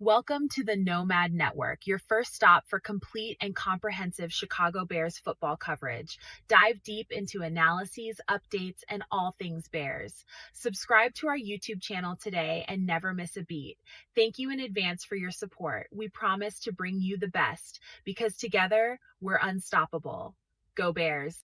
Welcome to the Nomad Network, your first stop for complete and comprehensive Chicago Bears football coverage. Dive deep into analyses, updates, and all things Bears. Subscribe to our YouTube channel today and never miss a beat. Thank you in advance for your support. We promise to bring you the best because together we're unstoppable. Go Bears!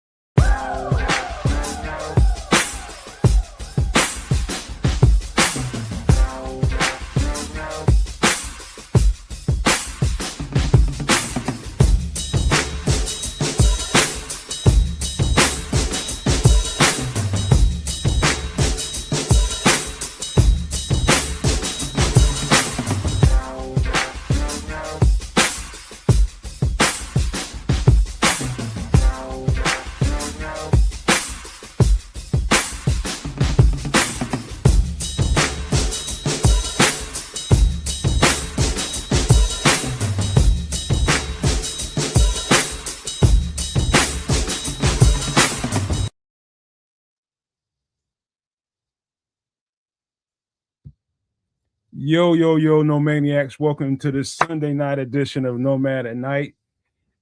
Yo, no maniacs. Welcome to this Sunday night edition of Nomad at Night.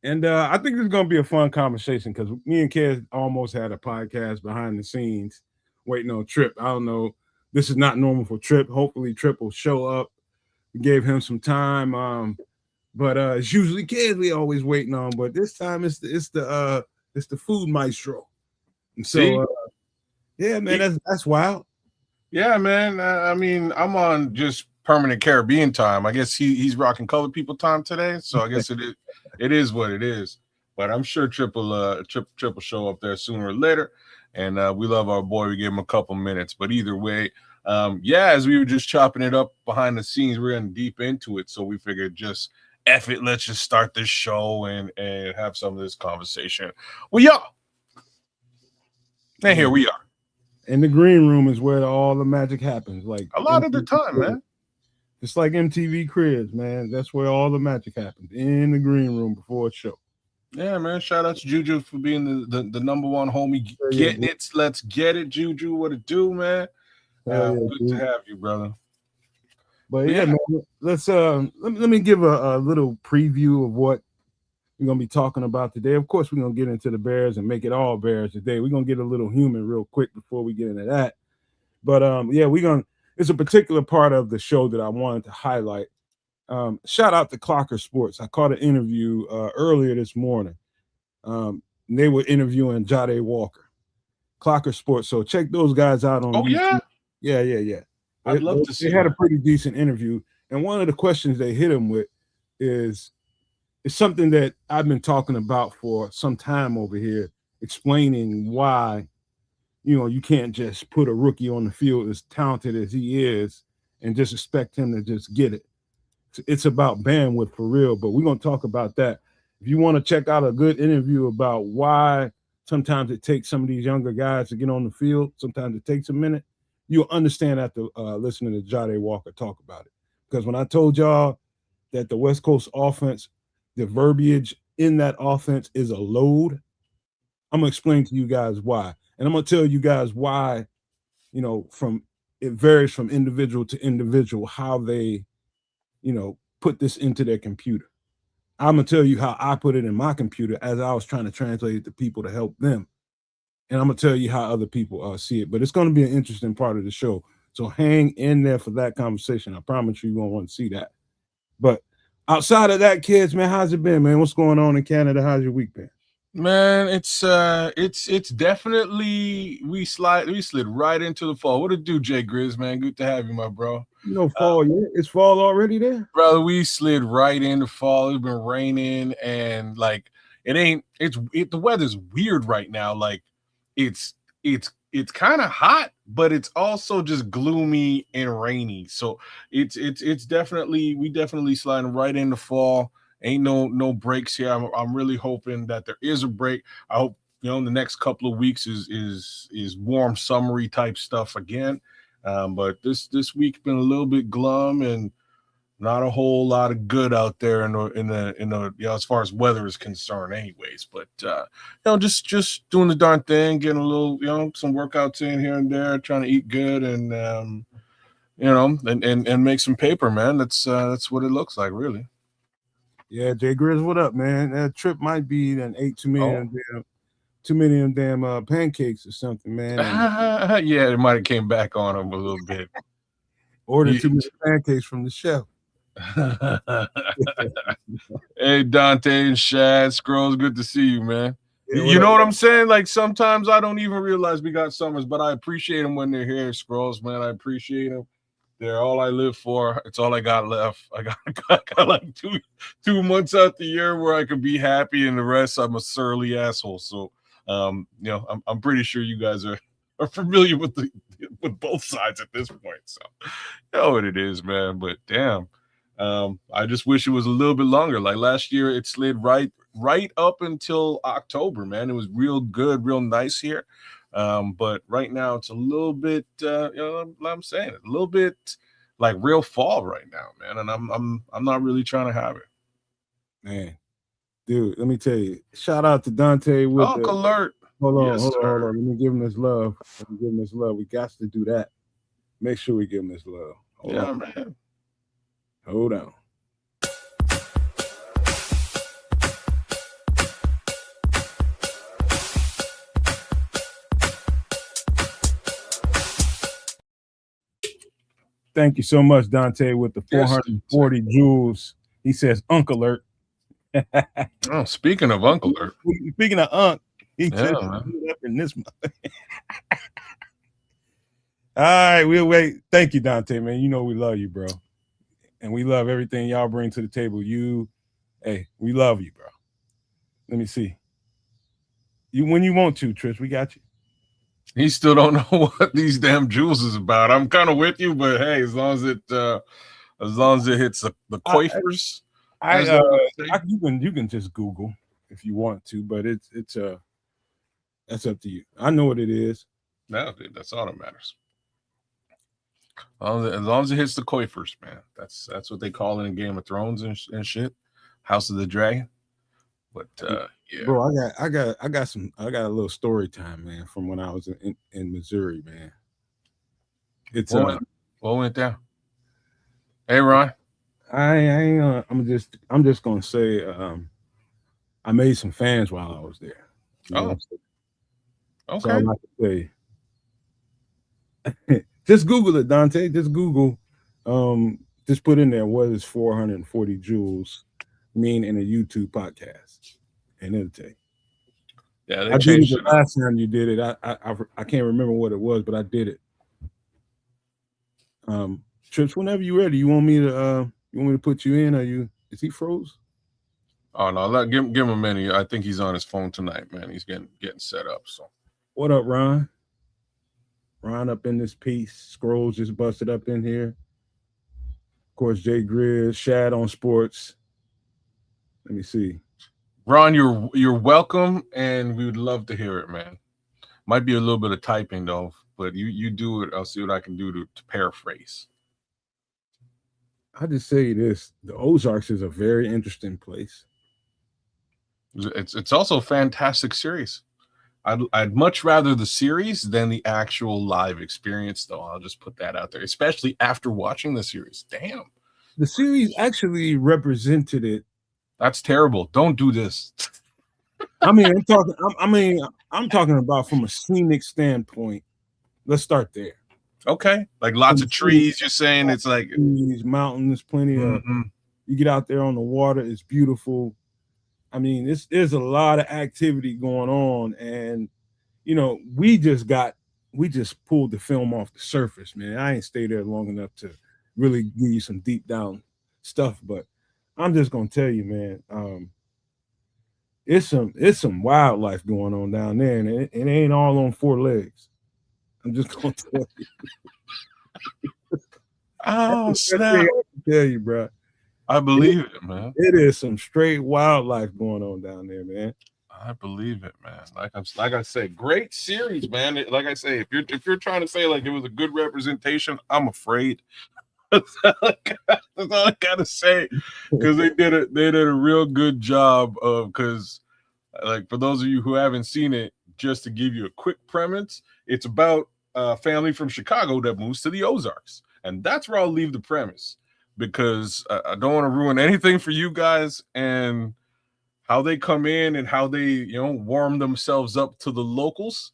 And I think this is going to be a fun conversation because me and Kez almost had a podcast behind the scenes waiting on Trip. I don't know. This is not normal for Trip. Hopefully Trip will show up. We gave him some time. But it's usually Kez we always waiting on. But this time it's the food maestro. And so, yeah, man, that's wild. Yeah, man. I mean, I'm on just permanent Caribbean time. I guess he's rocking colored people time today, so I guess it is what it is. But I'm sure Trip will show up there sooner or later, and we love our boy. We gave him a couple minutes, but either way, as we were just chopping it up behind the scenes, we're getting deep into it, so we figured just F it, let's just start this show and have some of this conversation. Well, y'all, and here we are. And the green room is where all the magic happens. Like a lot of the time, man. It's like MTV Cribs, man. That's where all the magic happens, in the green room before a show. Yeah, man. Shout out to Juju for being the number one homie. Getting it. Let's get it, Juju. What it do, man? Good to have you, brother. But yeah, man, let's let me give a little preview of what we're going to be talking about today. Of course, we're going to get into the Bears and make it all Bears today. We're going to get a little human real quick before we get into that. But, it's a particular part of the show that I wanted to highlight. Shout out to Clocker Sports. I caught an interview earlier this morning. They were interviewing Jade Walker. Clocker Sports. So check those guys out on YouTube. Yeah. I'd love to see. They had a pretty decent interview. And one of the questions they hit him with is, it's something that I've been talking about for some time over here, explaining why, you can't just put a rookie on the field as talented as he is and just expect him to just get it. It's about bandwidth for real, but we're going to talk about that. If you want to check out a good interview about why sometimes it takes some of these younger guys to get on the field, sometimes it takes a minute, you'll understand after listening to Jade Walker talk about it. Because when I told y'all that the West Coast offense, the verbiage in that offense is a load, I'm going to explain to you guys why. And I'm going to tell you guys why, it varies from individual to individual, how they, put this into their computer. I'm going to tell you how I put it in my computer as I was trying to translate it to people to help them. And I'm going to tell you how other people see it. But it's going to be an interesting part of the show. So hang in there for that conversation. I promise you're going to want to see that. But outside of that, kids, man, how's it been, man? What's going on in Canada? How's your week been? Man, it's definitely we slid right into the fall. What it do, Jay Grizz, man? Good to have you, my bro. Fall yet? It's fall already there? Brother, we slid right into fall. It's been raining and the weather's weird right now. Like it's kind of hot, but it's also just gloomy and rainy. So it's definitely sliding right into fall. Ain't no breaks here. I'm really hoping that there is a break. I hope in the next couple of weeks is warm, summery type stuff again. But this week's been a little bit glum and not a whole lot of good out there in the as far as weather is concerned, anyways. But just doing the darn thing, getting a little some workouts in here and there, trying to eat good and and make some paper, man. That's what it looks like, really. Yeah, Jay Grizz, what up, man? That trip might be then ate Oh, too many of them damn pancakes or something, man, and yeah, it might have came back on him a little bit. ordered too many pancakes from the chef. Hey, Dante and Shad, Scrolls, good to see you, man. Yeah, You know what I'm saying? Like sometimes I don't even realize we got summers, but I appreciate them when they're here, Scrolls, man. I appreciate them. They're all I live for. It's all I got left. I got like two months out the year where I could be happy, and the rest I'm a surly asshole. So, I'm pretty sure you guys are familiar with both sides at this point. So, you know what it is, man. But damn, I just wish it was a little bit longer. Like last year, it slid right up until October, man. It was real good, real nice here. But right now it's a little bit, I'm saying it, a little bit like real fall right now, man. And I'm not really trying to have it, man. Dude, let me tell you, shout out to Dante with the alert. Hold on. Let me give him this love. We got to do that. Make sure we give him this love. Hold on, man. Hold on. Thank you so much, Dante, with the 440 joules. He says, Unc alert. Oh, speaking of Unc alert. Speaking of Unc, he just up in this month. All right, we'll wait. Thank you, Dante, man. You know we love you, bro. And we love everything y'all bring to the table. Hey, we love you, bro. Let me see. When you want to, Trish, we got you. He still don't know what these damn jewels is about. I'm kind of with you, but hey, as long as it hits the coifers, you can just Google if you want to, but it's that's up to you. I know what it is. No, dude, that's all that matters. As long as it hits the coifers, man. That's what they call it in Game of Thrones and shit. House of the Dragon. But yeah, bro, I got a little story time, man, from when I was in Missouri, man. It's what went down? Hey, Ron. I'm just gonna say I made some fans while I was there. Okay. So I like to say, just Google it, Dante. Just Google. Just put in there what is 440 joules mean in a YouTube podcast, and it'll tell you. Yeah, I did it the last time you did it. I can't remember what it was, but I did it. Trips, whenever you're ready, you want me to put you in? Is he froze? Oh no, give him a minute. I think he's on his phone tonight, man. He's getting set up. So what up, Ron? Ron up in this piece. Scrolls just busted up in here. Of course, Jay Grizz, Shad on sports. Let me see. Ron, you're welcome, and we would love to hear it, man. Might be a little bit of typing though, but you do it. I'll see what I can do to paraphrase. I'll just say this: the Ozarks is a very interesting place. It's also a fantastic series. I'd much rather the series than the actual live experience, though. I'll just put that out there, especially after watching the series. Damn, the series actually represented it. That's terrible. Don't do this. I'm talking about from a scenic standpoint. Let's start there. Okay, like lots of trees. You're saying it's like trees, mountains, plenty of. You get out there on the water. It's beautiful. I mean, there's a lot of activity going on, and we just pulled the film off the surface, man. I ain't stayed there long enough to really give you some deep down stuff, but I'm just gonna tell you, man. It's some wildlife going on down there, and it ain't all on four legs. I'm just gonna tell you. Oh snap! I tell you, bro. I believe it, man. It is some straight wildlife going on down there, man. I believe it, man. Like I say, great series, man. Like I say, if you're trying to say like it was a good representation, I'm afraid. That's all I gotta say, because they did a real good job of, because like for those of you who haven't seen it, just to give you a quick premise, it's about a family from Chicago that moves to the Ozarks. And that's where I'll leave the premise, because I don't want to ruin anything for you guys, and how they come in and how they, warm themselves up to the locals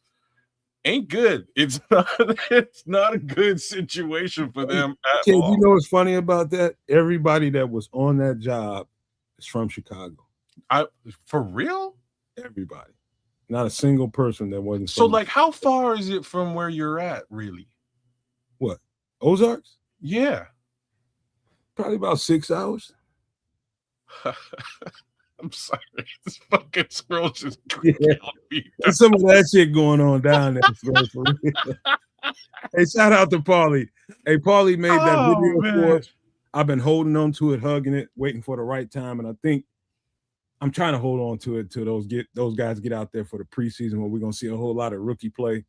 ain't good. It's not, it's not a good situation for them at Kid, all. you know what's funny about that? Everybody that was on that job is from Chicago. For real? Everybody. Not a single person that wasn't. So, like, how far is it from where you're at, really? What? Ozarks? Yeah. Probably about 6 hours. I'm sorry. This fucking squirrel just Yeah. There's some of that shit going on down there. Hey, shout out to Paulie. Hey, Paulie made that video for us. I've been holding on to it, hugging it, waiting for the right time. And I think I'm trying to hold on to it till those guys get out there for the preseason where we're going to see a whole lot of rookie play.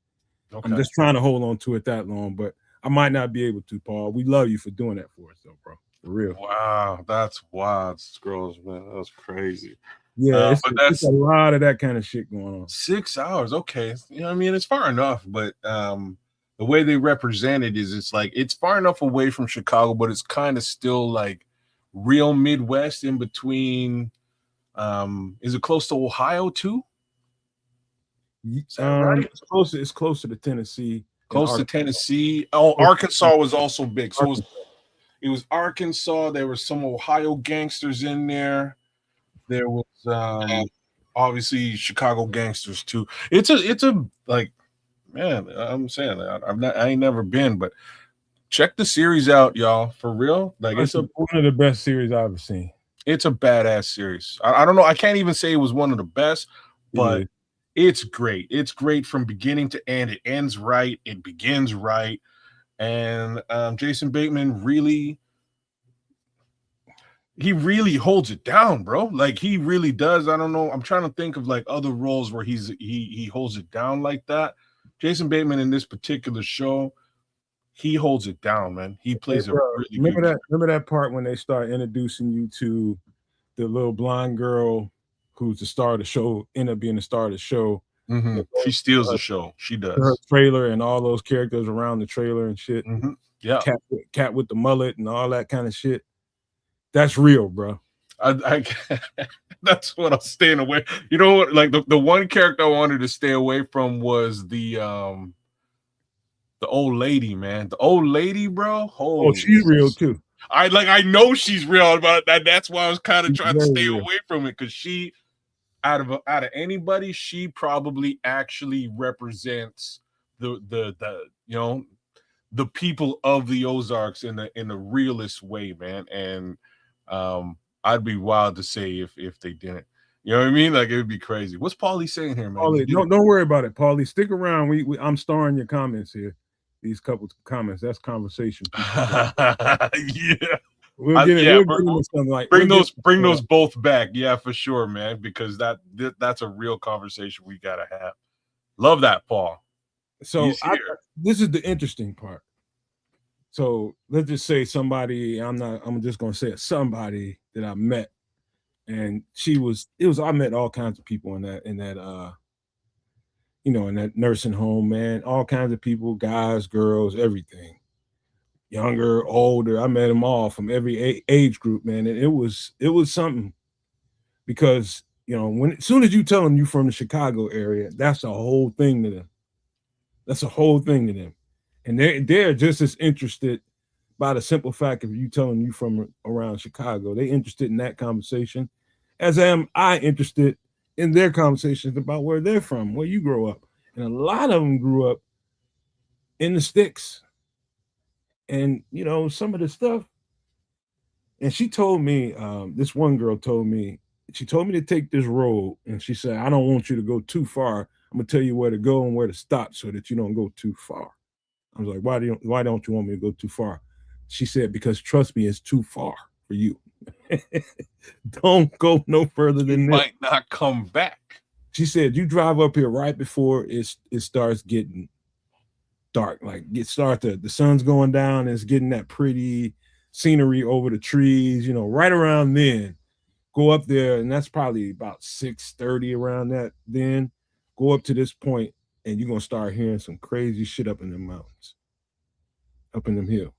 Okay. I'm just trying to hold on to it that long, but I might not be able to, Paul. We love you for doing that for us, though, bro. For real. Wow, that's wild, Scrolls, man. That's crazy. Yeah, it's a lot of that kind of shit going on. 6 hours, okay. You know what I mean? It's far enough, but the way they represent it is, it's like it's far enough away from Chicago, but it's kind of still like real Midwest in between. Is it close to Ohio too? Is that right? It's closer to Tennessee. Close to Tennessee. Oh, Arkansas was also big. So it was Arkansas. There were some Ohio gangsters in there. There was obviously Chicago gangsters too. It's a like, man, I'm saying I ain't never been, but check the series out, y'all, for real. Like, it's one of the best series I've ever seen. It's a badass series. I don't know. I can't even say it was one of the best, but it's great. It's great from beginning to end. It ends right. It begins right. And Jason Bateman really holds it down, bro. Like, he really does. I don't know. I'm trying to think of like other roles where he holds it down like that. Jason Bateman in this particular show, he holds it down, man. He plays remember that part when they start introducing you to the little blonde girl who's the star of the show, end up being the star of the show. Mm-hmm. She steals the show. She does. Her trailer and all those characters around the trailer and shit. Mm-hmm. Yeah. Cat with the mullet and all that kind of shit. That's real, bro. That's what I'm staying away. You know what? Like the one character I wanted to stay away from was the old lady, man. The old lady, bro. She's real too. I know she's real about that. That's why I was kind of trying to stay away from it, because she, out of anybody, she probably actually represents the people of the Ozarks in the realest way, man. And I'd be wild to say if they didn't. You know what I mean? Like, it would be crazy. What's Paulie saying here, man? Paulie, don't worry about it, Paulie. Stick around. I'm starring your comments here. These couple comments. That's conversation. Yeah. Bring those both back. Yeah, for sure, man. Because that's a real conversation we gotta have. Love that, Paul. So this is the interesting part. So let's just say somebody, I'm just gonna say somebody that I met, and I met all kinds of people in that in that nursing home, man. All kinds of people, guys, girls, everything. Younger, older. I met them all from every age group, man. And it was something, because as soon as you tell them you from the Chicago area, that's a whole thing to them. And they're just as interested by the simple fact of you telling you from around Chicago. They interested in that conversation, as am I interested in their conversations about where they're from, where you grow up. And a lot of them grew up in the sticks. And some of the stuff. And she told me, this one girl told me to take this road, and she said, I don't want you to go too far. I'm gonna tell you where to go and where to stop so that you don't go too far. I was like, why don't you want me to go too far? She said, because trust me, it's too far for you. Don't go no further than this. Might not come back. She said, you drive up here right before it starts getting dark. Like, the sun's going down, and it's getting that pretty scenery over the trees, right around then. Go up there, and that's probably about 6:30 around that then. Go up to this point, and you're gonna start hearing some crazy shit up in the mountains, up in them hills.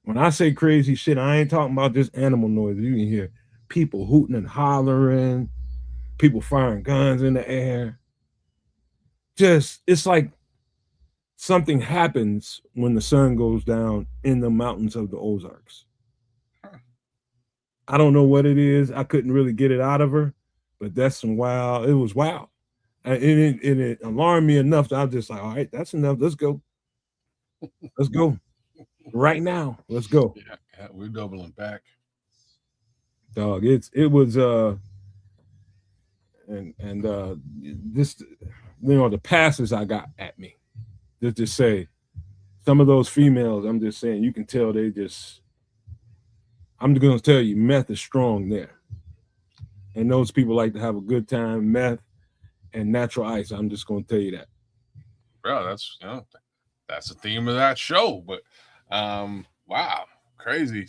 When I say crazy shit, I ain't talking about just animal noises. You can hear people hooting and hollering, people firing guns in the air. Just, it's like something happens when the sun goes down in the mountains of the Ozarks. I don't know what it is. I couldn't really get it out of her, but that's some wild. It was wild. And it alarmed me enough that I was just like, all right, that's enough. Let's go. Let's go. Right now. Let's go. Yeah, we're doubling back. Dog, it was and this, the passes I got at me. Just to say, some of those females, I'm just saying, you can tell they just, I'm gonna tell you, meth is strong there. And those people like to have a good time, meth and natural ice. I'm just gonna tell you that. Bro, that's the theme of that show. But wow, crazy.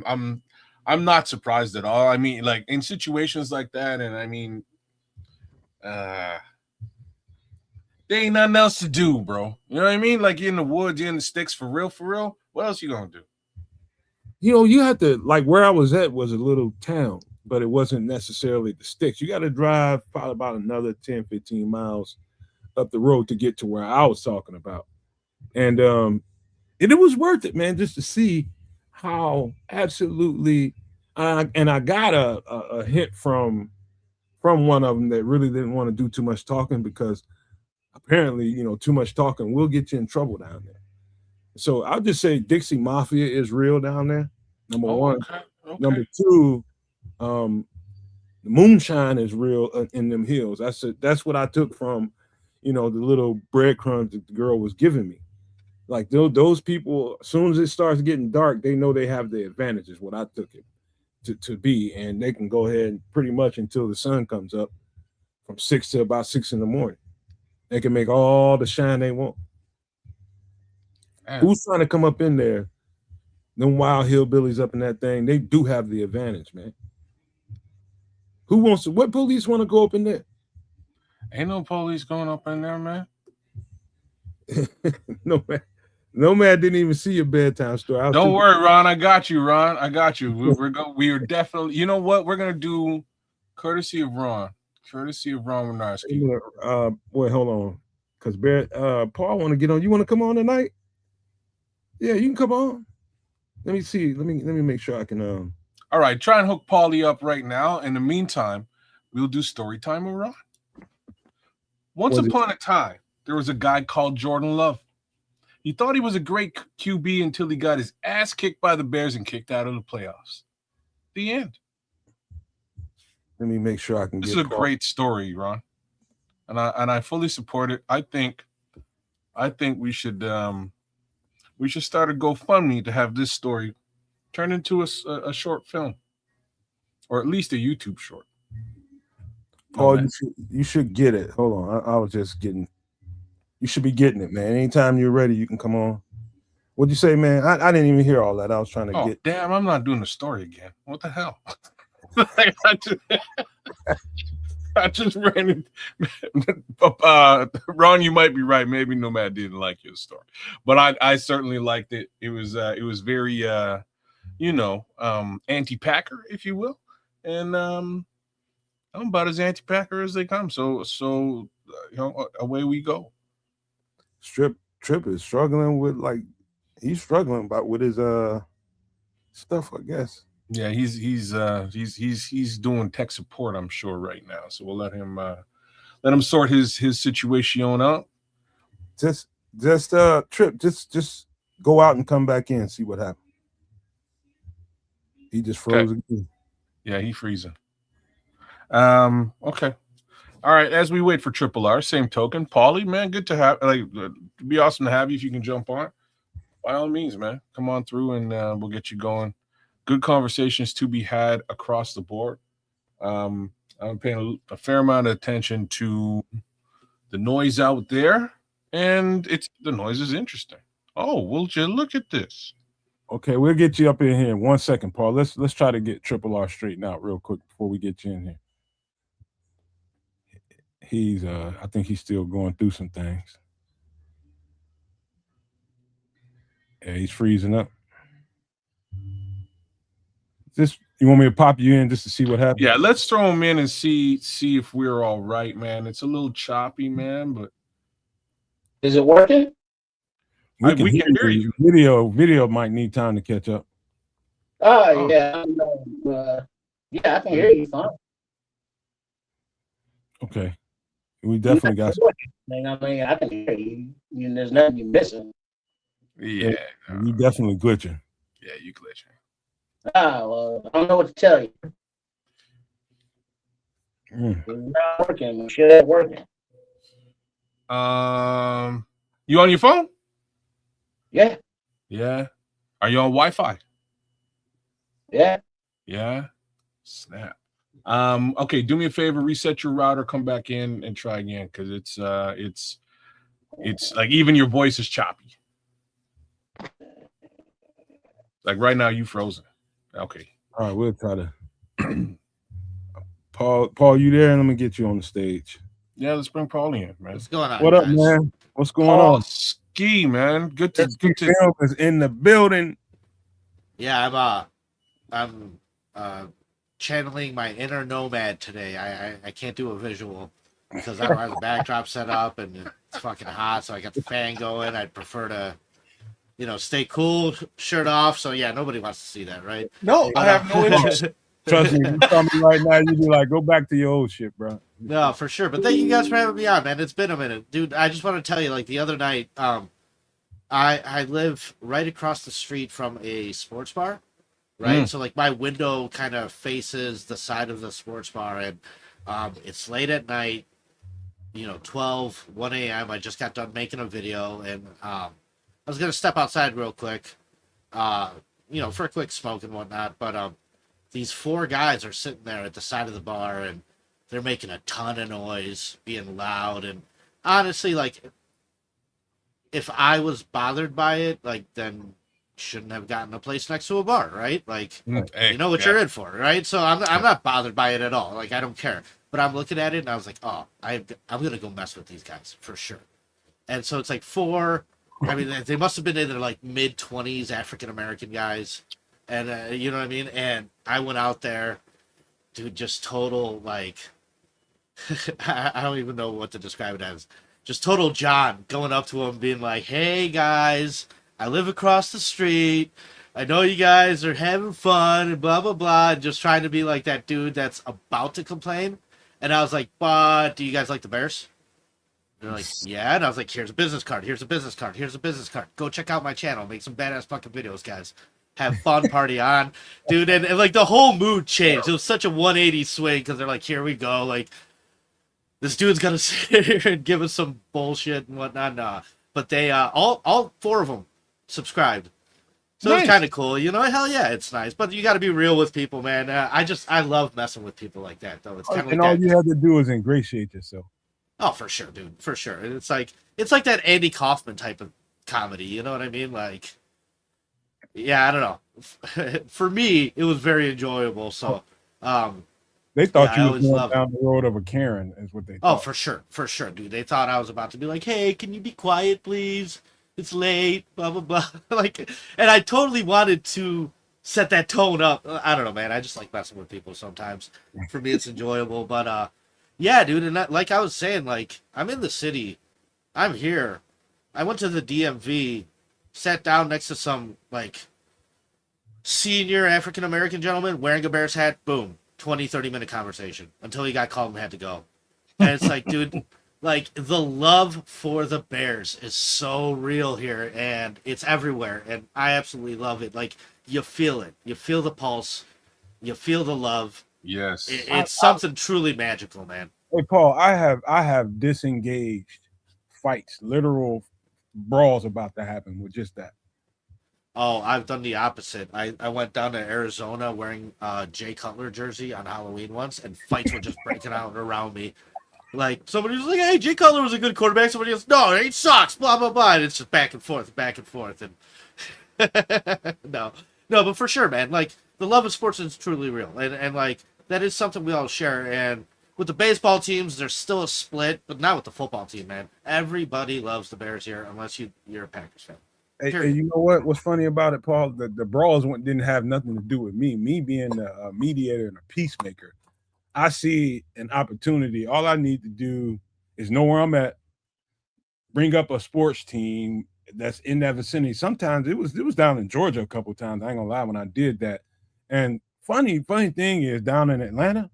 I'm not surprised at all. I mean, like in situations like that, and I mean, there ain't nothing else to do, bro. You know what I mean? Like you're in the woods, you're in the sticks for real, for real. What else you gonna do? You have to, like, where I was at was a little town, but it wasn't necessarily the sticks. You got to drive probably about another 10, 15 miles up the road to get to where I was talking about. And it was worth it, man, just to see how absolutely and I got a hint from one of them that really didn't want to do too much talking, because apparently, too much talking will get you in trouble down there. So I'll just say Dixie Mafia is real down there. Number one. Okay. Number two, the moonshine is real in them hills. That's what I took from, the little breadcrumbs that the girl was giving me. Like those people, as soon as it starts getting dark, they know they have the advantage, is what I took it to be. And they can go ahead and pretty much until the sun comes up from 6 to about 6 in the morning. They can make all the shine they want. Man. Who's trying to come up in there? Them wild hillbillies up in that thing, they do have the advantage, man. What police want to go up in there? Ain't no police going up in there, man. No, man. Nomad didn't even see your bedtime story. Don't worry, Ron. I got you, Ron. I got you. We are definitely. You know what? We're gonna do, courtesy of Ron. Courtesy of Ron Winarski. Wait, hold on, because Paul want to get on. You want to come on tonight? Yeah, you can come on. Let me see. Let me make sure I can. All right, try and hook Paulie up right now. In the meantime, we'll do story time with Ron. Once upon a time, there was a guy called Jordan Love. He thought he was a great QB until he got his ass kicked by the Bears and kicked out of the playoffs. The end. Let me make sure I can. This is a great story, Ron, and I fully support it. I think we should start a GoFundMe to have this story turned into a short film, or at least a YouTube short. Paul, you should get it. Hold on, I was just getting. You should be getting it, man. Anytime you're ready, you can come on. What'd you say, man? I didn't even hear all that. I was trying to get. Damn, I'm not doing the story again. What the hell? I just ran it. Ron, you might be right. Maybe Nomad didn't like your story, but I certainly liked it. It was very anti-Packer, if you will, and I'm about as anti-Packer as they come. So away we go. Trip is struggling with, like, he's struggling about with his stuff, I guess. Yeah, he's doing tech support, I'm sure, right now. So we'll let him sort his situation out. Just Trip, just go out and come back in, see what happens. He just froze again. Yeah, he freezing. Okay. All right, as we wait for Triple R, same token, Paulie, man, good to have. It'd be awesome to have you if you can jump on. By all means, man, come on through and we'll get you going. Good conversations to be had across the board. I'm paying a fair amount of attention to the noise out there, and the noise is interesting. Oh, will you look at this? Okay, we'll get you up in here in 1 second, Paul. Let's try to get Triple R straightened out real quick before we get you in here. He's I think he's still going through some things. Yeah, he's freezing up. Just you want me to pop you in just to see what happens? Yeah, let's throw him in and see if we're all right, man. It's a little choppy, man, but Is it working? We can hear you. Video might need time to catch up. Oh, yeah. Yeah, I can hear you fine. Okay. We definitely got I mean, I can hear you. There's nothing you're missing. Yeah. You definitely glitching. Yeah, you glitching. Well, I don't know what to tell you. Mm. It's not working. We should have working. You on your phone? Yeah. Yeah. Are you on Wi-Fi? Yeah. Yeah. Snap. Okay, do me a favor, reset your router, come back in and try again, because it's like even your voice is choppy. Like right now, you frozen. Okay. All right, we'll try to. Paul, you there? Let me get you on the stage. Yeah, let's bring Paul in, man. What's going on? What up, guys? man? What's going Paul on? Ski, man. Good to Film is in the building. Yeah, I'm channeling my inner nomad today. I can't do a visual because I don't have the backdrop set up and it's fucking hot, so I got the fan going. I'd prefer to, stay cool, shirt off. So yeah, nobody wants to see that, right? No, I have no interest. Trust me, if you tell me right now, you'd be like, go back to your old shit, bro. No, for sure. But thank you guys for having me on, man. It's been a minute, dude. I just want to tell you, like the other night, I live right across the street from a sports bar, right? So like my window kind of faces the side of the sports bar, and it's late at night, 12, 1 a.m. I just got done making a video, and I was gonna step outside real quick, for a quick smoke and whatnot, but these 4 guys are sitting there at the side of the bar, and they're making a ton of noise, being loud, and honestly, like, if I was bothered by it, like, then shouldn't have gotten a place next to a bar, right? Like, Hey, you know what you're in for, right? So I'm not bothered by it at all. Like, I don't care. But I'm looking at it, and I was like, oh, I'm gonna go mess with these guys for sure. And so it's like 4. I mean, they must have been in their like mid-20s African American guys, and you know what I mean. And I went out there, dude, just total like. I don't even know what to describe it as. Just total John going up to him being like, hey guys, I live across the street. I know you guys are having fun and blah, blah, blah. And just trying to be like that dude that's about to complain. And I was like, but do you guys like the Bears? They're like, yeah. And I was like, here's a business card. Here's a business card. Here's a business card. Go check out my channel. Make some badass fucking videos, guys. Have fun, party on. Dude, and like the whole mood changed. It was such a 180 swing because they're like, here we go. Like, this dude's gonna sit here and give us some bullshit and whatnot. Nah. But they all 4 of them subscribed. So Nice. It's kind of cool. Hell yeah, it's nice. But you got to be real with people, man. I love messing with people like that, though. It's kind of like And all that. you have to do is ingratiate yourself. Oh, for sure, dude. For sure. And it's like that Andy Kaufman type of comedy. You know what I mean? Like, yeah, I don't know. For me, it was very enjoyable. So, They thought Yeah, I you was always going loved down the road of a Karen, is what they oh, thought. for sure, dude. They thought I was about to be like, hey, can you be quiet, please? It's late, blah, blah, blah. Like, and I totally wanted to set that tone up. I don't know, man. I just like messing with people sometimes. For me, it's enjoyable. But, yeah, dude. And like I was saying, like, I'm in the city. I'm here. I went to the DMV, sat down next to some, like, senior African-American gentleman wearing a Bears hat. Boom. 20, 30-minute conversation until he got called and had to go. And it's like, dude, like the love for the Bears is so real here and it's everywhere. And I absolutely love it. Like you feel it. You feel the pulse. You feel the love. Yes. It's something truly magical, man. Hey, Paul, I have disengaged fights, literal brawls about to happen with just that. Oh, I've done the opposite. I went down to Arizona wearing a Jay Cutler jersey on Halloween once, and fights were just breaking out around me. Like, somebody was like, hey, Jay Cutler was a good quarterback. Somebody else, no, he sucks, blah, blah, blah. And it's just back and forth. And no, but for sure, man. Like, the love of sports is truly real. And like, that is something we all share. And with the baseball teams, there's still a split, but not with the football team, man. Everybody loves the Bears here, unless you're a Packers fan. Hey, you know what? What's funny about it, Paul? The brawls didn't have nothing to do with me. Me being a mediator and a peacemaker, I see an opportunity. All I need to do is know where I'm at, bring up a sports team that's in that vicinity. Sometimes it was down in Georgia a couple of times. I ain't gonna lie when I did that. And funny thing is down in Atlanta,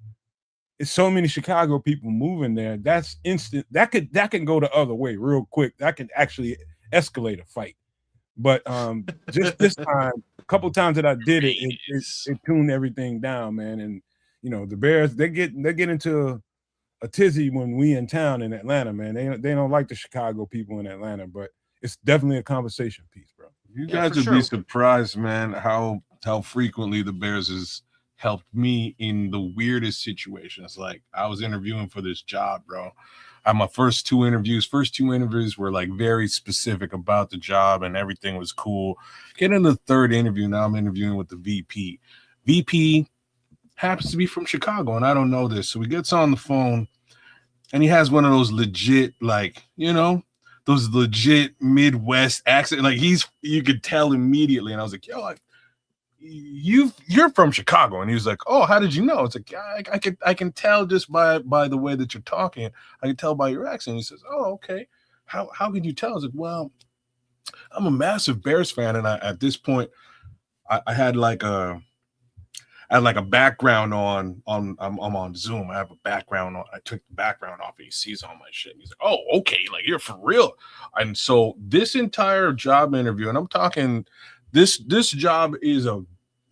it's so many Chicago people moving there. That's instant. That can go the other way real quick. That can actually escalate a fight. But just this time, a couple of times that I did it, it tuned everything down, man. And you know, the Bears, they get into a tizzy when we in town in Atlanta, man. They don't like the Chicago people in Atlanta, but it's definitely a conversation piece, bro. You guys would be surprised, man, how frequently the Bears has helped me in the weirdest situations. Like I was interviewing for this job, bro. My first two interviews were like very specific about the job and everything was cool. Get into the third interview. Now I'm interviewing with the VP. VP happens to be from Chicago and I don't know this. So he gets on the phone and he has one of those legit, like, you know, those legit Midwest accent. Like you could tell immediately. And I was like, yo, you're from Chicago. And he was like, oh, how did you know? It's like, I can tell just by the way that you're talking. I can tell by your accent. He says, oh, okay. How can you tell? I was like, well, I'm a massive Bears fan. And at this point I had like a background on I'm on Zoom. I have a background on. I took the background off. He sees all my shit. And he's like, oh, okay. Like you're for real. And so this entire job interview, and I'm talking this job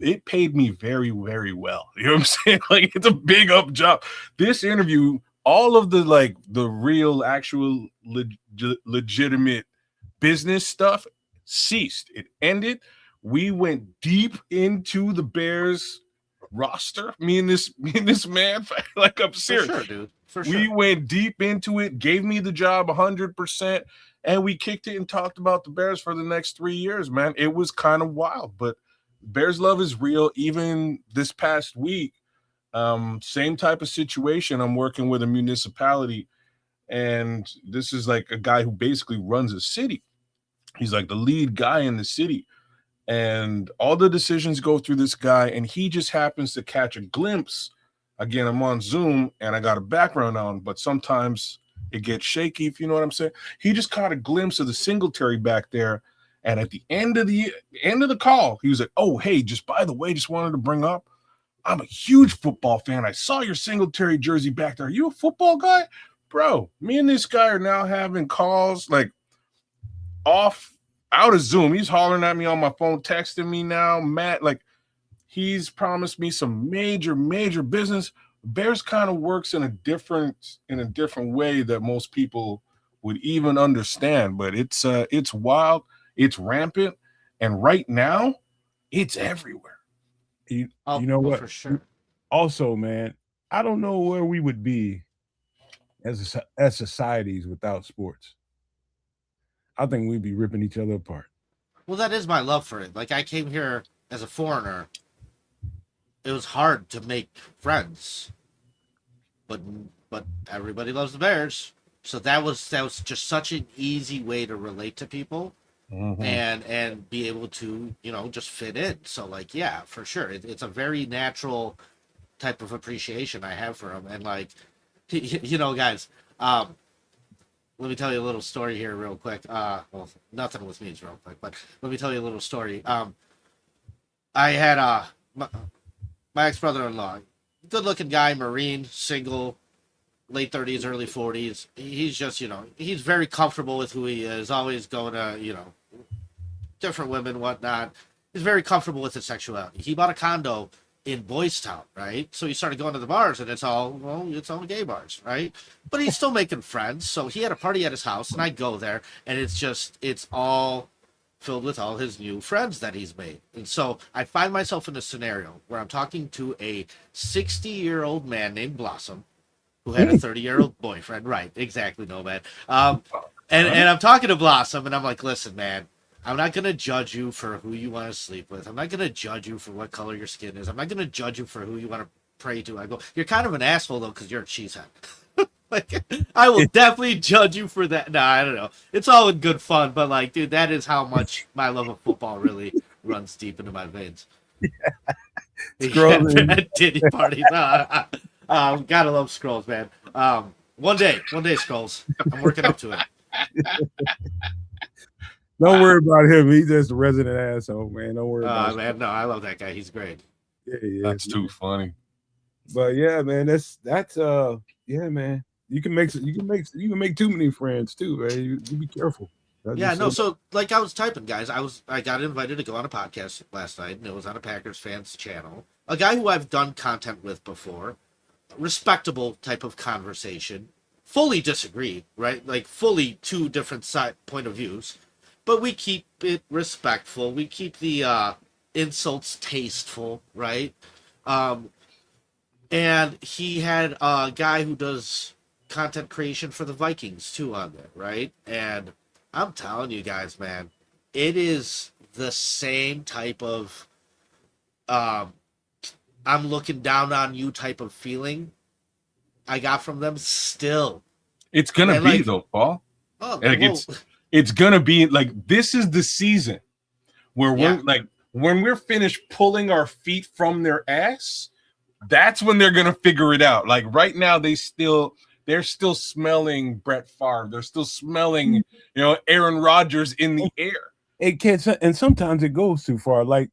it paid me very, very well. You know what I'm saying? Like it's a big up job. This interview, all of the real, actual, legitimate business stuff ceased. It ended. We went deep into the Bears roster. Me and this man, like I'm serious. For sure, dude. For sure. We went deep into it, gave me the job 100%, and we kicked it and talked about the Bears for the next 3 years, man. It was kind of wild, but Bears love is real. Even this past week, same type of situation. I'm working with a municipality, and this is like a guy who basically runs a city. He's like the lead guy in the city. And all the decisions go through this guy, and he just happens to catch a glimpse. Again, I'm on Zoom, and I got a background on, but sometimes it gets shaky, if you know what I'm saying. He just caught a glimpse of the Singletary back there, and at the end of the call, he was like, oh, hey, just by the way, just wanted to bring up, I'm a huge football fan. I saw your Singletary jersey back there. Are you a football guy? Bro, me and this guy are now having calls, like, out of Zoom. He's hollering at me on my phone, texting me now. Matt, like he's promised me some major business. Bears kind of works in a different way that most people would even understand, but it's wild, it's rampant, and right now it's everywhere. You know what? For sure. Also, man, I don't know where we would be as societies without sports. I think we'd be ripping each other apart. Well, that is my love for it. Like I came here as a foreigner. It was hard to make friends, but everybody loves the Bears, so that was just such an easy way to relate to people, and be able to just fit in. So like yeah, for sure, it's a very natural type of appreciation I have for them, and like guys. Let me tell you a little story here real quick. Well, nothing with me is real quick, but let me tell you a little story. I had my ex-brother-in-law, good-looking guy, Marine, single, late 30s, early 40s. He's just, he's very comfortable with who he is, always going to, different women, whatnot. He's very comfortable with his sexuality. He bought a condo in Boys Town, right? So he started going to the bars, and it's all gay bars, right? But he's still making friends. So he had a party at his house, and I go there, and it's all filled with all his new friends that he's made. And so I find myself in a scenario where I'm talking to a 60-year-old man named Blossom who had a 30-year-old boyfriend. Right, exactly, Nomad. And I'm talking to Blossom, and I'm like, listen, man, I'm not going to judge you for who you want to sleep with. I'm not going to judge you for what color your skin is. I'm not going to judge you for who you want to pray to. I go, you're kind of an asshole, though, because you're a cheesehead. Like, I will definitely judge you for that. No, I don't know. It's all in good fun, but like, dude, that is how much my love of football really runs deep into my veins. Scrolling. Titty parties. Gotta love Scrolls, man. One day, Scrolls. I'm working up to it. Don't worry about him. He's just a resident asshole, man. Don't worry about man. No, I love that guy. He's great. Yeah, That's too funny. But yeah, man, that's yeah, man. You can make too many friends too, man. You be careful. Yeah, no. So like I was typing, guys. I got invited to go on a podcast last night, and it was on a Packers fans channel. A guy who I've done content with before, respectable type of conversation. Fully disagree, right? Like fully two different point of views, but we keep it respectful. We keep the insults tasteful, right? And he had a guy who does content creation for the Vikings too on there, right? And I'm telling you guys, man, it is the same type of I'm looking down on you type of feeling I got from them still. It's gonna be though, Paul. Oh, like it's gonna be like this is the season where we're like when we're finished pulling our feet from their ass, that's when they're gonna figure it out. Like right now, they're still smelling Brett Favre. They're still smelling, Aaron Rodgers in the air. It can't, and sometimes it goes too far. Like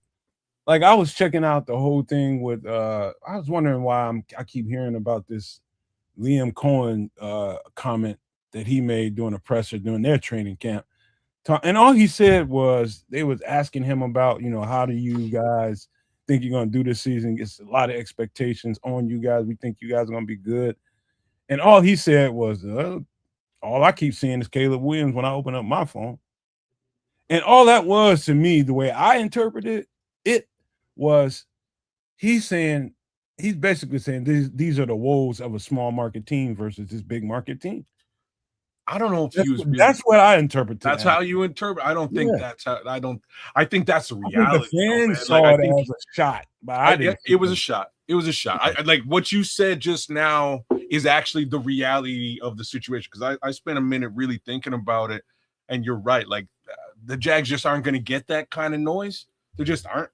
I was checking out the whole thing with. I was wondering why I keep hearing about this Liam Cohen comment that he made during a presser during their training camp. And all he said was they was asking him about, how do you guys think you're going to do this season? It's a lot of expectations on you guys. We think you guys are going to be good. And all he said was, all I keep seeing is Caleb Williams when I open up my phone. And all that was to me, the way I interpreted it was he's basically saying these are the woes of a small market team versus this big market team. I don't know if that's what I interpret. That's how you interpret. I don't think that's how. I think that's the reality. The fans saw it as a shot, but it was a shot. It was a shot. I like what you said just now is actually the reality of the situation because I spent a minute really thinking about it, and you're right. Like the Jags just aren't going to get that kind of noise. They just aren't.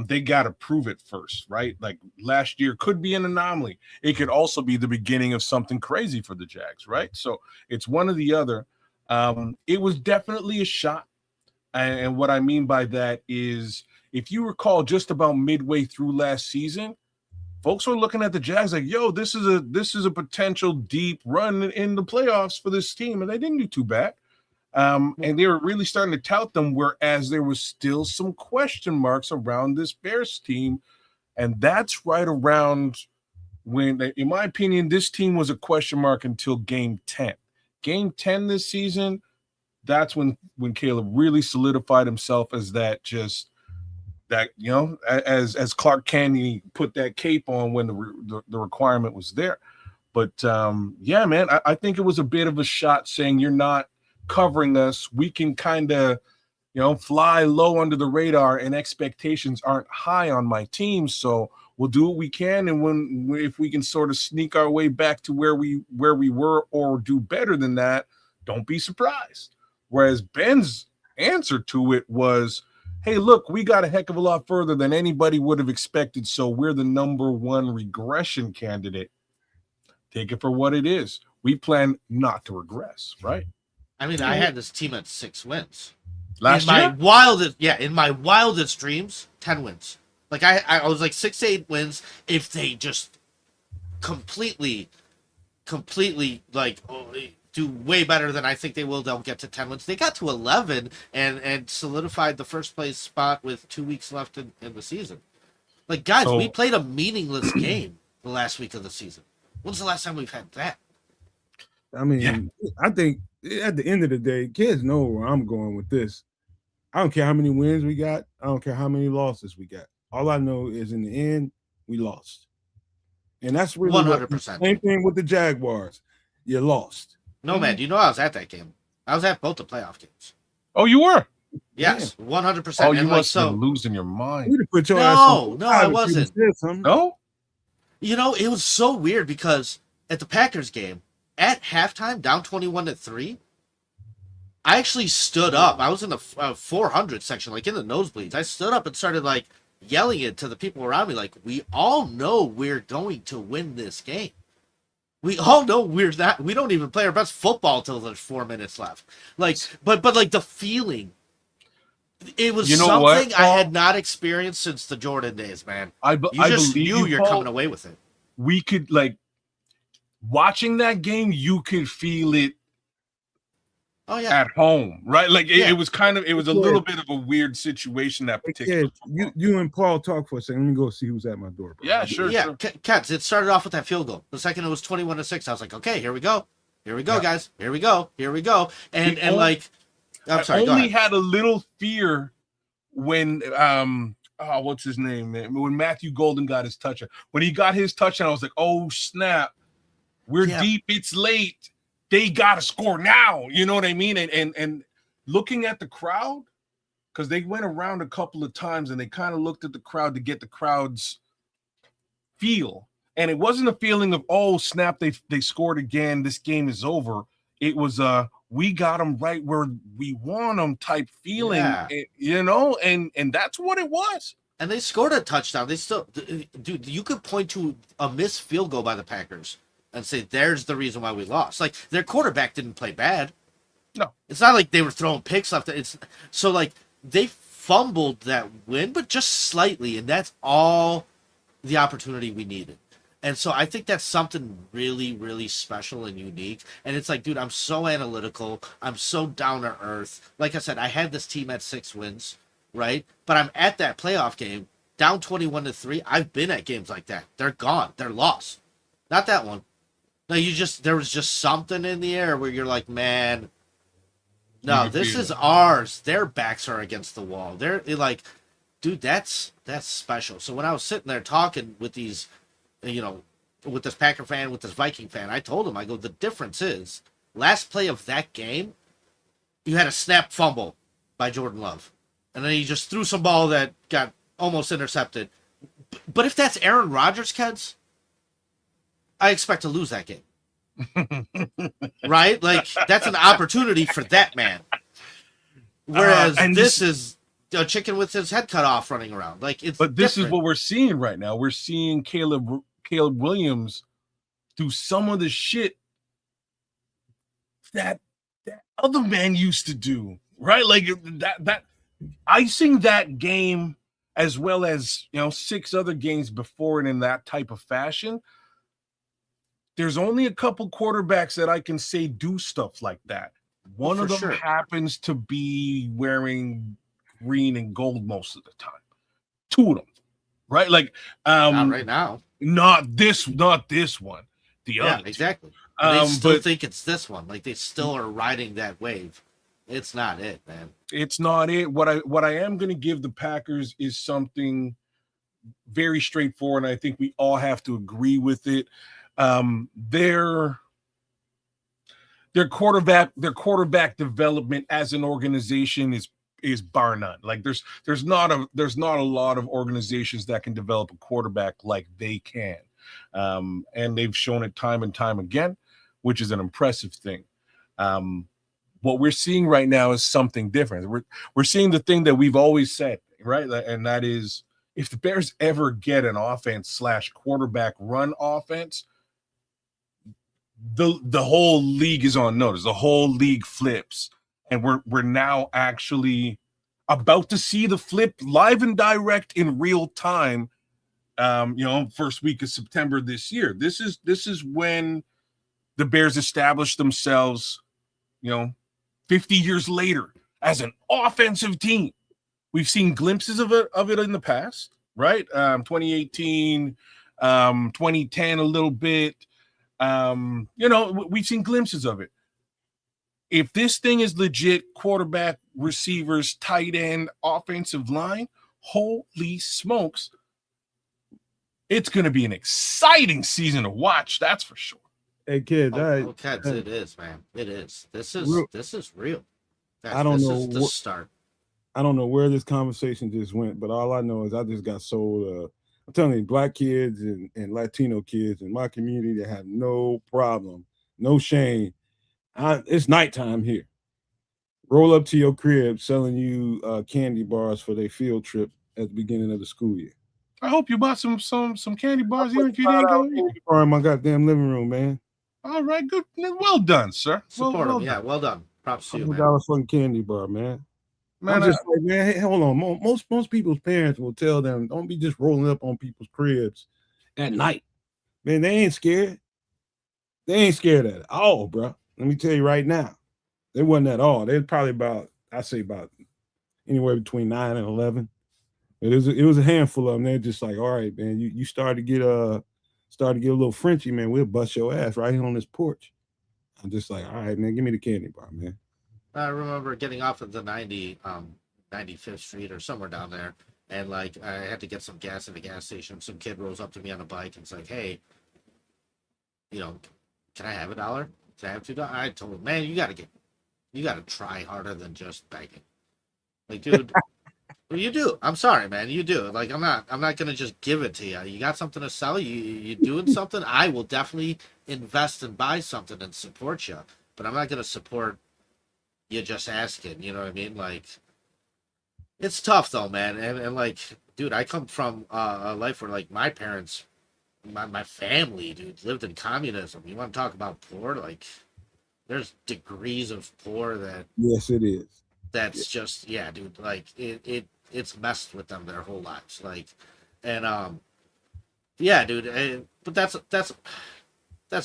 They got to prove it first, right? Like last year could be an anomaly. It could also be the beginning of something crazy for the Jags, right? So it's one or the other. It was definitely a shot. And what I mean by that is if you recall just about midway through last season, folks were looking at the Jags like, yo, this is a potential deep run in the playoffs for this team. And they didn't do too bad. And they were really starting to tout them, whereas there was still some question marks around this Bears team. And that's right around when, in my opinion, this team was a question mark until game 10. Game 10 this season, that's when Caleb really solidified himself as as Clark Kent put that cape on when the requirement was there. But, yeah, man, I think it was a bit of a shot saying you're not covering us. We can kind of fly low under the radar and expectations aren't high on my team, so we'll do what we can, and if we can sort of sneak our way back to where we were or do better than that, don't be surprised. Whereas Ben's answer to it was, hey, look, we got a heck of a lot further than anybody would have expected, so we're the number one regression candidate. Take it for what it is. We plan not to regress, right? I mean, I had this team at 6 wins. Last year? In my wildest dreams, 10 wins. Like I was like 6 to 8 wins if they just completely like do way better than I think they will. They'll get to 10 wins. They got to 11 and solidified the first place spot with 2 weeks left in the season. Like guys, we played a meaningless game the last week of the season. When's the last time we've had that? I mean, I think at the end of the day, kids know where I'm going with this. I don't care how many wins we got. I don't care how many losses we got. All I know is in the end, we lost. And that's really 100%. Same thing with the Jaguars. You lost. No, man. You know I was at that game. I was at both the playoff games. Oh, you were? Yes, 100%. Oh, you must have been losing your mind. You'd have put your ass on. No, I wasn't. No? It was so weird because at the Packers game, at halftime, down 21-3, I actually stood up. I was in the 400 section, like in the nosebleeds. I stood up and started like yelling it to the people around me, like, we all know we're going to win this game. We all know we don't even play our best football till there's 4 minutes left. Like, but like the feeling, it was something I had not experienced since the Jordan days, man. I just knew you're coming away with it. We could, like, watching that game, you could feel it. Oh yeah, at home, right? Like it was a little bit of a weird situation that particular. You and Paul talk for a second. Let me go see who's at my door. Bro. Yeah, sure. Yeah, Cats. It started off with that field goal. The second it was 21-6. I was like, okay, here we go, guys, here we go, and like, I'm sorry. I only had a little fear when what's his name, man? When Matthew Golden got his touchdown. When he got his touchdown, I was like, oh snap, we're deep. It's late. They got to score now. You know what I mean? And looking at the crowd, because they went around a couple of times and they kind of looked at the crowd to get the crowd's feel. And it wasn't a feeling of, oh, snap, they scored again, this game is over. It was we got them right where we want them type feeling, you know, and that's what it was. And they scored a touchdown. They still, dude, you could point to a missed field goal by the Packers and say, there's the reason why we lost. Like, their quarterback didn't play bad. No. It's not like they were throwing picks left. So, like, they fumbled that win, but just slightly, and that's all the opportunity we needed. And so I think that's something really, really special and unique. And it's like, dude, I'm so analytical. I'm so down to earth. Like I said, I had this team at 6 wins, right? But I'm at that playoff game, down 21-3. I've been at games like that. They're gone. They're lost. Not that one. No, there was just something in the air where you're like, man, no, this is ours. Their backs are against the wall. They're like, dude, that's special. So when I was sitting there talking with these, you know, with this Packer fan, with this Viking fan, I told him, I go, the difference is last play of that game, you had a snap fumble by Jordan Love. And then he just threw some ball that got almost intercepted. But if that's Aaron Rodgers, kids, I expect to lose that game. Right? Like, that's an opportunity for that man. Whereas this is a chicken with his head cut off running around. Like, it's But this is what we're seeing right now. We're seeing Caleb Williams do some of the shit that other man used to do. Right? Like that icing that game, as well as, you know, 6 other games before it in that type of fashion. There's only a couple quarterbacks that I can say do stuff like that. One of them happens to be wearing green and gold most of the time. 2 of them, right? Like, not right now. Not this one. The other. Yeah, exactly. They still think it's this one. Like, they still are riding that wave. It's not it, man. It's not it. What I am going to give the Packers is something very straightforward, and I think we all have to agree with it. Their quarterback development as an organization is bar none. Like there's not a lot of organizations that can develop a quarterback like they can, and they've shown it time and time again, which is an impressive thing. What we're seeing right now is something different. We're seeing the thing that we've always said, right? And that is, if the Bears ever get an offense / quarterback run offense, the whole league is on notice. The whole league flips, and we're now actually about to see the flip live and direct in real time. First week of September this year. This is when the Bears established themselves, 50 years later as an offensive team. We've seen glimpses of it in the past, right? 2018, 2010, a little bit. We've seen glimpses of it. If this thing is legit, quarterback, receivers, tight end, offensive line, holy smokes, it's going to be an exciting season to watch. That's for sure. Hey, kids, it is, man. It is. This is real. I don't know. This is the start. I don't know where this conversation just went, but all I know is I just got sold. I'm telling you, black kids and Latino kids in my community that have no problem No shame. It's nighttime here. Roll up to your crib selling you candy bars for their field trip at the beginning of the school year. I hope you bought some candy bars even if you $5 didn't go in. candy bar in my goddamn living room, man. All right, good. Well done, sir. Support well them. Yeah, done. well done. Props to you, man. $5 fucking candy bar, man. Man, I'm just like, man, hey, hold on. Most people's parents will tell them, don't be just rolling up on people's cribs at night. Man, they ain't scared. They ain't scared at all, bro. Let me tell you right now. They wasn't at all. They're probably about, I say about anywhere between 9 and 11. It was a handful of them. They're just like, all right, man, you start to get a little Frenchy, man. We'll bust your ass right here on this porch. I'm just like, all right, man, give me the candy bar, man. I remember getting off at the 95th Street or somewhere down there, and like I had to get some gas at the gas station. Some kid rolls up to me on a bike and it's like, hey, can I have $1? Can I have $2? I told him, man, you gotta try harder than just begging. Like, dude, you do. I'm sorry, man, you do. Like, I'm not gonna just give it to you. You got something to sell? You doing something? I will definitely invest and buy something and support you, but I'm not gonna support you just asking. You know what I mean? Like, it's tough though, man. And like, dude, I come from a life where like my parents, my family, dude, lived in communism. You want to talk about poor? Like, there's degrees of poor that. Yes, it is. That's just, yeah, dude. Like it's messed with them their whole lives. Like, and yeah, dude. But that's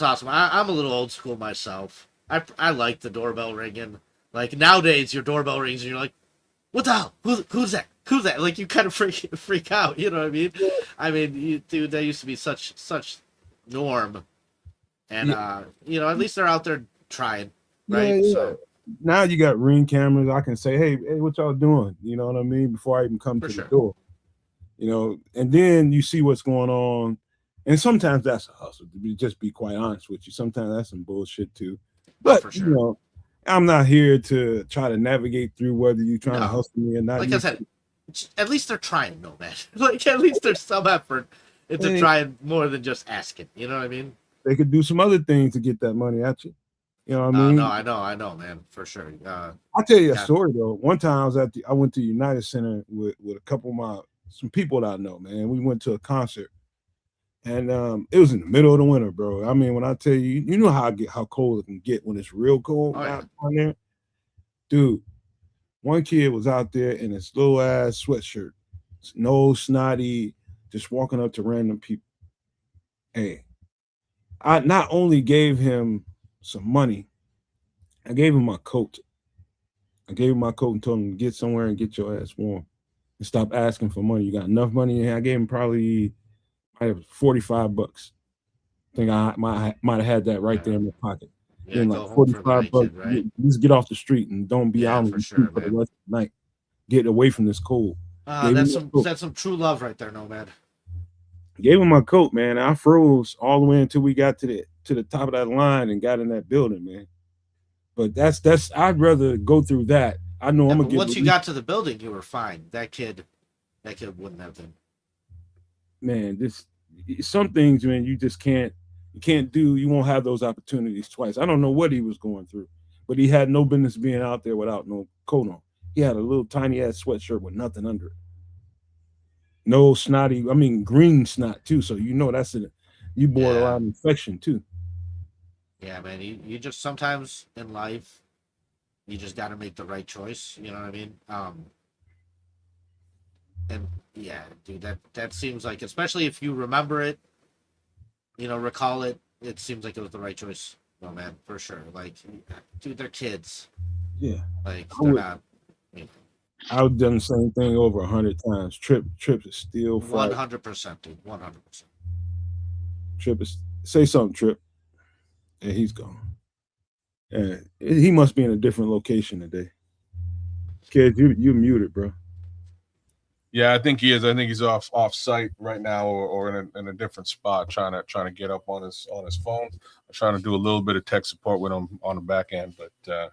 awesome. I'm a little old school myself. I like the doorbell ringing. Like nowadays, your doorbell rings and you're like, what the hell? Who's that? Who's that? Like you kind of freak out. You know what I mean? I mean, dude, that used to be such norm. And at least they're out there trying, right? Yeah. So now you got Ring cameras. I can say, hey, what y'all doing? You know what I mean? Before I even come to the door. And then you see what's going on. And sometimes that's a hustle, to just be quite honest with you. Sometimes that's some bullshit too. But for sure. I'm not here to try to navigate through whether you're trying to hustle me or not. Like I said, at least they're trying, no man. Like at least there's some effort into trying more than just asking. You know what I mean? They could do some other things to get that money at you. You know what I mean? No, I know, man, for sure. I'll tell you a story though. One time I went to United Center with a couple of some people that I know, man. We went to a concert. And it was in the middle of the winter, bro. I mean, when I tell you, you know how cold it can get when it's real cold out there. Dude, one kid was out there in his little ass sweatshirt, no snotty, just walking up to random people. Hey, I not only gave him some money, I gave him my coat. I gave him my coat and told him to get somewhere and get your ass warm and stop asking for money. You got enough money? I gave him probably $45. I think I might have had that right there in my pocket. Yeah, then like $45, kid, right? Just get off the street and don't be out on the street for the rest of the night. Get away from this cold. That's some true love right there, Nomad. Gave him my coat, man. I froze all the way until we got to the top of that line and got in that building, man. But that's I'd rather go through that. I know I'm gonna get. Once you got to the building, you were fine. That kid wouldn't have been. Man, some things, man, you just can't do. You won't have those opportunities twice. I don't know what he was going through, but he had no business being out there without no coat on. He had a little tiny ass sweatshirt with nothing under it. No snotty, green snot too. So that's you borderline infection too. Yeah, man. You just sometimes in life, you just got to make the right choice. You know what I mean? And yeah, dude, that seems like, especially if you remember it, recall it, it seems like it was the right choice. No, man, for sure. Like, dude, they're kids. Yeah. Like, they're not. I've done the same thing over 100 times. Trip is still 100%, dude. 100%. Trip is say something, Trip. And he's gone. And he must be in a different location today. Kid, you're muted, bro. Yeah, I think he is. I think he's off site right now, or in a different spot, trying to get up on his phone. I'm trying to do a little bit of tech support with him on the back end, but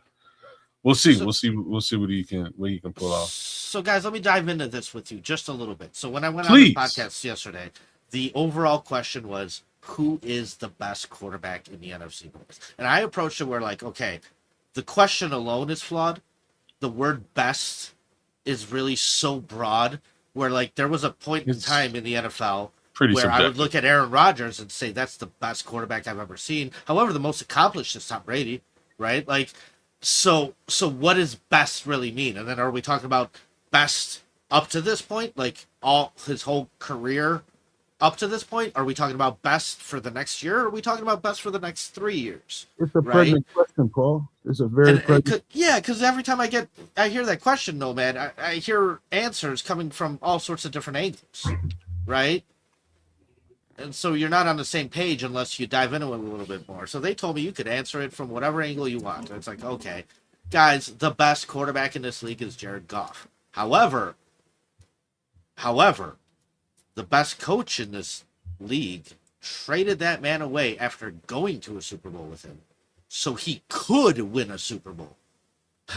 we'll see. We'll see what he can pull off. So, guys, let me dive into this with you just a little bit. So, when I went on the podcast yesterday, the overall question was, who is the best quarterback in the NFC North? And I approached it where, like, okay, the question alone is flawed. The word best is really so broad where, like, there was a point in time in the NFL where I would look at Aaron Rodgers and say that's the best quarterback I've ever seen. However, the most accomplished is Tom Brady, right? Like, so what does best really mean? And then are we talking about best up to this point, like all his whole career up to this point? Are we talking about best for the next year? Or are we talking about best for the next 3 years? It's a present question, Paul. It's a very present. Yeah, because every time I hear that question, though, man, I hear answers coming from all sorts of different angles, right? And so you're not on the same page unless you dive into it a little bit more. So they told me you could answer it from whatever angle you want. It's like, okay, guys, the best quarterback in this league is Jared Goff. However, the best coach in this league traded that man away after going to a Super Bowl with him so he could win a Super Bowl,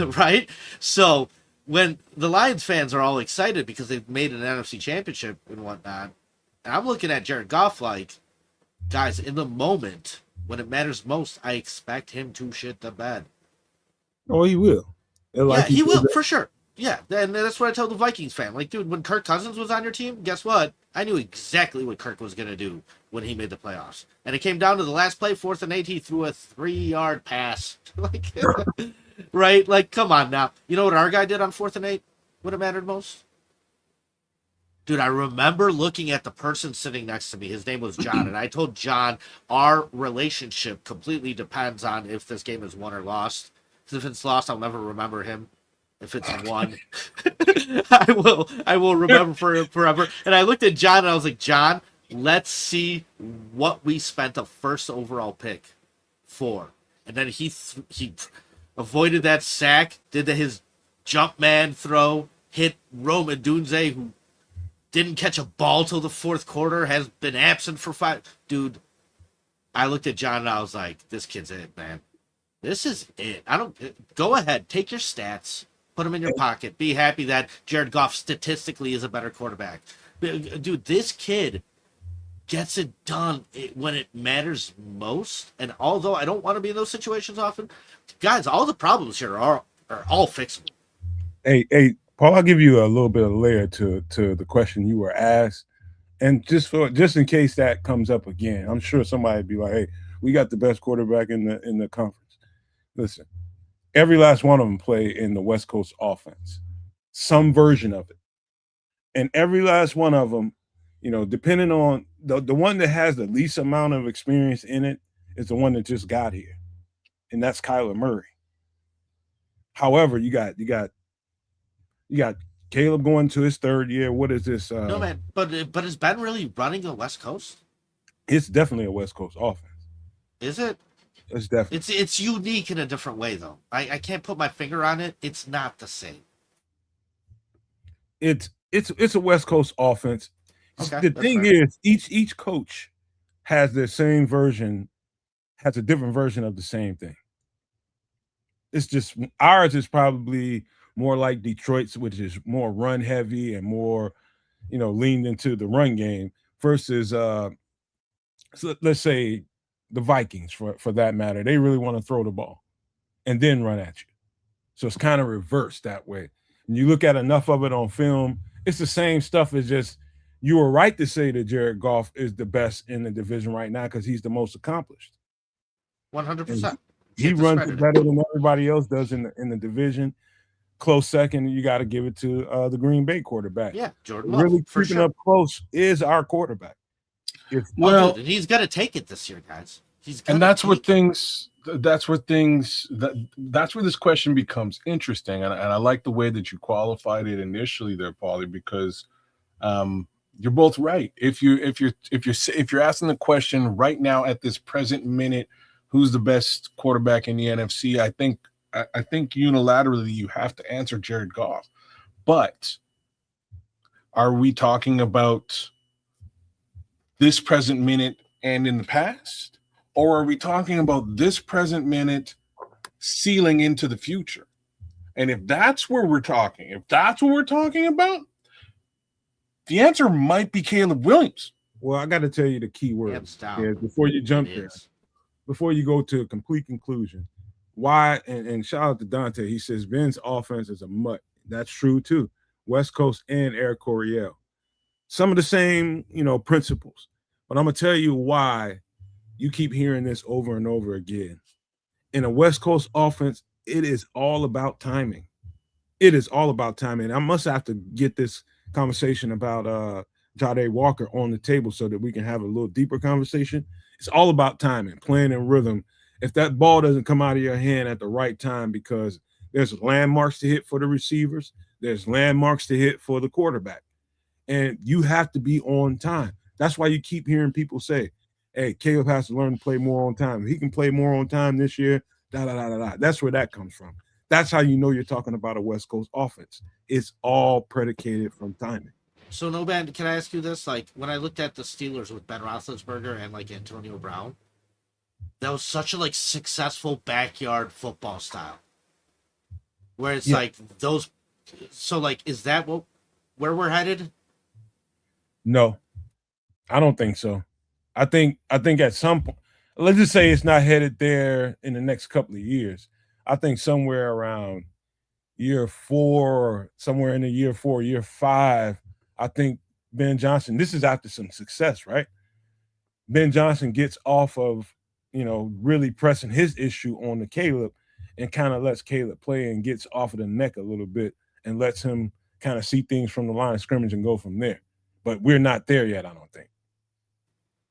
right? So when the Lions fans are all excited because they've made an NFC championship and whatnot, and I'm looking at Jared Goff like, guys, in the moment when it matters most, I expect him to shit the bed. Oh, he will. Yeah, he will, for sure. Yeah, and that's what I told the Vikings fan. Like, dude, when Kirk Cousins was on your team, guess what? I knew exactly what Kirk was going to do when he made the playoffs. And it came down to the last play, 4th and 8, he threw a 3-yard pass. Like, right? Like, come on now. You know what our guy did on 4th and 8 when it mattered most? Dude, I remember looking at the person sitting next to me. His name was John. And I told John, our relationship completely depends on if this game is won or lost. Because if it's lost, I'll never remember him. If it's won, I will remember for him forever. And I looked at John and I was like, John, let's see what we spent the first overall pick for. And then he avoided that sack, did his jump man throw, hit Rome Odunze, who didn't catch a ball till the 4th quarter, has been absent for 5. Dude, I looked at John and I was like, this kid's it, man. This is it. Go ahead, take your stats, put them in your pocket. Be happy that Jared Goff statistically is a better quarterback. Dude, this kid gets it done when it matters most. And although I don't want to be in those situations often, guys, all the problems here are all fixable. Hey, Paul, I'll give you a little bit of layer to the question you were asked. And just in case that comes up again, I'm sure somebody would be like, hey, we got the best quarterback in the conference. Listen, every last one of them play in the West Coast offense, some version of it. And every last one of them, you know, depending on the one that has the least amount of experience in it is the one that just got here. And that's Kyler Murray. However, you got Caleb going to his 3rd year. What is this? No, man, but is Ben really running the West Coast? It's definitely a West Coast offense. Is it? It's definitely. It's unique in a different way, though. I can't put my finger on it. It's not the same. It's a West Coast offense. Okay, the thing is, each coach has their same version, has a different version of the same thing. It's just ours is probably more like Detroit's, which is more run heavy and more, you know, leaned into the run game versus so let's say the Vikings for that matter. They really want to throw the ball and then run at you. So it's kind of reversed that way. And you look at enough of it on film, it's the same stuff. It's just you were right to say that Jared Goff is the best in the division right now because he's the most accomplished. 100%. He runs it better than everybody else does in the division. Close second, you got to give it to the Green Bay quarterback. Yeah, Jordan Love, really keeping up close is our quarterback. Well, dude, he's got to take it this year, guys. That's where this question becomes interesting, and I like the way that you qualified it initially there, Paulie, because you're both right. If you're asking the question right now at this present minute, who's the best quarterback in the NFC? I think unilaterally you have to answer Jared Goff. But are we talking about this present minute and in the past? Or are we talking about this present minute sealing into the future? And if that's what we're talking about, the answer might be Caleb Williams. Well, I got to tell you the key word Hands down. is before you jump It there, is. before you go to a complete conclusion. Why? And shout out to Dante. He says Ben's offense is a mutt. That's true too. West Coast and Eric Coryell. Some of the same, principles. But I'm gonna tell you why you keep hearing this over and over again. In a West Coast offense, it is all about timing. It is all about timing. I must have to get this conversation about Jade Walker on the table so that we can have a little deeper conversation. It's all about timing, playing in rhythm. If that ball doesn't come out of your hand at the right time, because there's landmarks to hit for the receivers, there's landmarks to hit for the quarterback, and you have to be on time. That's why you keep hearing people say, hey, Caleb has to learn to play more on time. If he can play more on time this year, da da da da da. That's where that comes from. That's how you know you're talking about a West Coast offense. It's all predicated from timing. So, no, Ben, can I ask you this? Like, when I looked at the Steelers with Ben Roethlisberger and, like, Antonio Brown, that was such a, like, successful backyard football style. Where it's, like, those... So, like, is that where we're headed? No, I don't think so. I think at some point, let's just say it's not headed there in the next couple of years. I think somewhere around year 4, somewhere in the year 4, year 5, I think Ben Johnson, this is after some success, right? Ben Johnson gets off of, really pressing his issue on the Caleb and kind of lets Caleb play and gets off of the neck a little bit and lets him kind of see things from the line of scrimmage and go from there. But we're not there yet, I don't think.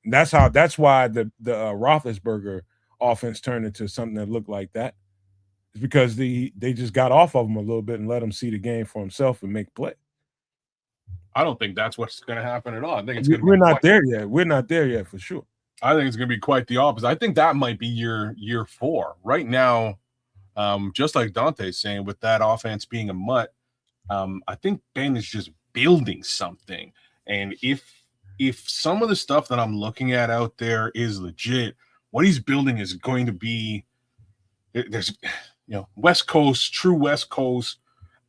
That's why the Roethlisberger offense turned into something that looked like that. It's because they just got off of him a little bit and let him see the game for himself and make play. I don't think that's what's going to happen at all. I think it's going to We're not there yet. We're not there yet for sure. I think it's going to be quite the opposite. I think that might be year 4. Right now, just like Dante's saying, with that offense being a mutt, I think Ben is just building something. And if some of the stuff that I'm looking at out there is legit, what he's building is going to be there's West Coast, true West Coast,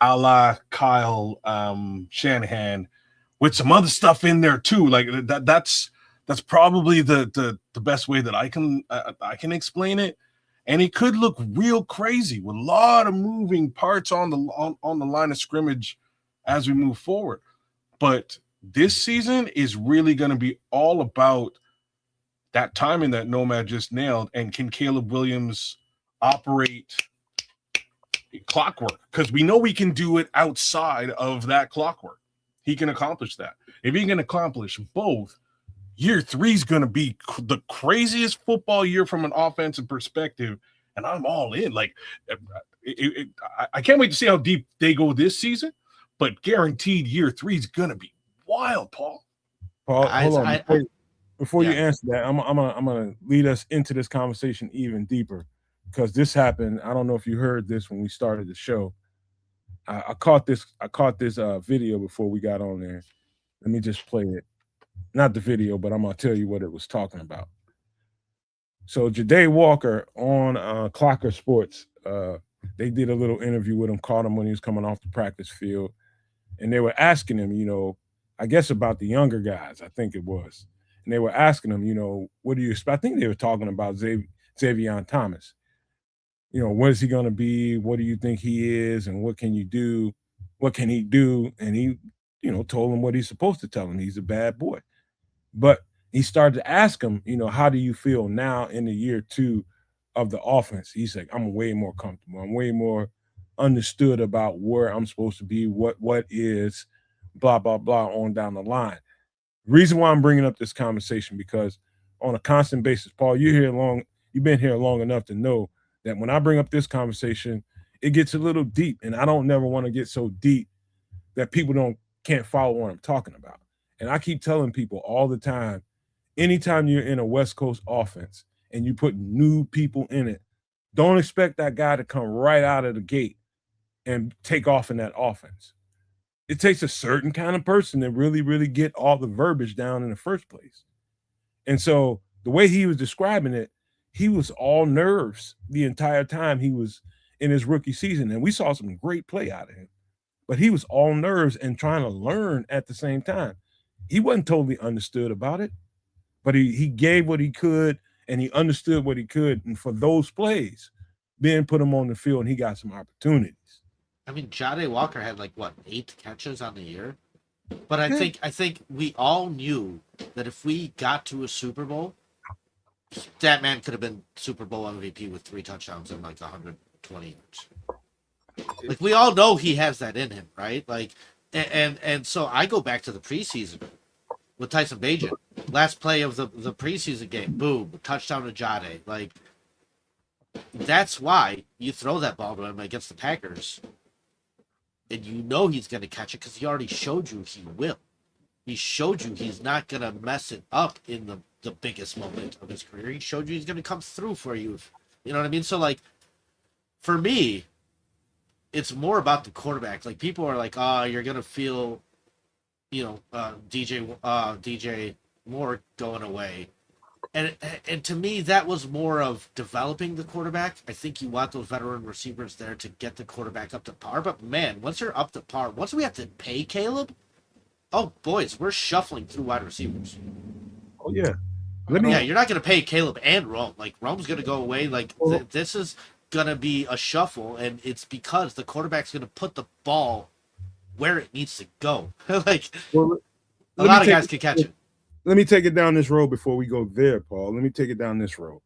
a la Kyle Shanahan, with some other stuff in there too. Like that's probably the best way that I can explain it. And it could look real crazy with a lot of moving parts on the line of scrimmage as we move forward. But this season is really going to be all about that timing that Nomad just nailed. And can Caleb Williams operate clockwork? Because we know we can do it outside of that clockwork. He can accomplish that. If he can accomplish both, year 3 is going to be the craziest football year from an offensive perspective. And I'm all in. Like, I can't wait to see how deep they go this season, but guaranteed year 3 is going to be wild, Paul. Paul, hold on. Before you answer that, I'm gonna lead us into this conversation even deeper, because this happened. I don't know if you heard this when we started the show. I caught this video before we got on there. Let me just play it. Not the video, but I'm gonna tell you what it was talking about. So Jade Walker on Clocker Sports, they did a little interview with him, caught him when he was coming off the practice field, and they were asking him, I guess about the younger guys, I think it was. And they were asking him, what do you expect? I think they were talking about Xavier Thomas. What is he going to be? What do you think he is? And what can you do? What can he do? And he, told him what he's supposed to tell him. He's a bad boy. But he started to ask him, how do you feel now in the year 2 of the offense? He's like, I'm way more comfortable. I'm way more understood about where I'm supposed to be, what is, blah, blah, blah, on down the line. Reason why I'm bringing up this conversation, because on a constant basis, Paul, you've been here long enough to know that when I bring up this conversation, it gets a little deep, and I don't never want to get so deep that people can't follow what I'm talking about. And I keep telling people all the time, anytime you're in a West Coast offense and you put new people in it, don't expect that guy to come right out of the gate and take off in that offense. It takes a certain kind of person to really, really get all the verbiage down in the first place. And so the way he was describing it, he was all nerves the entire time he was in his rookie season. And we saw some great play out of him. But he was all nerves and trying to learn at the same time. He wasn't totally understood about it, but he gave what he could and he understood what he could. And for those plays, Ben put him on the field and he got some opportunities. I mean, Jade Walker had like what 8 catches on the year, but I Yeah. think we all knew that if we got to a Super Bowl, that man could have been Super Bowl MVP with 3 touchdowns and like 120 yards. Like we all know he has that in him, right? Like, and so I go back to the preseason with Tyson Bagent. Last play of the preseason game, boom, touchdown to Jade. Like, that's why you throw that ball to him against the Packers, and you know he's going to catch it because he already showed you he will. He showed you he's not going to mess it up in the biggest moment of his career. He showed you he's going to come through for you. You know what I mean? So, like, for me, it's more about the quarterback. Like, people are like, oh, you're going to feel, you know, DJ Moore going away. And to me, that was more of developing the quarterback. I think you want those veteran receivers there to get the quarterback up to par. But, man, once you're up to par, once we have to pay Caleb, oh, boys, we're shuffling through wide receivers. Oh, yeah. Yeah, you're not going to pay Caleb and Rome. Like, Rome's going to go away. Like, this is going to be a shuffle, and it's because the quarterback's going to put the ball where it needs to go. Like, a lot of guys can catch it. Let me take it down this road before we go there, Paul. Let me take it down this road.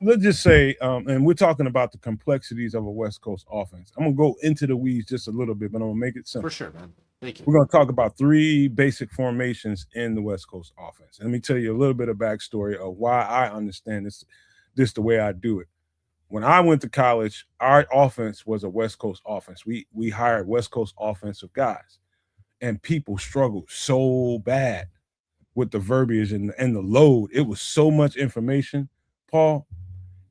Let's just say, and we're talking about the complexities of a West Coast offense. I'm going to go into the weeds just a little bit, but I'm going to make it simple. For sure, man. Thank you. We're going to talk about 3 basic formations in the West Coast offense. Let me tell you a little bit of backstory of why I understand this the way I do it. When I went to college, our offense was a West Coast offense. We hired West Coast offensive guys, and people struggled so bad with the verbiage and the load. It was so much information, Paul.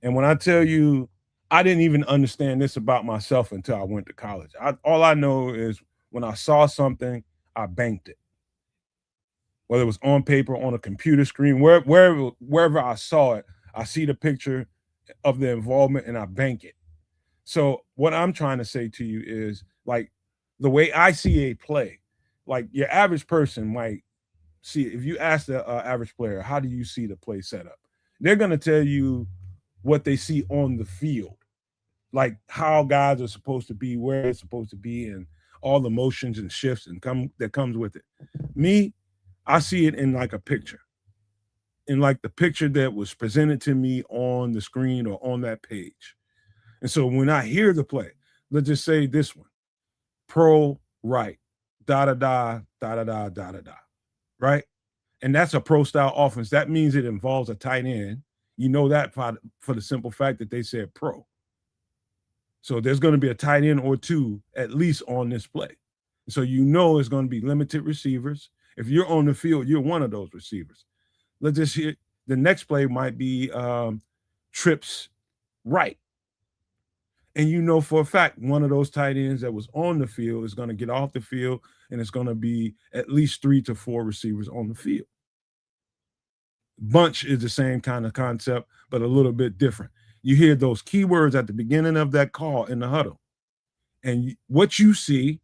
And when I tell you, I didn't even understand this about myself until I went to college. All I know is when I saw something, I banked it. Whether it was on paper, on a computer screen, wherever I saw it, I see the picture of the involvement and I bank it. So what I'm trying to say to you is, like, the way I see a play, like your average person might see, if you ask the average player, how do you see the play set up? They're going to tell you what they see on the field, like how guys are supposed to be, where they're supposed to be, and all the motions and shifts that comes with it. Me, I see it in like a picture, in like the picture that was presented to me on the screen or on that page. And so when I hear the play, let's just say this one, pro right, da-da-da, da-da-da, da-da-da, right? And that's a pro style offense. That means it involves a tight end. You know that for the simple fact that they said pro. So there's going to be a tight end or 2 at least on this play. So you know it's going to be limited receivers. If you're on the field, you're one of those receivers. Let's just hear the next play might be trips right. And you know for a fact one of those tight ends that was on the field is going to get off the field, and it's going to be at least 3 to 4 receivers on the field. Bunch is the same kind of concept, but a little bit different. You hear those keywords at the beginning of that call in the huddle. And what you see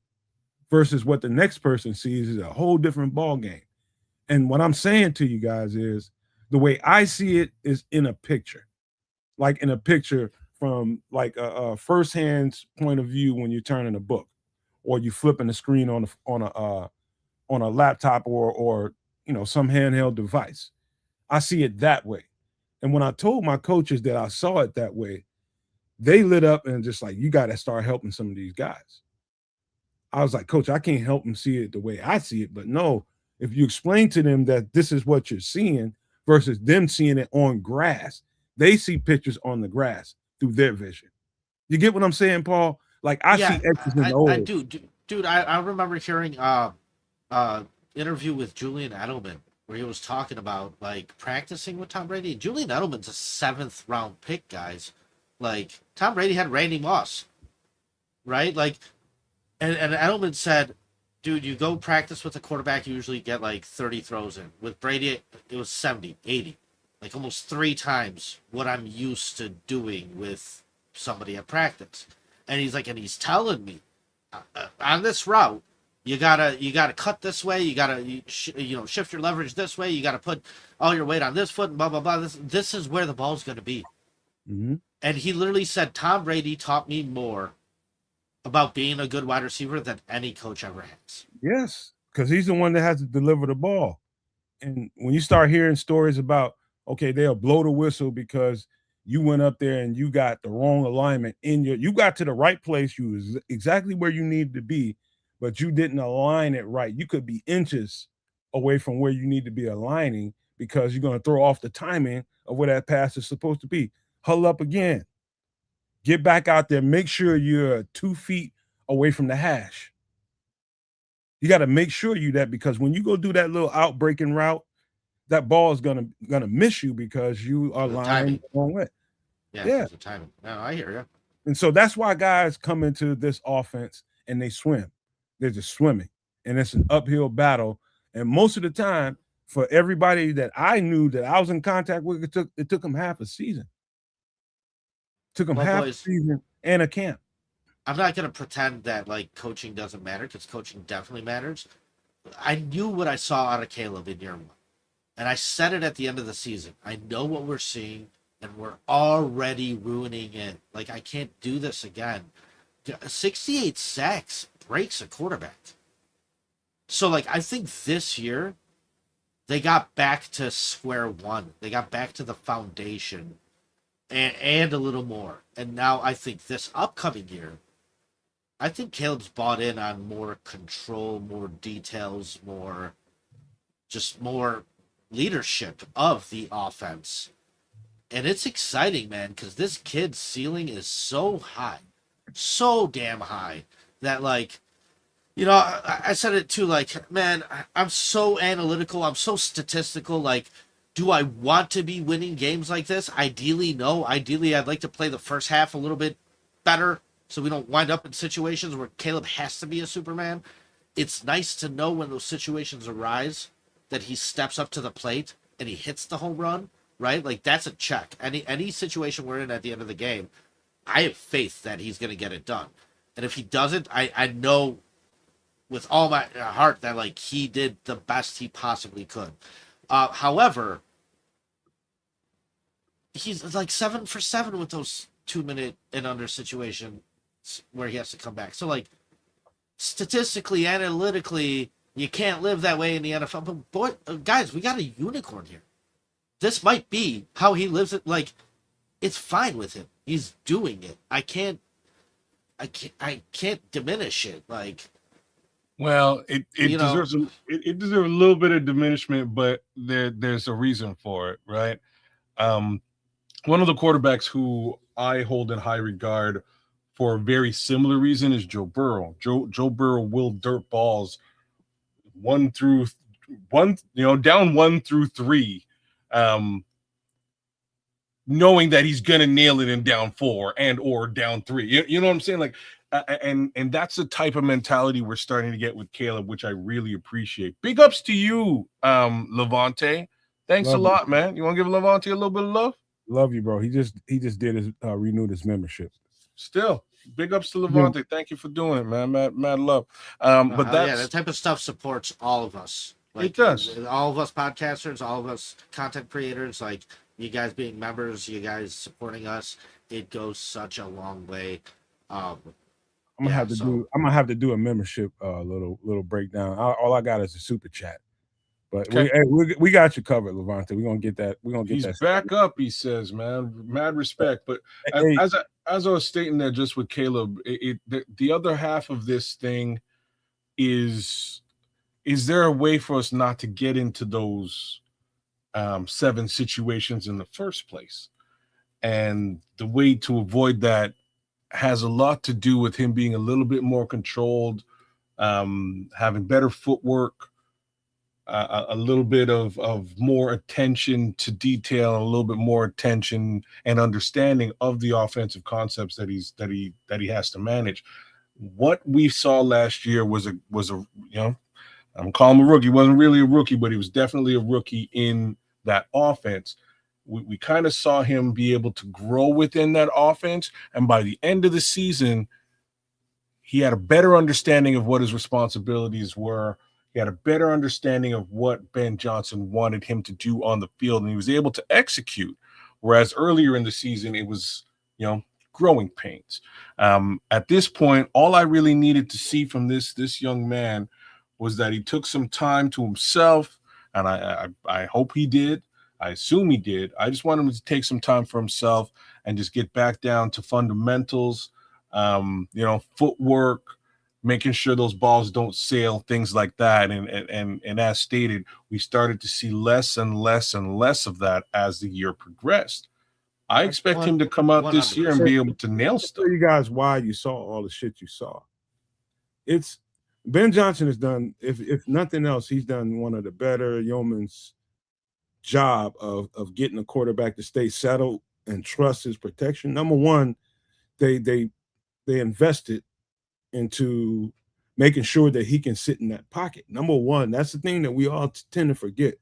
versus what the next person sees is a whole different ball game. And what I'm saying to you guys is the way I see it is in a picture, like in a picture from like a firsthand point of view when you're turning a book or you flipping the screen on a laptop or you know, some handheld device. I see it that way. And when I told my coaches that I saw it that way, they lit up and just like, you got to start helping some of these guys. I was like, Coach, I can't help them see it the way I see it. But no, if you explain to them that this is what you're seeing versus them seeing it on grass, they see pictures on the grass through their vision. You get what I'm saying, Paul? Like I see X's and O's. I do. Dude, I remember hearing interview with Julian Edelman where he was talking about like practicing with Tom Brady. Julian Edelman's a 7th round pick, guys. Like Tom Brady had Randy Moss, right? Like, and Edelman said, dude, you go practice with a quarterback, you usually get like 30 throws in. With Brady, it was 70, 80, like almost 3 times what I'm used to doing with somebody at practice. And he's like, and he's telling me on this route, You gotta cut this way. You gotta shift your leverage this way. You gotta put all your weight on this foot and blah blah blah. This is where the ball's gonna be. Mm-hmm. And he literally said, Tom Brady taught me more about being a good wide receiver than any coach ever has. Yes, because he's the one that has to deliver the ball. And when you start hearing stories about, okay, they'll blow the whistle because you went up there and you got the wrong alignment you got to the right place. You was exactly where you needed to be, but you didn't align it right. You could be inches away from where you need to be aligning because you're going to throw off the timing of where that pass is supposed to be. Huddle up again. Get back out there. Make sure you're 2 feet away from the hash. You got to make sure you that, because when you go do that little outbreaking route, that ball is gonna miss you because you are lying the wrong way. Yeah. The timing. No, I hear you. And so that's why guys come into this offense and they swim. They're just swimming, and it's an uphill battle. And most of the time, for everybody that I knew that I was in contact with, it took them half a season. Took them half a season and a camp. I'm not going to pretend that like coaching doesn't matter, because coaching definitely matters. I knew what I saw out of Caleb in year 1, and I said it at the end of the season. I know what we're seeing, and we're already ruining it. Like, I can't do this again. 68 sacks breaks a quarterback. So, like, I think this year they got back to square one. They got back to the foundation. And a little more. And now I think this upcoming year, I think Caleb's bought in on more control, more details, more leadership of the offense. And it's exciting, man, because this kid's ceiling is so high, so damn high, that, like, I said it too, like, man, I'm so analytical, I'm so statistical, like, do I want to be winning games like this? Ideally, no. Ideally, I'd like to play the first half a little bit better so we don't wind up in situations where Caleb has to be a Superman. It's nice to know when those situations arise that he steps up to the plate and he hits the home run, right? Like, that's a check. Any situation we're in at the end of the game, I have faith that he's going to get it done. And if he doesn't, I know with all my heart that, like, he did the best he possibly could. However, he's like 7 for 7 with those 2-minute and under situations where he has to come back. So, like, statistically, analytically, you can't live that way in the NFL. But boy, guys, we got a unicorn here. This might be how he lives it. Like, it's fine with him. He's doing it. I can't diminish it. Like, well, it deserves it deserves a little bit of diminishment, but there's a reason for it, right? One of the quarterbacks who I hold in high regard for a very similar reason is Joe Burrow. Joe Burrow will dirt balls down 1 through 3, knowing that he's gonna nail it in down 4 and or down 3. You know what I'm saying? Like, and that's the type of mentality we're starting to get with Caleb, which I really appreciate. Big ups to you, Levante. Thanks a lot, man. You want to give Levante a little bit of love? Love you, bro. He just did his renewed his membership. Still, big ups to Levante. Yeah. Thank you for doing it, man. Mad love. But that type of stuff supports all of us. Like, it does. All of us podcasters, all of us content creators, like you guys being members, you guys supporting us. It goes such a long way. I'm gonna have to do a membership little breakdown. All I got is a super chat. But we got you covered, Levante. We're gonna get that. He's back up, he says, man. Mad respect. But as I was stating there just with Caleb, the other half of this thing is there a way for us not to get into those 7 situations in the first place? And the way to avoid that has a lot to do with him being a little bit more controlled, having better footwork, a little bit of more attention to detail, and a little bit more attention and understanding of the offensive concepts that he has to manage. What we saw last year was a I'm calling him a rookie. He wasn't really a rookie, but he was definitely a rookie in that offense. We kind of saw him be able to grow within that offense, and by the end of the season, he had a better understanding of what his responsibilities were. He had a better understanding of what Ben Johnson wanted him to do on the field, and he was able to execute. Whereas earlier in the season, it was, growing pains. At this point, all I really needed to see from this young man was that he took some time to himself, and I hope he did. I assume he did. I just want him to take some time for himself and just get back down to fundamentals, footwork, making sure those balls don't sail, things like that. And as stated, we started to see less and less and less of that as the year progressed. I expect him to come out this year and be able to nail stuff. I'll tell you guys why you saw all the shit you saw. It's Ben Johnson has done, if nothing else, he's done one of the better yeoman's job of getting a quarterback to stay settled and trust his protection. Number one, they invested into making sure that he can sit in that pocket. Number one, that's the thing that we all tend to forget.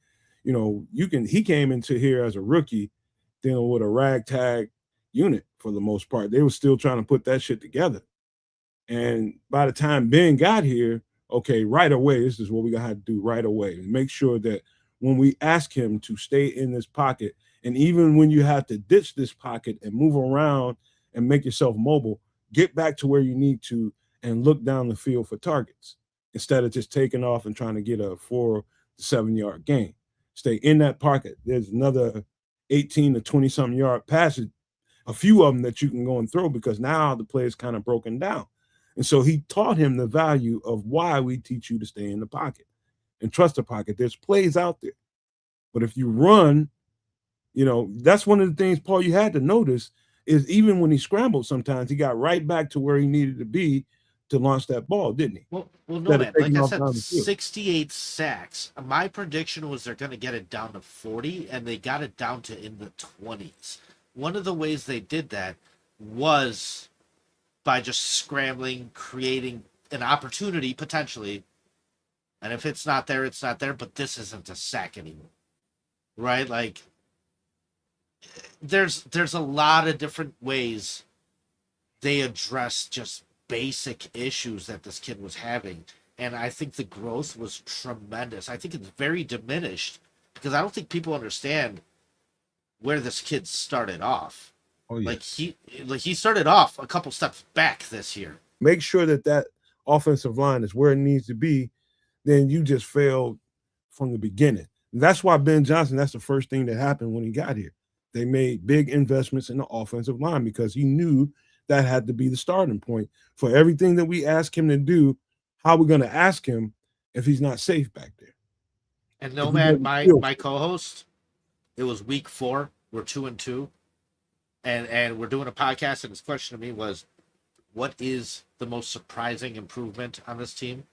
He came into here as a rookie dealing with a ragtag unit for the most part. They were still trying to put that shit together. And by the time Ben got here, okay, right away, this is what we're going to have to do right away. Make sure that when we ask him to stay in this pocket, and even when you have to ditch this pocket and move around and make yourself mobile, get back to where you need to and look down the field for targets instead of just taking off and trying to get a 4 to 7 yard gain. Stay in that pocket. There's another 18 to 20 something yard passes, a few of them that you can go and throw, because now the play is kind of broken down. And so he taught him the value of why we teach you to stay in the pocket and trust the pocket. There's plays out there. But if you run, that's one of the things, Paul, you had to notice is even when he scrambled, sometimes he got right back to where he needed to be to launch that ball, didn't he? Well, no, man. Like I said, 68 sacks. My prediction was they're going to get it down to 40, and they got it down to in the 20s. One of the ways they did that was by just scrambling, creating an opportunity potentially. And if it's not there, it's not there. But this isn't a sack anymore, right? Like, there's a lot of different ways they address just basic issues that this kid was having. And I think the growth was tremendous. I think it's very diminished because I don't think people understand where this kid started off. Oh, yes. He started off a couple steps back this year. Make sure that offensive line is where it needs to be. Then you just failed from the beginning. And that's why Ben Johnson, that's the first thing that happened when he got here. They made big investments in the offensive line because he knew that had to be the starting point for everything that we ask him to do. How are we going to ask him if he's not safe back there? And Nomad, my co-host, it was week 4. We're 2-2. And we're doing a podcast, and his question to me was, what is the most surprising improvement on this team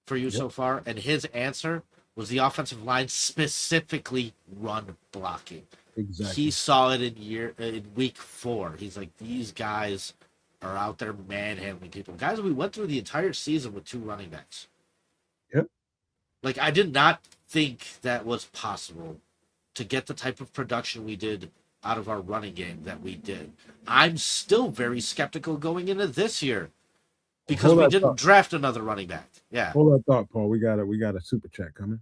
for you so far? And his answer was the offensive line, specifically run blocking. Exactly. He saw it in week 4. He's like, these guys are out there manhandling people. Guys, we went through the entire season with 2 running backs. Yep. Like, I did not think that was possible to get the type of production we did out of our running game that we did. I'm still very skeptical going into this year because we didn't draft another running back. Yeah. Hold that thought, Paul. We got a super chat coming.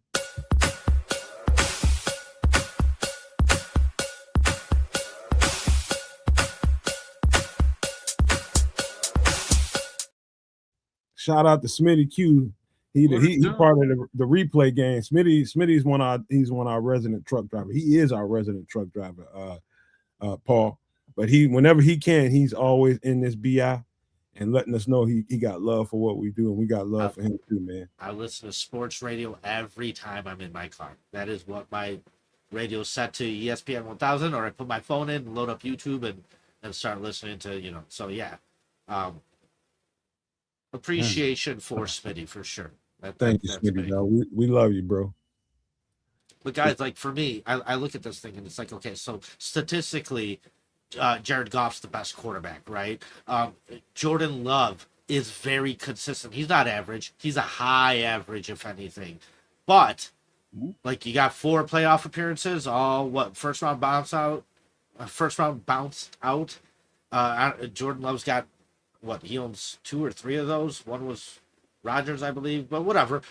Shout out to Smitty Q. He part of the replay game. Smitty's one of our resident truck driver. He is our resident truck driver, Paul. But whenever he can, he's always in this BI and letting us know he got love for what we do, and we got love for him too, man. I listen to sports radio every time I'm in my car. That is what my radio's set to, ESPN 1000, or I put my phone in and load up YouTube and start listening to, so yeah. Appreciation for Smitty, for sure. Thank you, Smitty. No, we love you, bro. But guys, like for me, I look at this thing and it's like, okay, so statistically, Jared Goff's the best quarterback, right? Jordan Love is very consistent. He's not average. He's a high average, if anything. But like you got 4 playoff appearances, all first round bounced out. Jordan Love's got he owns 2 or 3 of those. One was Rodgers, I believe, but whatever.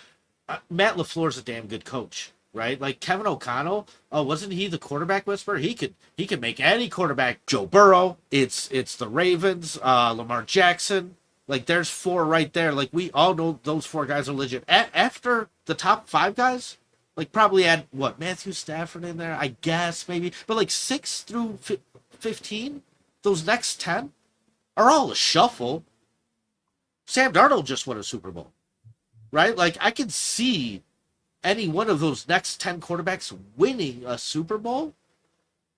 Matt LaFleur's a damn good coach, right? Like Kevin O'Connell, wasn't he the quarterback whisperer? He could make any quarterback. Joe Burrow, it's the Ravens, Lamar Jackson. Like there's 4 right there. Like we all know those 4 guys are legit. After the top 5 guys, like probably add Matthew Stafford in there, I guess maybe, but like 6 through 15, those next 10 are all a shuffle. Sam Darnold just won a Super Bowl, right? Like I can see any one of those next 10 quarterbacks winning a Super Bowl.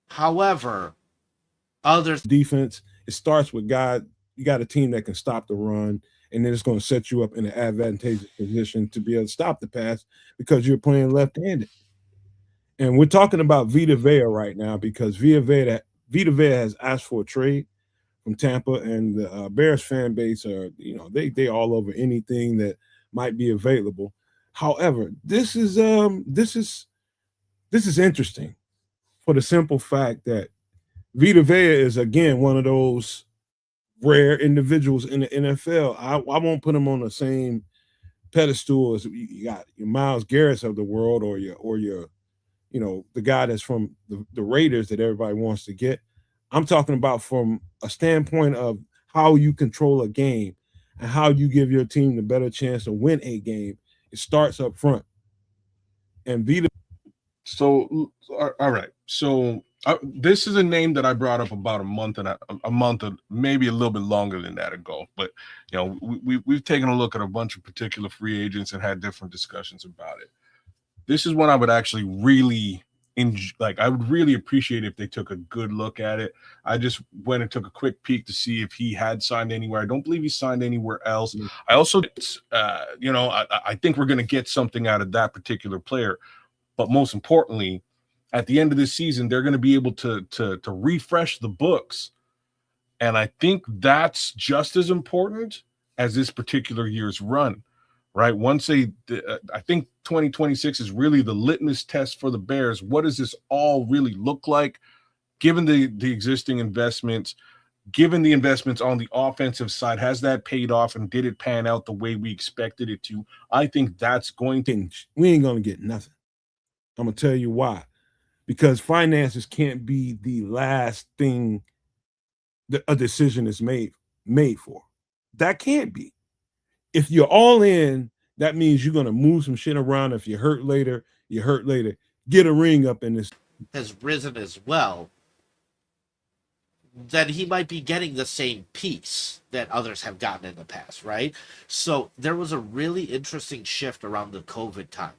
However, other defense, it starts with God. You got a team that can stop the run, and then it's going to set you up in an advantageous position to be able to stop the pass because you're playing left-handed. And we're talking about Vita Vea right now because Vita Vea has asked for a trade from Tampa, and the Bears fan base are, they all over anything that might be available. However, this is interesting for the simple fact that Vita Vea is again one of those rare individuals in the NFL. I won't put him on the same pedestal as you got your Myles Garrett's of the world or your the guy that's from the Raiders that everybody wants to get. I'm talking about from a standpoint of how you control a game and how you give your team the better chance to win a game. It starts up front. And Vita. So, all right. So this is a name that I brought up about a month maybe a little bit longer than that ago. But we've taken a look at a bunch of particular free agents and had different discussions about it. This is one I would actually really I would really appreciate if they took a good look at it. I just went and took a quick peek to see if he had signed anywhere. I don't believe he signed anywhere else. Mm-hmm. I also, I think we're going to get something out of that particular player. But most importantly, at the end of this season, they're going to be able to refresh the books. And I think that's just as important as this particular year's run, right? Once I think 2026 is really the litmus test for the Bears. What does this all really look like? Given the existing investments, given the investments on the offensive side, has that paid off and did it pan out the way we expected it to? I think that's going to. We ain't going to get nothing. I'm going to tell you why. Because finances can't be the last thing that a decision is made for. That can't be. If you're all in, that means you're going to move some shit around. If you're hurt later, Get a ring up in this. Has risen as well. Then he might be getting the same piece that others have gotten in the past, right? So there was a really interesting shift around the COVID time,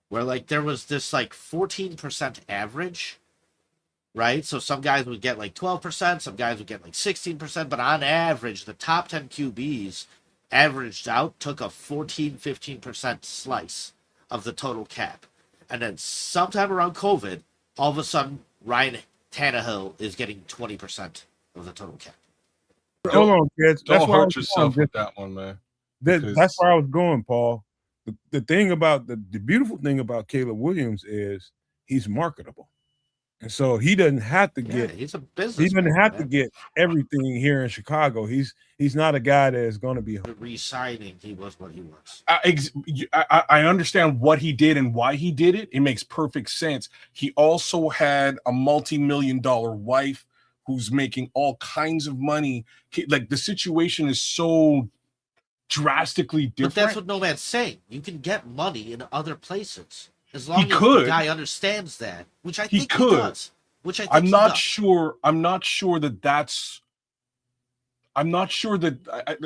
where there was this 14% average, right? So some guys would get 12%, some guys would get 16%, but on average, the top 10 QBs averaged out, took a 14-15% slice of the total cap. And then sometime around COVID, all of a sudden, Ryan Tannehill is getting 20% of the total cap. Hold on, kids. Don't hurt yourself with that one, man. That's where I was going, Paul. The thing about the beautiful thing about Caleb Williams is he's marketable, and so he doesn't have to get. He's a business. He doesn't have to get everything here in Chicago. He's not a guy that is going to be re-signing. He was what he was. I understand what he did and why he did it. It makes perfect sense. He also had a multi-million-dollar wife who's making all kinds of money. The situation is so drastically different. But that's what Nomad's saying. You can get money in other places as long as the guy understands that, which I think he does. Which I think I'm not sure. I'm not sure that that's. I'm not sure that.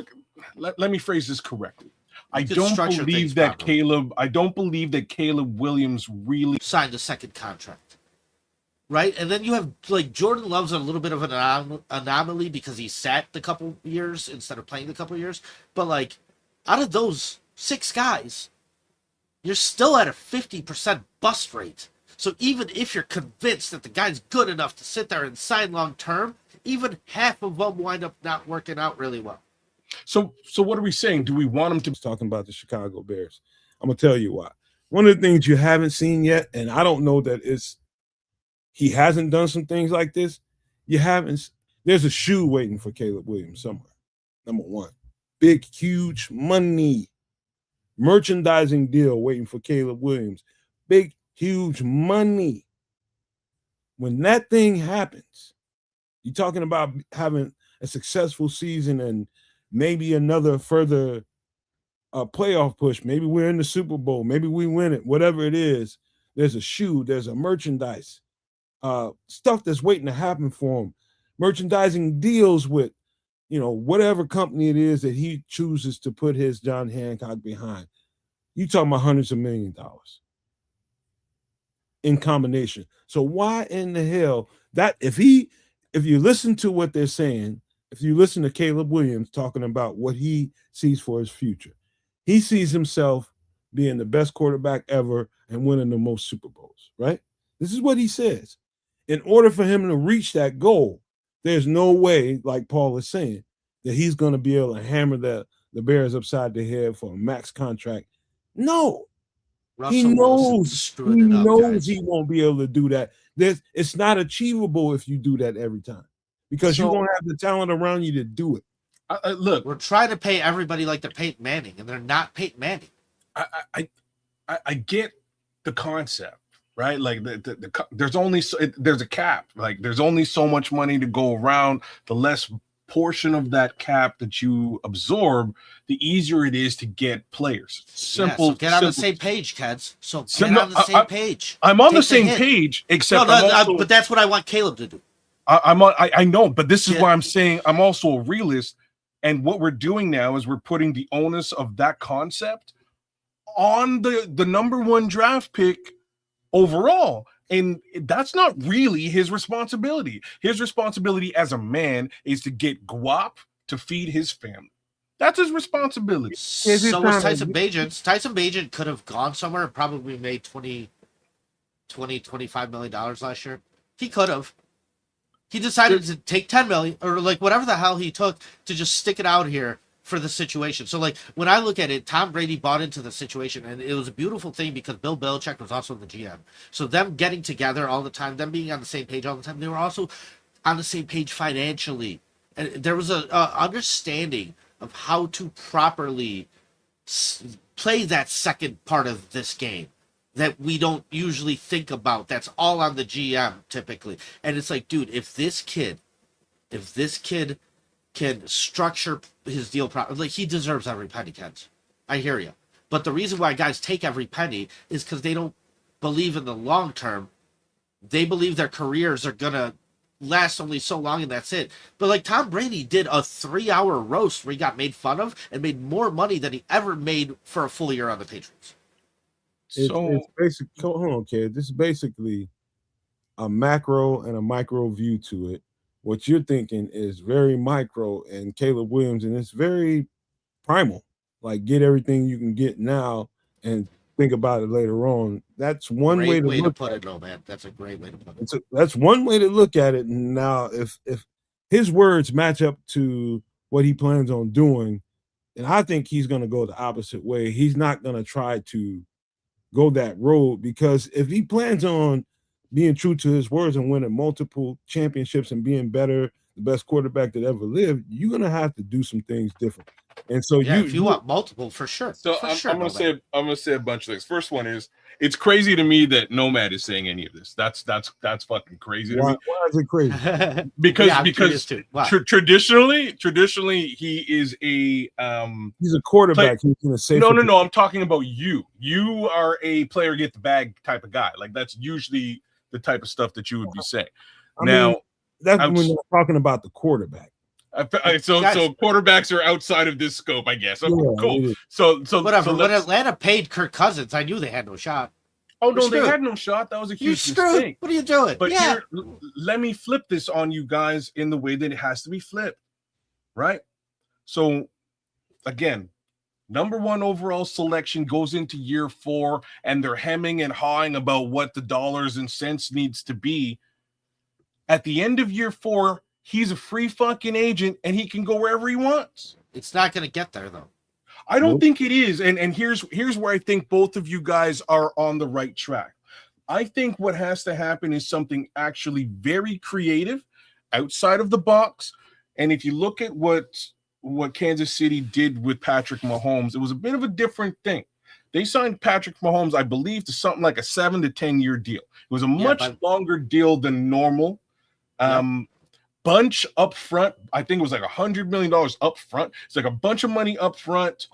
Let me phrase this correctly. I don't believe that Caleb Williams really signed a second contract. Right, and then you have Jordan Love's a little bit of an anomaly because he sat the couple years instead of playing the couple years. But out of those 6 guys, you're still at a 50% bust rate. So even if you're convinced that the guy's good enough to sit there and sign long term, even half of them wind up not working out really well. So what are we saying? Do we want him to be talking about the Chicago Bears? I'm gonna tell you why. One of the things you haven't seen yet, and I don't know that he hasn't done some things like this. There's a shoe waiting for Caleb Williams somewhere. Number one. Big, huge money. Merchandising deal waiting for Caleb Williams. Big, huge money. When that thing happens, you're talking about having a successful season and maybe another further playoff push. Maybe we're in the Super Bowl. Maybe we win it. Whatever it is, there's a shoe, there's a merchandise, stuff that's waiting to happen for him. Merchandising deals with, whatever company it is that he chooses to put his John Hancock behind. You talking about hundreds of $millions in combination. So why in the hell that if you listen to what they're saying, if you listen to Caleb Williams talking about what he sees for his future, he sees himself being the best quarterback ever and winning the most Super Bowls, right? This is what he says. In order for him to reach that goal, there's no way, like Paul is saying, that he's going to be able to hammer the Bears upside the head for a max contract. No. He knows he won't be able to do that. It's not achievable if you do that every time because you won't have the talent around you to do it. Look, we're trying to pay everybody like they're Peyton Manning, and they're not Peyton Manning. I get the concept, right? Like there's a cap. Like there's only so much money to go around. The less portion of that cap that you absorb, the easier it is to get players. Simple. So get on the same page, kids. So get on the same page. I'm on the same page, except but that's what I want Caleb to do. I know, but this is why I'm saying I'm also a realist. And what we're doing now is we're putting the onus of that concept on the number one draft pick overall. And that's not really his responsibility. His responsibility as a man is to get guap to feed his family. That's his responsibility. So was Tyson Bagent. Tyson Bagent could have gone somewhere and probably made $25 million last year. He could have. He decided to take 10 million or like whatever the hell he took to just stick it out here for the situation. So like when I look at it, Tom Brady bought into the situation, and it was a beautiful thing because Bill Belichick was also the GM. So them getting together all the time, them being on the same page all the time, they were also on the same page financially. And there was a understanding of how to properly play that second part of this game that we don't usually think about. That's all on the GM typically. And it's like, dude, if this kid can structure his deal properly, like he deserves every penny, Kent. I hear you. But the reason why guys take every penny is because they don't believe in the long term. They believe their careers are going to last only so long and that's it. But like Tom Brady did a 3-hour roast where he got made fun of and made more money than he ever made for a full year on the Patriots. It's basically, hold on, kid. This is basically a macro and a micro view to it. What you're thinking is very micro, and Caleb Williams, and it's very primal. Like, get everything you can get now and think about it later on. That's one way to put it, though, man. That's a great way to put it. That's one way to look at it. Now, if his words match up to what he plans on doing, and I think he's going to go the opposite way. He's not going to try to go that road, because if he plans on being true to his words and winning multiple championships and being the best quarterback that ever lived, you're going to have to do some things different. And so if you want multiple, for sure. So I'm going to say a bunch of things. First one is, it's crazy to me that Nomad is saying any of this. That's fucking crazy to me. Why is it crazy? because traditionally he is he's a quarterback. He's gonna say no. I'm talking about you. You are a player get the bag type of guy. Like that's usually the type of stuff that you would be saying. That's when we're talking about the quarterback. So quarterbacks are outside of this scope, I guess. Okay, cool. So whatever. So when Atlanta paid Kirk Cousins, I knew they had no shot. Oh no, they had no shot. That was a huge mistake. What are you doing? But here, let me flip this on you guys in the way that it has to be flipped, right? So again, number one overall selection goes into year 4, and they're hemming and hawing about what the dollars and cents needs to be. At the end of year 4, he's a free fucking agent, and he can go wherever he wants. It's not going to get there, though. I don't think it is. And here's where I think both of you guys are on the right track. I think what has to happen is something actually very creative, outside of the box. And if you look at what what Kansas City did with Patrick Mahomes, it was a bit of a different thing. They signed Patrick Mahomes, I believe, to something like a 7 to 10 year deal. It was a much longer deal than normal. Bunch up front. I think it was like $100 million up front. It's like a bunch of money up front,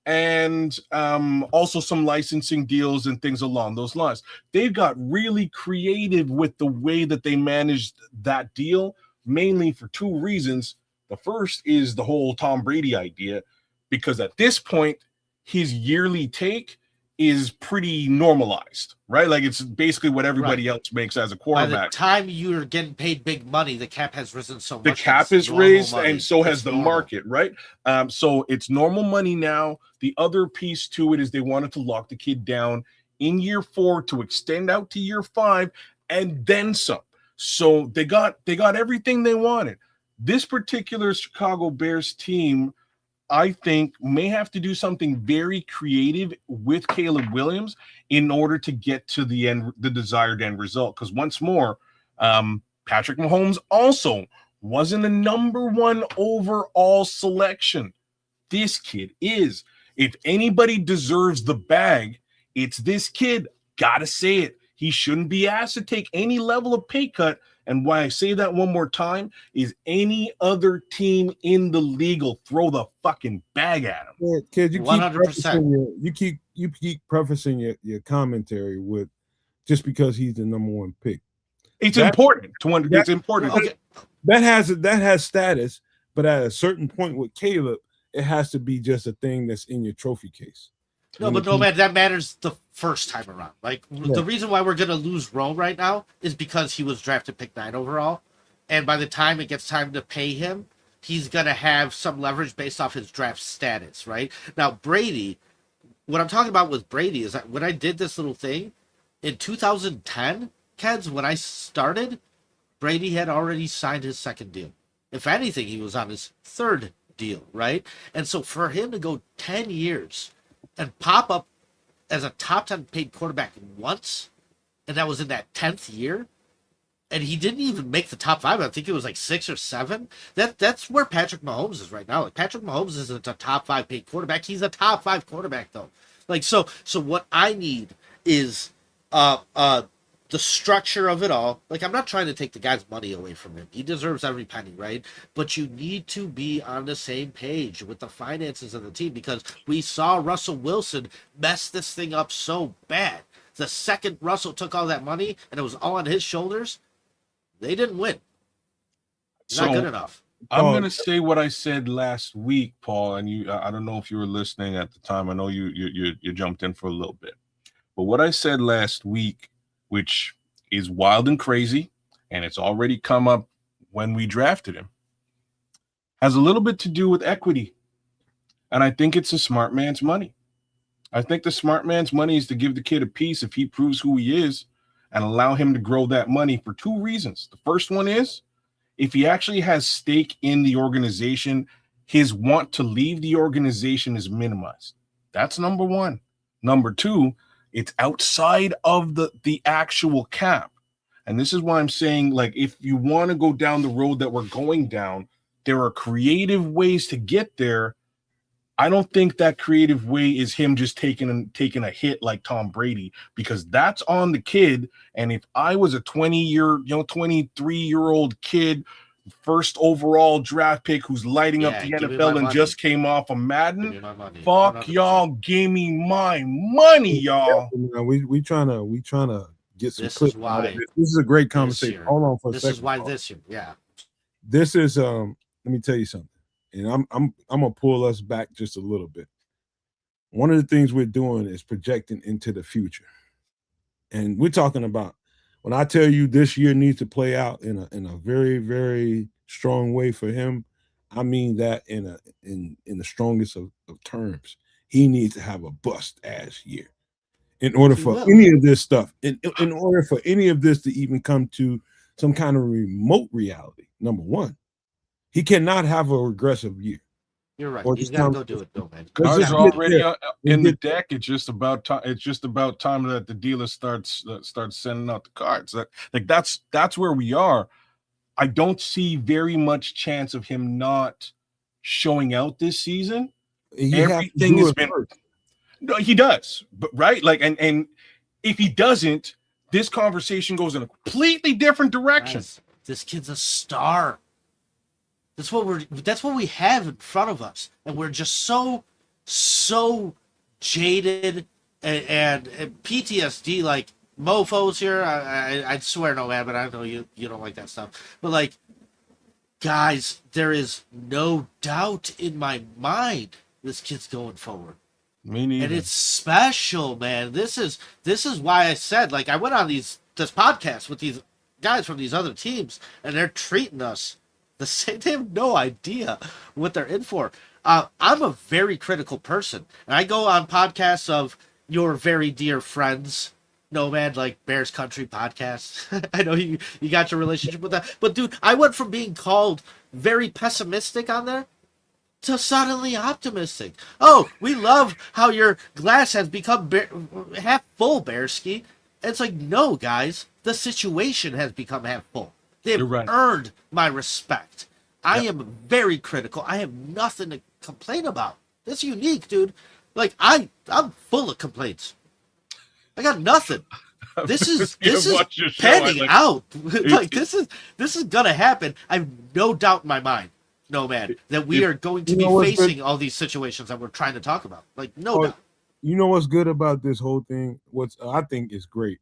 and also some licensing deals and things along those lines. They've got really creative with the way that they managed that deal, mainly for two reasons. The first is the whole Tom Brady idea, because at this point, his yearly take is pretty normalized, right? Like it's basically what everybody else makes as a quarterback. By the time you're getting paid big money, the cap has risen so much. The cap is raised, and so has the market, right? So it's normal money now. The other piece to it is they wanted to lock the kid down in year 4 to extend out to year 5 and then some. So they got everything they wanted. This particular Chicago Bears team, I think, may have to do something very creative with Caleb Williams in order to get to the desired end result. Because once more, Patrick Mahomes also wasn't a number 1 overall selection. This kid is. If anybody deserves the bag, it's this kid. Gotta say it. He shouldn't be asked to take any level of pay cut. And why I say that one more time is any other team in the league will throw the fucking bag at him. Yeah, kid, you 100%. keep prefacing your commentary with just because he's the number 1 pick. It's important. It's important. Okay. That has status, but at a certain point with Caleb, it has to be just a thing that's in your trophy case. No, but no, man, that matters the first time around. Like, the reason why we're going to lose Rome right now is because he was drafted pick 9 overall. And by the time it gets time to pay him, he's going to have some leverage based off his draft status, right? Now, Brady, what I'm talking about with Brady is that when I did this little thing, in 2010, Keds, when I started, Brady had already signed his 2nd deal. If anything, he was on his 3rd deal, right? And so for him to go 10 years and pop up as a top 10 paid quarterback once, and that was in that 10th year, and he didn't even make the top 5. I think it was like 6 or 7. That's where Patrick Mahomes is right now. Like, Patrick Mahomes isn't a top 5 paid quarterback. He's a top 5 quarterback though. Like, so what I need is the structure of it all. Like, I'm not trying to take the guy's money away from him. He deserves every penny, right? But you need to be on the same page with the finances of the team, because we saw Russell Wilson mess this thing up so bad. The second Russell took all that money and it was all on his shoulders, they didn't win. Not good enough. I'm going to say what I said last week, Paul, and I don't know if you were listening at the time. I know you jumped in for a little bit. But what I said last week, which is wild and crazy, and it's already come up when we drafted him, has a little bit to do with equity. And I think it's a smart man's money. I think the smart man's money is to give the kid a piece if he proves who he is and allow him to grow that money for 2 reasons. The first one is, if he actually has stake in the organization, his want to leave the organization is minimized. That's number 1. Number 2, it's outside of the actual cap. And this is why I'm saying, like, if you want to go down the road that we're going down, there are creative ways to get there. I don't think that creative way is him just taking a hit like Tom Brady, because that's on the kid. And if I was a 23-year-old kid, first overall draft pick who's lighting up the NFL and just came off of Madden, fuck y'all, give me my money, y'all. We trying to get some clips. This is a great conversation. Hold on for a second. This is why this year, This is let me tell you something, and I'm gonna pull us back just a little bit. One of the things we're doing is projecting into the future, and we're talking about, when I tell you this year needs to play out in a very, very strong way for him, I mean that in the strongest of terms. He needs to have a bust-ass year in order for any of this stuff, in order for any of this to even come to some kind of remote reality. Number 1, he cannot have a regressive year. You're right. He's got to go do it, though, man. Cards are already in the deck. It's just about time. It's just about time that the dealer starts sending out the cards. That's where we are. I don't see very much chance of him not showing out this season, everything has been. No, he does, but right, like, and if he doesn't, this conversation goes in a completely different direction. Guys, this kid's a star. That's what we have in front of us, and we're just so jaded and PTSD, like mofos here. I swear no, man, but I know you don't like that stuff. But like, guys, there is no doubt in my mind this kid's going forward. Me neither. And it's special, man. This is why I said, like, I went on this podcast with these guys from these other teams, and they're treating us the same. They have no idea what they're in for. I'm a very critical person, and I go on podcasts of your very dear friends, Nomad, like Bears Country podcast. I know you got your relationship with that, but dude, I went from being called very pessimistic on there to suddenly optimistic. Oh, we love how your glass has become half full, Bearski. It's like, no, guys, the situation has become half full. They've earned my respect. I am very critical. I have nothing to complain about. It's unique, dude. Like, I'm full of complaints. I got nothing. This is panning out. Like, this is gonna happen. I have no doubt in my mind, Nomad, that we are going to be facing all these situations that we're trying to talk about. Like, no doubt. You know what's good about this whole thing? What I think is great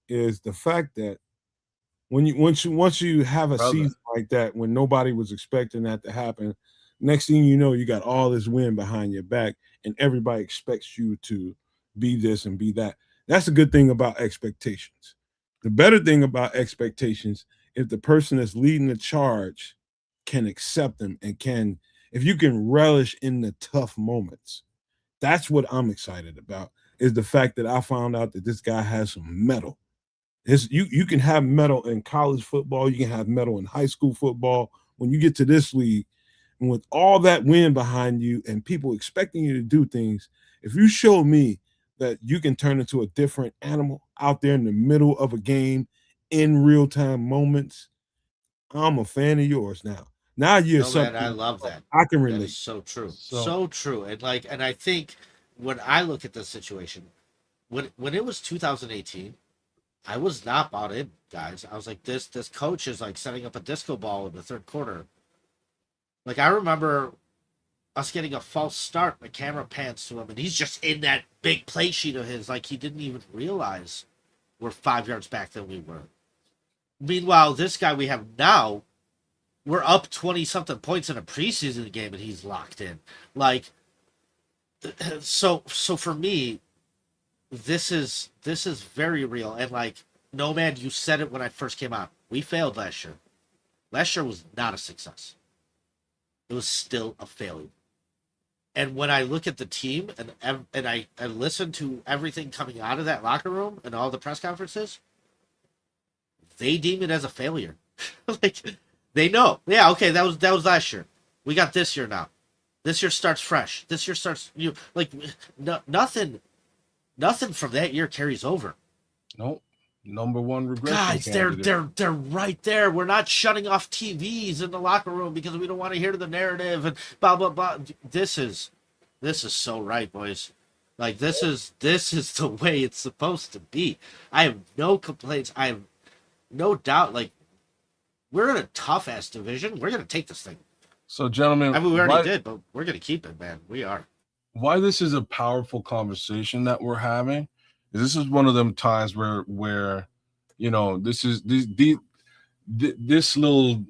is the fact that once you have a season like that, when nobody was expecting that to happen, next thing you know, you got all this wind behind your back, and everybody expects you to be this and be that. That's a good thing about expectations. The better thing about expectations is the person that's leading the charge can accept them and if you can relish in the tough moments. That's what I'm excited about, is the fact that I found out that this guy has some mettle. You can have mettle in college football. You can have mettle in high school football. When you get to this league, and with all that wind behind you and people expecting you to do things, if you show me that you can turn into a different animal out there in the middle of a game in real-time moments, I'm a fan of yours now. Now you're something. Man, I love that. I can relate. That is so true. So true. And I think when I look at this situation, when it was 2018, I was not bought in, guys. I was like, this coach is like setting up a disco ball in the third quarter. Like, I remember us getting a false start, the camera pans to him, and he's just in that big play sheet of his, like he didn't even realize we're 5 yards back than we were. Meanwhile, this guy we have now, we're up 20-something points in a preseason game, and he's locked in. Like, so for me, this is very real. And like, Nomad, you said it when I first came out. We failed last year. Last year was not a success. It was still a failure. And when I look at the team and I listen to everything coming out of that locker room and all the press conferences, they deem it as a failure. Like, they know. Yeah, okay, that was last year. We got this year now. This year starts fresh. This year starts nothing from that year carries over. Nope. Number one regression. Guys, they're right there. We're not shutting off TVs in the locker room because we don't want to hear the narrative and blah blah blah. This is so right, boys. Like, this is the way it's supposed to be. I have no complaints. I have no doubt. Like, we're in a tough ass division. We're gonna take this thing. So, gentlemen, I mean, we already did, but we're gonna keep it, man. We are. Why this is a powerful conversation that we're having is this is one of them times where you know, this little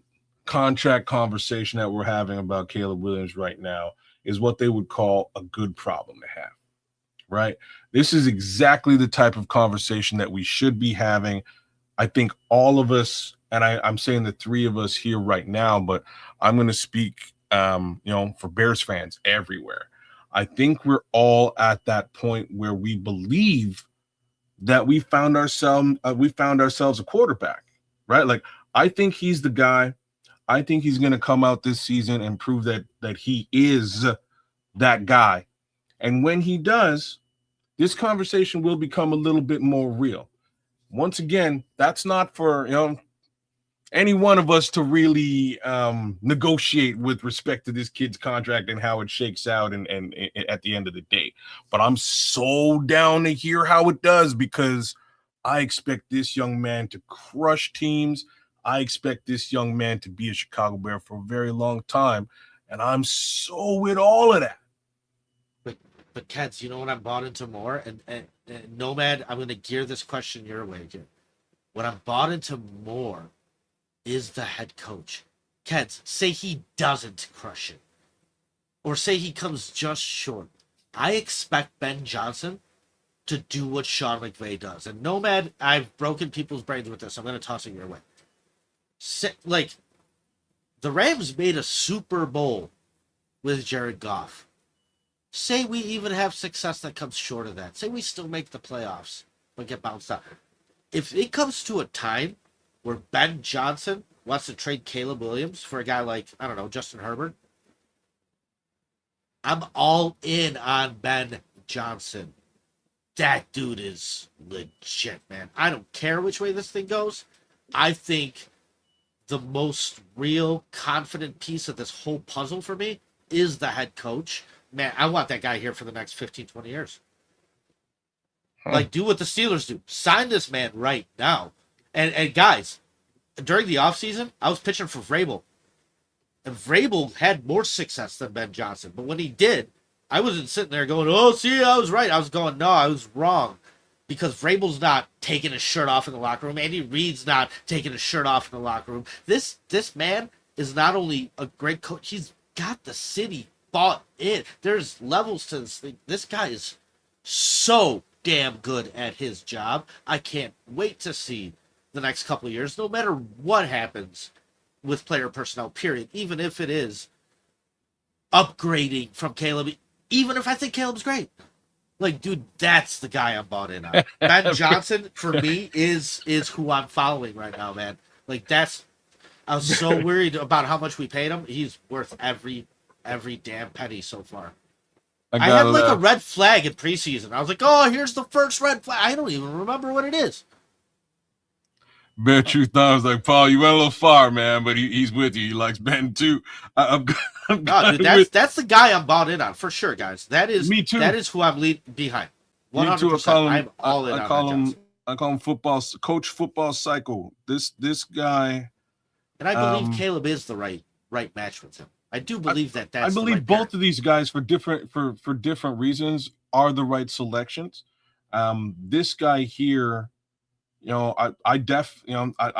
contract conversation that we're having about Caleb Williams right now is what they would call a good problem to have, right? This is exactly the type of conversation that we should be having. I think all of us, and I'm saying the three of us here right now, but I'm going to speak, for Bears fans everywhere. I think we're all at that point where we believe that we found ourselves a quarterback, right? Like, I think he's the guy. I think he's going to come out this season and prove that he is that guy. And when he does, this conversation will become a little bit more real. Once again, that's not for, any one of us to really negotiate with respect to this kid's contract and how it shakes out and at the end of the day. But I'm so down to hear how it does, because I expect this young man to crush teams. I expect this young man to be a Chicago Bear for a very long time. And I'm so with all of that. But Keds, you know what I'm bought into more? And Nomad, I'm going to gear this question your way again. What I'm bought into more is the head coach. Keds, say he doesn't crush it, or say he comes just short. I expect Ben Johnson to do what Sean McVay does. And Nomad, I've broken people's brains with this. I'm going to toss it your way. Like, the Rams made a Super Bowl with Jared Goff. Say we even have success that comes short of that. Say we still make the playoffs, but get bounced out. If it comes to a time where Ben Johnson wants to trade Caleb Williams for a guy like, I don't know, Justin Herbert, I'm all in on Ben Johnson. That dude is legit, man. I don't care which way this thing goes. I think the most real confident piece of this whole puzzle for me is the head coach. Man, I want that guy here for the next 15, 20 years. Like, do what the Steelers do. Sign this man right now. And guys, during the offseason, I was pitching for Vrabel. And Vrabel had more success than Ben Johnson. But when he did, I wasn't sitting there going, oh, see, I was right. I was going, no, I was wrong. Because Vrabel's not taking his shirt off in the locker room. Andy Reid's not taking his shirt off in the locker room. This man is not only a great coach, he's got the city bought in. There's levels to this thing. This guy is so damn good at his job. I can't wait to see the next couple of years, no matter what happens with player personnel, period. Even if it is upgrading from Caleb, even if I think Caleb's great. Like, dude, that's the guy I'm bought in on. Ben Johnson, for me, is who I'm following right now, man. Like, I was so worried about how much we paid him. He's worth every damn penny so far. I had like a red flag in preseason. I was like, oh, here's the first red flag. I don't even remember what it is. Bare truth, I was like, Paul, you went a little far, man, but he's with you. He likes Ben too. No, dude, that's the guy I'm bought in on for sure, guys. That is me too. That is who I'm behind. 100%. Me too. I'm all in on I call him Coach Football Cycle. This guy, and I believe Caleb is the right match with him. I do believe that's I believe right both of these guys for different reasons are the right selections. This guy here, I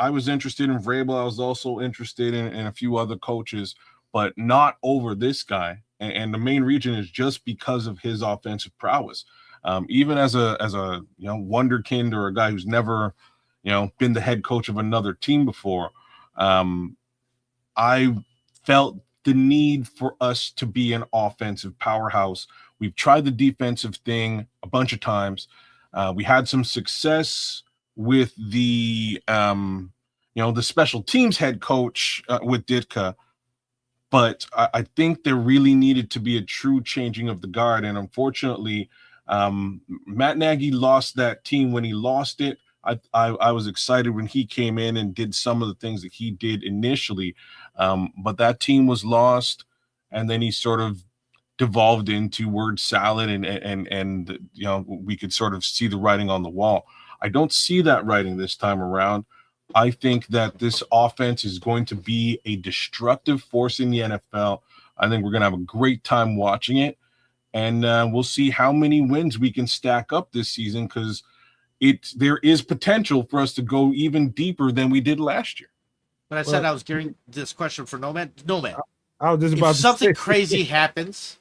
was interested in Vrabel. I was also interested in a few other coaches, but not over this guy. And the main reason is just because of his offensive prowess. Even as a wonderkind, or a guy who's never, been the head coach of another team before, I felt the need for us to be an offensive powerhouse. We've tried the defensive thing a bunch of times. We had some success with the special teams head coach with Ditka, but I think there really needed to be a true changing of the guard. And unfortunately, Matt Nagy lost that team when he lost it. I was excited when he came in and did some of the things that he did initially, but that team was lost, and then he sort of devolved into word salad, and we could sort of see the writing on the wall. I don't see that writing this time around. I think that this offense is going to be a destructive force in the NFL. I think we're going to have a great time watching it, and we'll see how many wins we can stack up this season, because there is potential for us to go even deeper than we did last year. But I said I was gearing this question for Nomad. Nomad, I was just about if something crazy happens,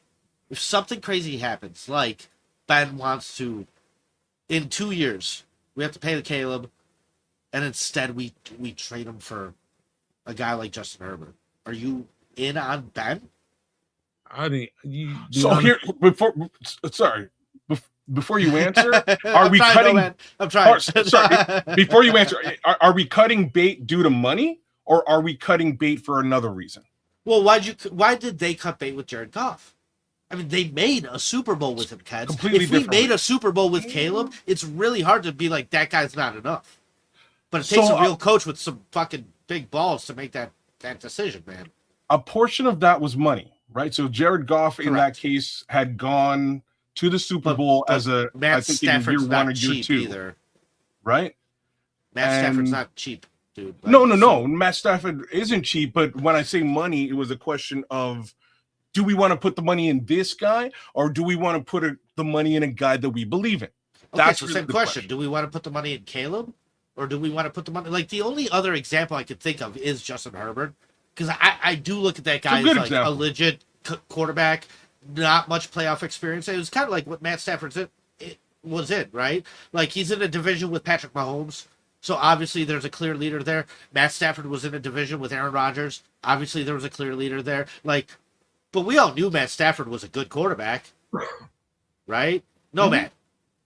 like Ben wants to, in 2 years, we have to pay the Caleb, and instead we trade him for a guy like Justin Herbert. Are you in on Ben? Before you answer, are we cutting? I'm trying. Sorry. Before you answer, are we cutting bait due to money, or are we cutting bait for another reason? Well, why did they cut bait with Jared Goff? I mean, they made a Super Bowl with him, Keds. If we made a Super Bowl with Caleb, it's really hard to be like, that guy's not enough. But it takes a real coach with some fucking big balls to make that decision, man. A portion of that was money, right? So Jared Goff in that Correct. case had gone to the Super Bowl as a, Matt I think Stafford's in year 1 or not year cheap 2, either. right? Matt Stafford's And not cheap, dude. Like, no. Matt Stafford isn't cheap, but when I say money, it was a question of, do we want to put the money in this guy, or do we want to put the money in a guy that we believe in? That's the same question. Do we want to put the money in Caleb, or do we want to put the money? Like, the only other example I could think of is Justin Herbert, because I do look at that guy as like a legit quarterback, not much playoff experience. It was kind of like what Matt Stafford's was in, right? Like, he's in a division with Patrick Mahomes, so obviously there's a clear leader there. Matt Stafford was in a division with Aaron Rodgers. Obviously there was a clear leader there. Like, but we all knew Matt Stafford was a good quarterback, right? No, man.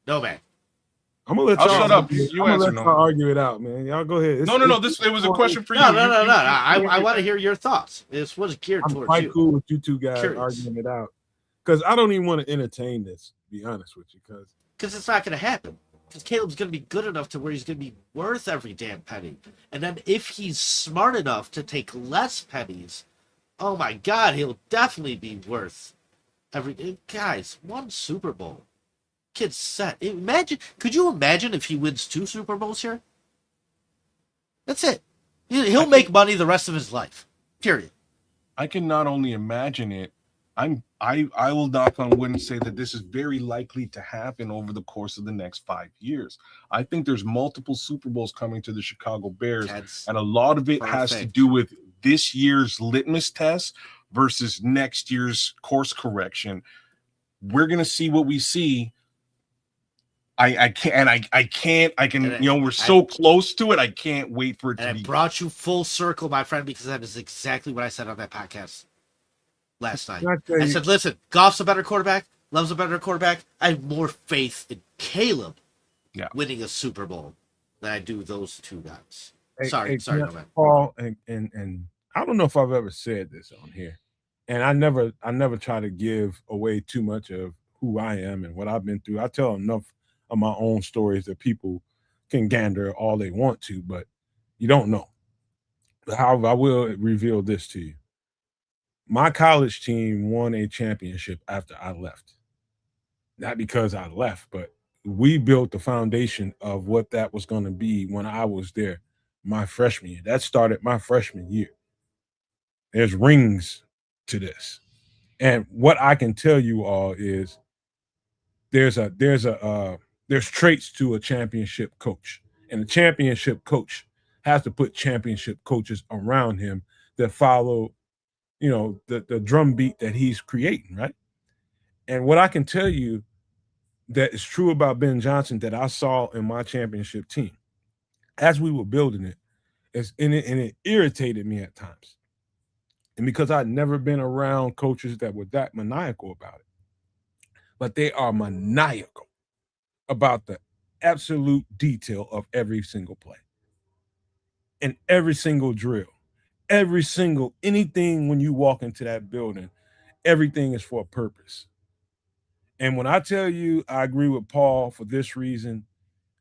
I'm gonna let y'all shut up. You answer. Y'all argue it out, man. Y'all go ahead. No. It was a question for you. No. I want to hear your thoughts. This was geared towards you. I'm quite cool with you two guys arguing it out, because I don't even want to entertain this. To be honest with you, because it's not going to happen. Because Caleb's going to be good enough to where he's going to be worth every damn penny, and then if he's smart enough to take less pennies, oh my God, he'll definitely be worth every. Guys, 1 Super Bowl. Kid's set. Could you imagine if he wins 2 Super Bowls here? That's it. He'll make money the rest of his life. Period. I can not only imagine it, I will knock on wood and say that this is very likely to happen over the course of the next 5 years. I think there's multiple Super Bowls coming to the Chicago Bears, and a lot of it has to do with this year's litmus test versus next year's course correction. We're gonna see what we see. I can, we're so close to it. I can't wait for it to be. I brought you full circle, my friend, because that is exactly what I said on that podcast last night. I said, listen, Goff's a better quarterback, Love's a better quarterback. I have more faith in Caleb winning a Super Bowl than I do those 2 guys. Sorry, no, man. Paul, and I don't know if I've ever said this on here, and I never try to give away too much of who I am and what I've been through. I tell enough of my own stories that people can gander all they want to, but you don't know. However, I will reveal this to you. My college team won a championship after I left. Not because I left, but we built the foundation of what that was going to be when I was there my freshman year. That started my freshman year. There's rings to this. And what I can tell you all is there's traits to a championship coach, and the championship coach has to put championship coaches around him that follow, the drum beat that he's creating, right? And what I can tell you that is true about Ben Johnson that I saw in my championship team as we were building it, and it irritated me at times. And because I'd never been around coaches that were that maniacal about it, but they are maniacal about the absolute detail of every single play and every single drill, anything when you walk into that building, everything is for a purpose. And when I tell you I agree with Paul for this reason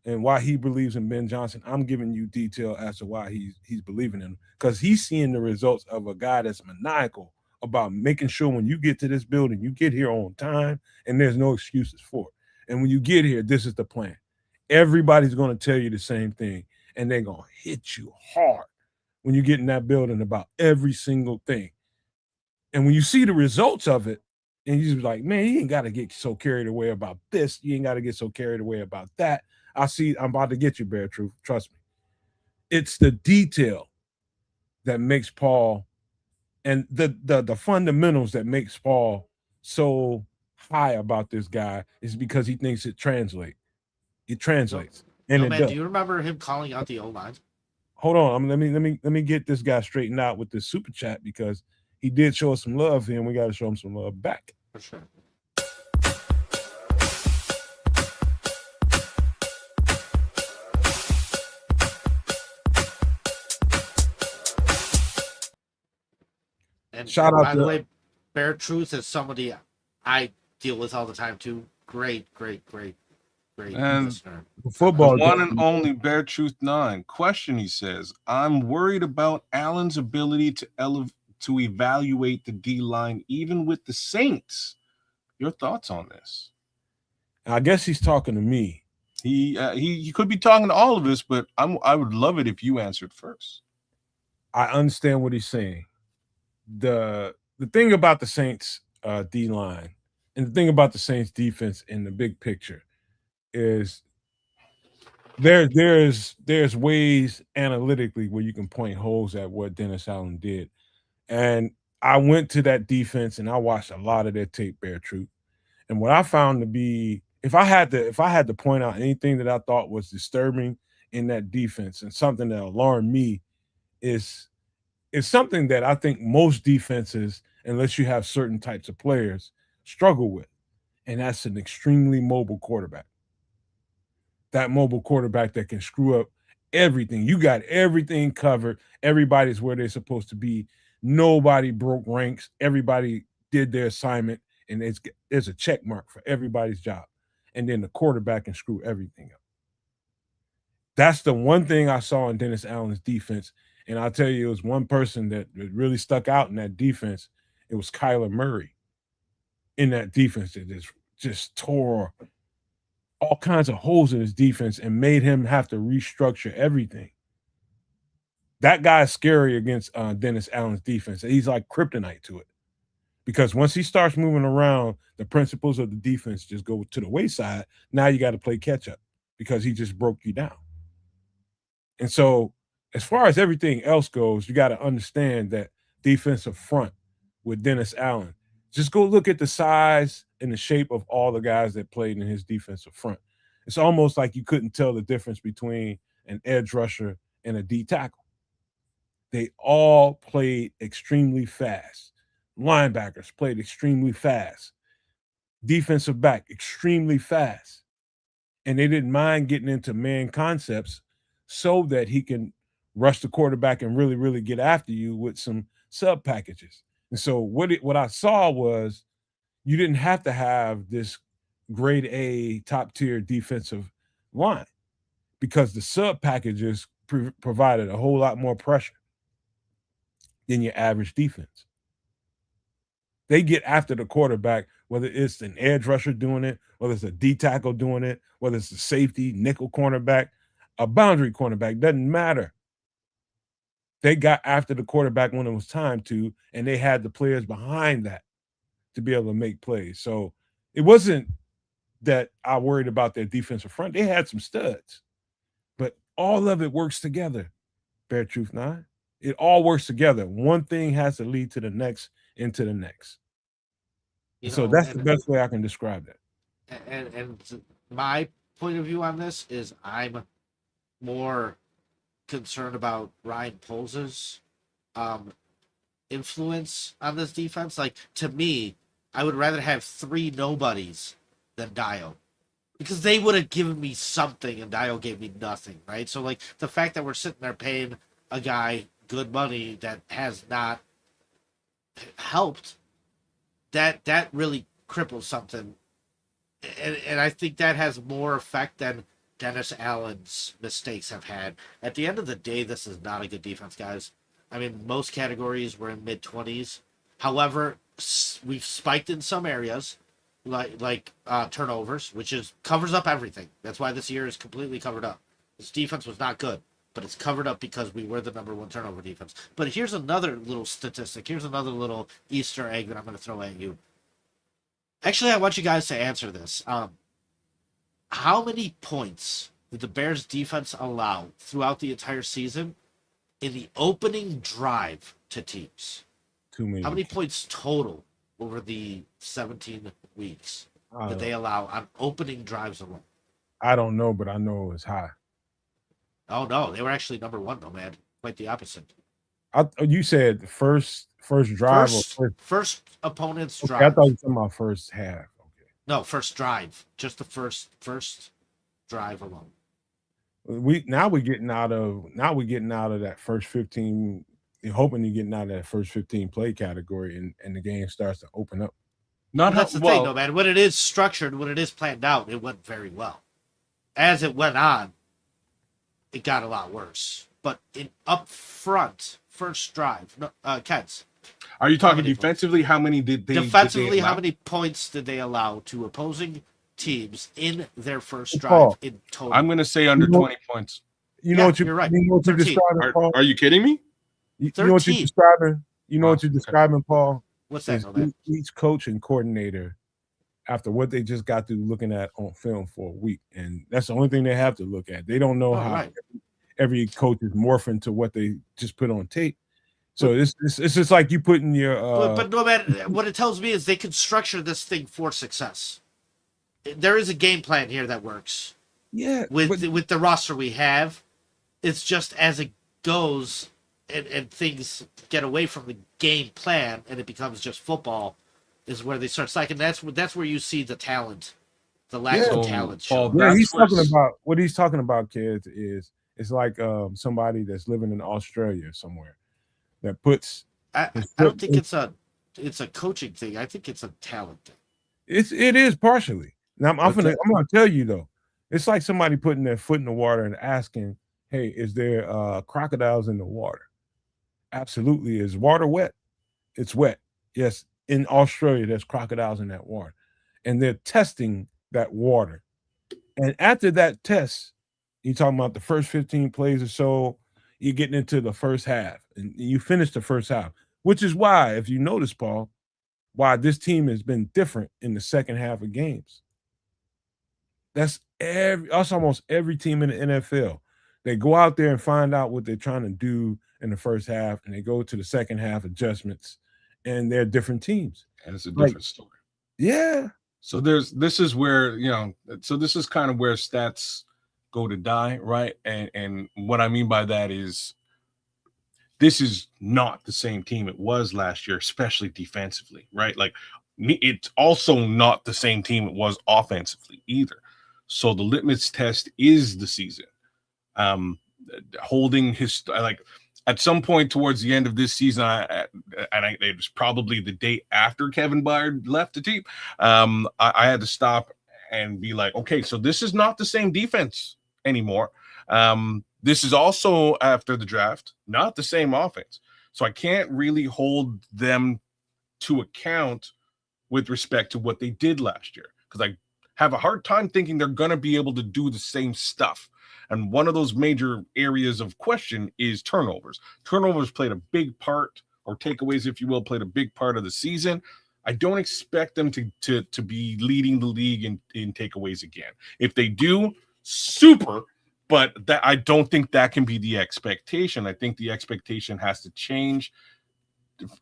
and why he believes in Ben Johnson, I'm giving you detail as to why he's believing in him, because he's seeing the results of a guy that's maniacal about making sure when you get to this building, you get here on time and there's no excuses for it. And when you get here, this is the plan. Everybody's going to tell you the same thing, and they're going to hit you hard when you get in that building about every single thing. And when you see the results of it, and you're like, man, you ain't got to get so carried away about this. You ain't got to get so carried away about that. I'm about to get you, Bear Truth. Trust me. It's the detail that makes Paul, and the fundamentals that makes Paul so high about this guy is because he thinks it translates. It translates. Do you remember him calling out the O-line? Hold on. Let me get this guy straightened out with this super chat, because he did show us some love here, and we got to show him some love back. For sure. And shout out by the way, Bear Truth is somebody I deal with all the time too. Great Great And listener. Football. The one and only Bear Truth 9 question. He says, "I'm worried about Allen's ability to evaluate the D line, even with the Saints. Your thoughts on this?" I guess he's talking to me. He could be talking to all of us, but I would love it if you answered first. I understand what he's saying. The thing about the Saints D line and the thing about the Saints defense in the big picture is there's ways analytically where you can point holes at what Dennis Allen did. And I went to that defense and I watched a lot of their tape, Bear Truth. And what I found to be, if I had to point out anything that I thought was disturbing in that defense and something that alarmed me, is something that I think most defenses, unless you have certain types of players, struggle with. And that's an extremely mobile quarterback. That mobile quarterback that can screw up everything. You got everything covered. Everybody's where they're supposed to be. Nobody broke ranks. Everybody did their assignment, and there's a check mark for everybody's job. And then the quarterback can screw everything up. That's the one thing I saw in Dennis Allen's defense. And I'll tell you, it was one person that really stuck out in that defense. It was Kyler Murray in that defense that just tore all kinds of holes in his defense and made him have to restructure everything. That guy is scary against Dennis Allen's defense. He's like kryptonite to it. Because once he starts moving around, the principles of the defense just go to the wayside. Now you got to play catch up because he just broke you down. And so as far as everything else goes, you got to understand that defensive front with Dennis Allen. Just go look at the size and the shape of all the guys that played in his defensive front. It's almost like you couldn't tell the difference between an edge rusher and a D tackle. They all played extremely fast. Linebackers played extremely fast. Defensive back, extremely fast. And they didn't mind getting into man concepts so that he can rush the quarterback and really, really get after you with some sub packages. And so what I saw was you didn't have to have this grade A top tier defensive line because the sub packages provided a whole lot more pressure than your average defense. They get after the quarterback, whether it's an edge rusher doing it, whether it's a D tackle doing it, whether it's a safety, nickel cornerback, a boundary cornerback, doesn't matter. They got after the quarterback when it was time to, and they had the players behind that to be able to make plays. So it wasn't that I worried about their defensive front. They had some studs, but all of it works together, Bear Truth 9. It all works together. One thing has to lead to the next into the next. So that's the best way I can describe that. And my point of view on this is I'm more concerned about Ryan Poles' influence on this defense. Like, to me, I would rather have 3 nobodies than Dio, because they would have given me something and Dio gave me nothing, right? So, like, the fact that we're sitting there paying a guy good money that has not helped, that really cripples something. And I think that has more effect than Dennis Allen's mistakes have had. At the end of the day, this is not a good defense, guys. I mean, most categories were in mid-20s. However, we've spiked in some areas, like turnovers, which covers up everything. That's why this year is completely covered up. This defense was not good, but it's covered up because we were the #1 turnover defense. But here's another little statistic. Here's another little Easter egg that I'm going to throw at you. Actually, I want you guys to answer this. How many points did the Bears defense allow throughout the entire season in the opening drive to teams? Too many. How many points total over the 17 weeks did they allow on opening drives alone? I don't know, but I know it was high. Oh, no. They were actually #1, though, man. Quite the opposite. You said the first drive first opponent's okay, drive. I thought you were talking about first half. Okay. No, first drive. Just the first drive alone. Now we're getting out of that first 15. You're hoping you're getting out of that first 15 play category, and the game starts to open up. That's the thing, though, man. When it is structured, when it is planned out, it went very well. as it went on, it got a lot worse. But up front, first drive, Keds. Are you talking defensively? How many did they? Defensively, how many points did they allow to opposing teams in their first drive Paul, in total? I'm going to say under 20 points. You know what you're right. You know what you're describing, Paul? Are you kidding me? You know what you're describing? You know what you're describing, Paul? What's that? Each coach and coordinator, after what they just got through looking at on film for a week, and that's the only thing they have to look at. They don't know how every coach is morphing to what they just put on tape. So it's just like you putting your. But no matter what it tells me is they can structure this thing for success. There is a game plan here that works. Yeah, with the roster we have, it's just as it goes and things get away from the game plan and it becomes just football, is where they start slacking. That's where you see the talent, the lack of talent. He's talking about what he's talking about, kids. It's like somebody that's living in Australia somewhere that puts. I don't think it's a coaching thing. I think it's a talent thing. It is partially. Now I'm gonna tell you though. It's like somebody putting their foot in the water and asking, "Hey, is there crocodiles in the water?" Absolutely. Is water wet? It's wet. Yes. In Australia, there's crocodiles in that water, and they're testing that water. And after that test, you're talking about the first 15 plays or so, you're getting into the first half, and you finish the first half, which is why, if you notice, Paul, why this team has been different in the second half of games. That's almost every team in the NFL. They go out there and find out what they're trying to do in the first half, and they go to the second half adjustments, and they're different teams. And it's a different story. Yeah. So this is where, so this is kind of where stats go to die, right? And what I mean by that is this is not the same team it was last year, especially defensively, right? Like it's also not the same team it was offensively either. So the litmus test is the season. Holding his at some point towards the end of this season, it was probably the day after Kevin Byard left the team. I had to stop and be like, okay, so this is not the same defense anymore. This is also after the draft, not the same offense. So I can't really hold them to account with respect to what they did last year, because I have a hard time thinking they're going to be able to do the same stuff. And one of those major areas of question is turnovers. Turnovers played a big part, or takeaways, if you will, played a big part of the season. I don't expect them to be leading the league in takeaways again. If they do, super, but that I don't think that can be the expectation. I think the expectation has to change.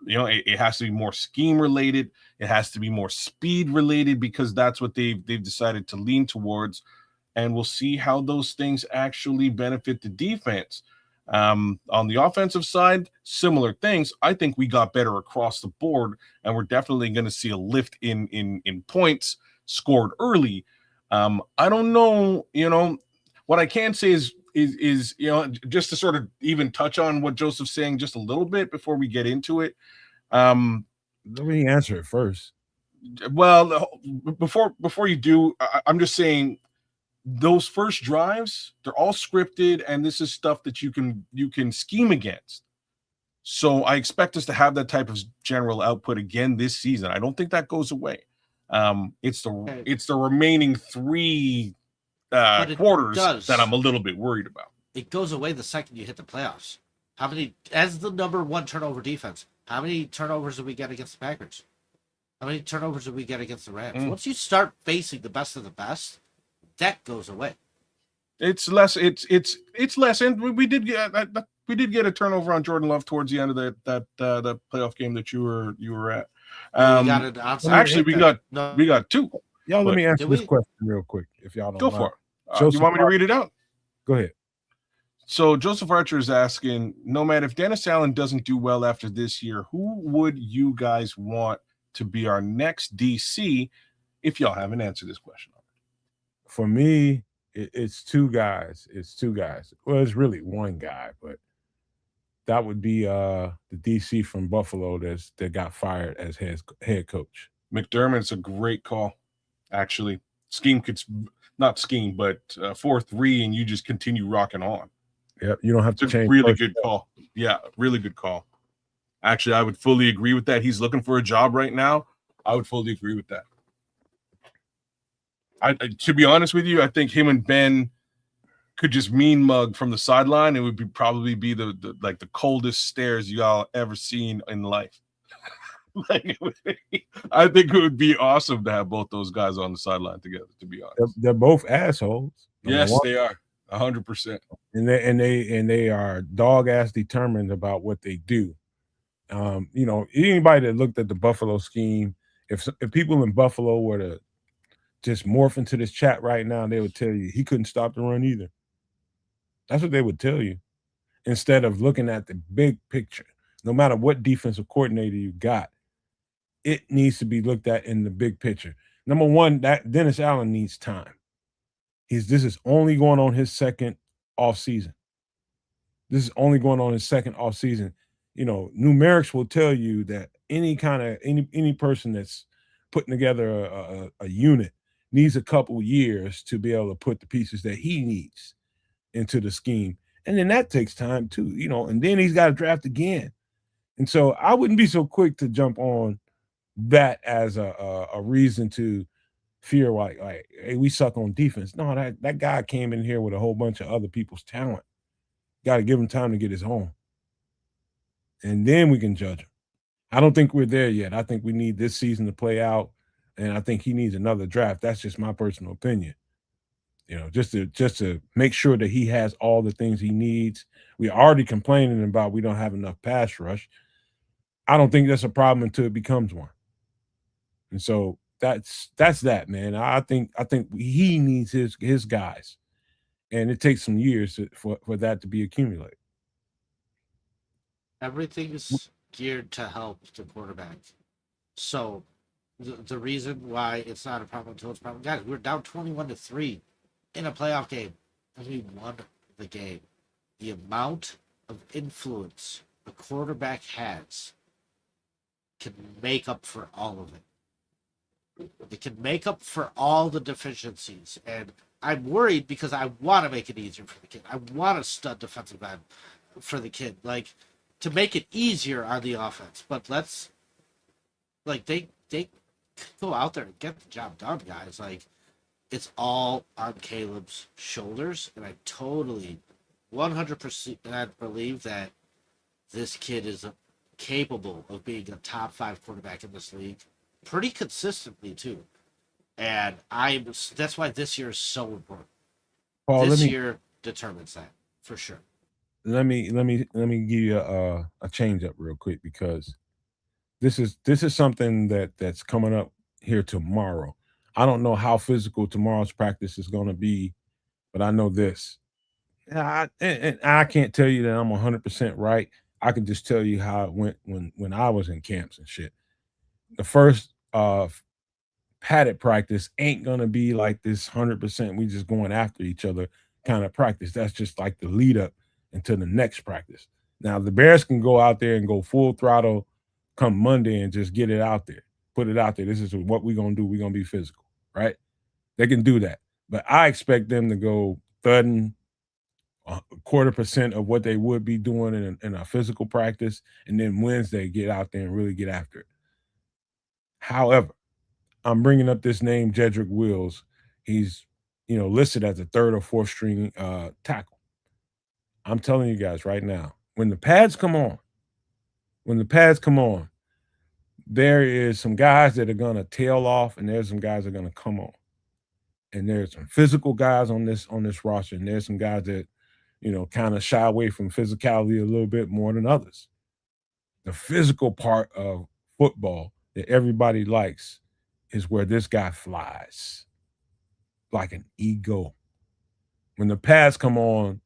It has to be more scheme related. It has to be more speed related, because that's what they've decided to lean towards. And we'll see how those things actually benefit the defense. On the offensive side, similar things. I think we got better across the board, and we're definitely going to see a lift in points scored early. I don't know, what I can say is just to sort of even touch on what Joseph's saying just a little bit before we get into it. Let me answer it first. Well, before you do, I'm just saying, those first drives, they're all scripted, and this is stuff that you can scheme against. So I expect us to have that type of general output again this season. I don't think that goes away. It's the remaining three quarters that I'm a little bit worried about. It goes away the second you hit the playoffs. How many, as the number one turnover defense, how many turnovers did we get against the Packers? How many turnovers did we get against the Rams? Once you start facing the best of the best, that goes away. It's less. It's less. And we did get a turnover on Jordan Love towards the end of that playoff game that you were at. We got two. Y'all, let me answer this question real quick, if y'all don't go mind. For it. You want me to read it out? Go ahead. So Joseph Archer is asking, Nomad, if Dennis Allen doesn't do well after this year, who would you guys want to be our next DC? If y'all haven't answered this question. For me, it's two guys. Well, it's really one guy, but that would be the DC from Buffalo that got fired as head coach. McDermott's a great call, actually. scheme could not scheme, but 4-3, and you just continue rocking on. Yep, you don't have to It's a change. really good call. Yeah, really good call. Actually, I would fully agree with that. He's looking for a job right now. I would fully agree with that. To be honest with you, I think him and Ben could just mean mug from the sideline. It would probably be the coldest stares y'all ever seen in life. Like, I think it would be awesome to have both those guys on the sideline together. To be honest, they're both assholes. Yes, they are 100%. And they are dog ass determined about what they do. You know, anybody that looked at the Buffalo scheme, if people in Buffalo were to just morph into this chat right now, they would tell you he couldn't stop the run either. That's what they would tell you, instead of looking at the big picture. No matter what defensive coordinator you got, it needs to be looked at in the big picture. Number one, that Dennis Allen needs time. This is only going on his second off season. This is only going on his second off season. You know, numerics will tell you that any person that's putting together a unit needs a couple years to be able to put the pieces that he needs into the scheme. And then that takes time too, you know, and then he's got to draft again. And so I wouldn't be so quick to jump on that as a reason to fear like hey, we suck on defense. No, that guy came in here with a whole bunch of other people's talent. Got to give him time to get his own. And then we can judge him. I don't think we're there yet. I think we need this season to play out, and I think he needs another draft. That's just my personal opinion. You know, just to make sure that he has all the things he needs. We're already complaining about we don't have enough pass rush. I don't think that's a problem until it becomes one. And so that's that, man. I think he needs his guys, and it takes some years for that to be accumulated. Everything is geared to help the quarterback. So the reason why it's not a problem until it's a problem, guys, we're down 21-3 in a playoff game, and we won the game. The amount of influence a quarterback has can make up for all of it. It can make up for all the deficiencies. And I'm worried because I want to make it easier for the kid. I want to stud defensive end for the kid, like to make it easier on the offense. But let's, like, they go out there and get the job done, guys. Like, it's all on Caleb's shoulders, and I totally 100% believe that this kid is capable of being a top 5 quarterback in this league pretty consistently too. And that's why this year is so important. Paul, this year determines that for sure. Let me give you a change up real quick, because this is something that's coming up here tomorrow. I don't know how physical tomorrow's practice is going to be, but I know this. And I can't tell you that I'm 100% right. I can just tell you how it went when I was in camps and shit. The first padded practice ain't gonna be like this 100%. We just going after each other kind of practice. That's just like the lead up into the next practice. Now the Bears can go out there and go full throttle come Monday and just get it out there, put it out there. This is what we're gonna do. We're gonna be physical, right? They can do that, but I expect them to go thudding 0.25% of what they would be doing in a physical practice, and then Wednesday get out there and really get after it. However, I'm bringing up this name, Jedrick Wills. He's, listed as a 3rd or 4th string tackle. I'm telling you guys right now, when the pads come on, there is some guys that are going to tail off, and there's some guys that are going to come on. And there's some physical guys on this roster, and there's some guys that, kind of shy away from physicality a little bit more than others. The physical part of football that everybody likes is where this guy flies like an eagle. When the pads come on,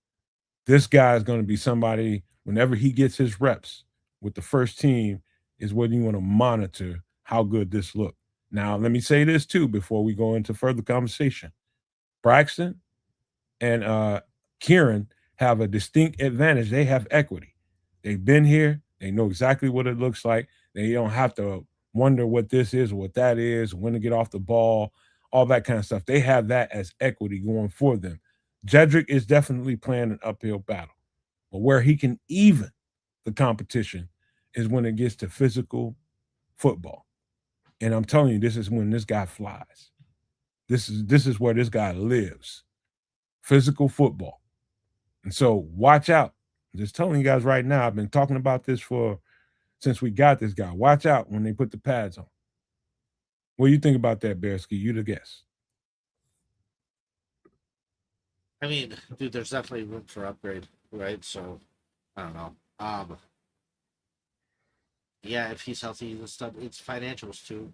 this guy is going to be somebody, whenever he gets his reps with the first team, is when you want to monitor how good this look. Now, let me say this too before we go into further conversation. Braxton and Kieran have a distinct advantage. They have equity. They've been here. They know exactly what it looks like. They don't have to wonder what this is or what that is, when to get off the ball, all that kind of stuff. They have that as equity going for them. Jedrick is definitely playing an uphill battle, but where he can even the competition is when it gets to physical football. And I'm telling you, this is when this guy flies. This is where this guy lives. Physical football. And so watch out. I'm just telling you guys right now, I've been talking about this since we got this guy. Watch out when they put the pads on. What do you think about that, Bearski? You the guest. I mean, dude, there's definitely room for upgrade, right? So, I don't know. Yeah, if he's healthy, he's a stud. It's financials too.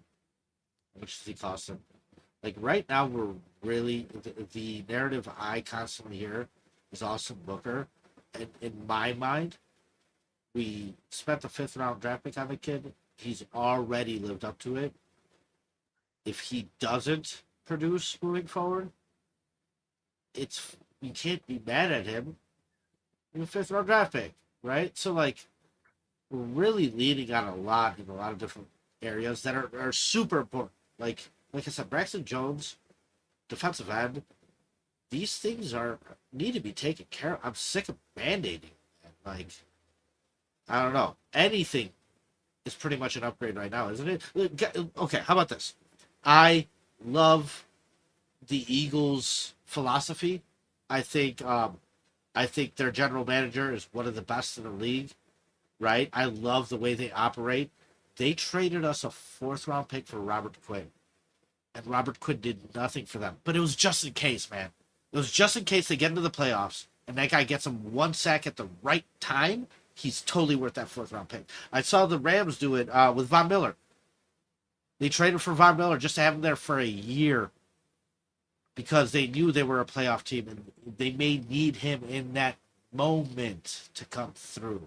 Which does he cost him? Like right now, we're really the narrative I constantly hear is Austin Booker, and in my mind, we spent the 5th round draft pick on the kid. He's already lived up to it. If he doesn't produce moving forward, you can't be mad at him. He's a 5th round draft pick, right? So like, we're really leaning on a lot in a lot of different areas that are super important. Like I said, Braxton Jones, defensive end, these things need to be taken care of. I'm sick of band-aiding. Like, I don't know. Anything is pretty much an upgrade right now, isn't it? Okay, how about this? I love the Eagles' philosophy. I think their general manager is one of the best in the league, right? I love the way they operate. They traded us a 4th round pick for Robert Quinn. And Robert Quinn did nothing for them. But it was just in case, man. It was just in case they get into the playoffs and that guy gets him 1 sack at the right time. He's totally worth that 4th round pick. I saw the Rams do it with Von Miller. They traded for Von Miller just to have him there for a year because they knew they were a playoff team and they may need him in that moment to come through.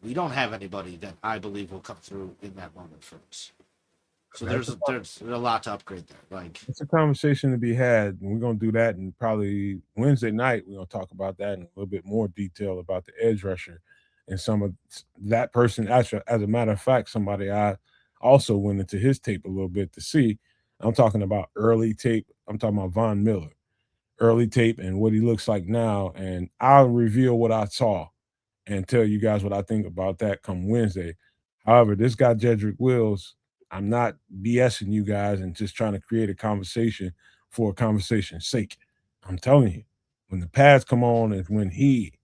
We don't have anybody that I believe will come through in that moment for us. So there's a lot to upgrade there. Like, it's a conversation to be had, and we're gonna do that. And probably Wednesday night, we're gonna talk about that in a little bit more detail about the edge rusher and some of that person. Actually, as a matter of fact, somebody I also went into his tape a little bit to see. I'm talking about early tape. I'm talking about Von Miller, early tape, and what he looks like now. And I'll reveal what I saw and tell you guys what I think about that come Wednesday. However, this guy Jedrick Wills, I'm not BSing you guys and just trying to create a conversation for a conversation's sake. I'm telling you, when the pads come on is when he,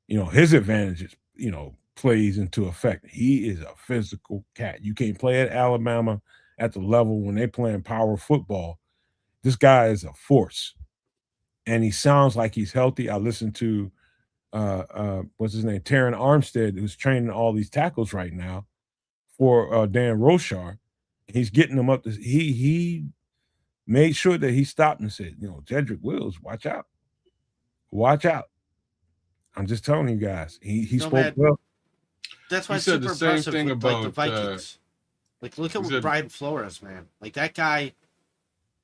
his advantages, plays into effect. He is a physical cat. You can't play at Alabama at the level when they're playing power football. This guy is a force. And he sounds like he's healthy. I listened to what's his name? Taron Armstead, who's training all these tackles right now for Dan Roshar. He's getting them up. He made sure that he stopped and said, Jedrick Wills, watch out. Watch out. I'm just telling you guys. He spoke well. That's why he said the same thing about the Vikings. Look at Brian Flores, man. Like, that guy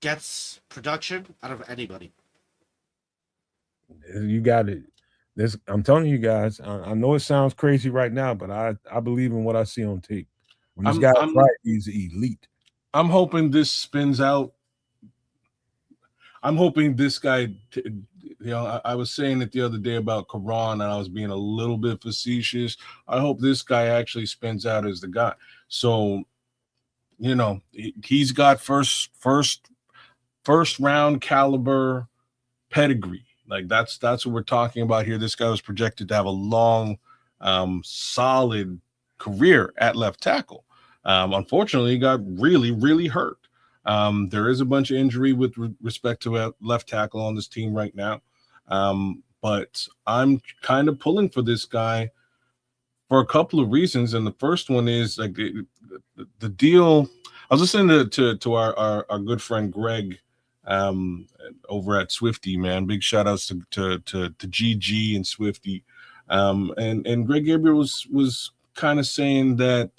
gets production out of anybody. You got it. I'm telling you guys, I know it sounds crazy right now, but I believe in what I see on tape. When this guy's right, he's elite. I'm hoping this spins out. I'm hoping this guy, I was saying it the other day about Karan, and I was being a little bit facetious. I hope this guy actually spins out as the guy. So, he's got first round caliber pedigree. Like that's what we're talking about here. This guy was projected to have a long, solid career at left tackle. Unfortunately, he got really, really hurt. There is a bunch of injury with respect to left tackle on this team right now. But I'm kind of pulling for this guy for a couple of reasons. And the first one is like the deal. I was listening to our good friend Greg over at Swifty, man. Big shout outs to GG and Swifty. And Greg Gabriel was kind of saying that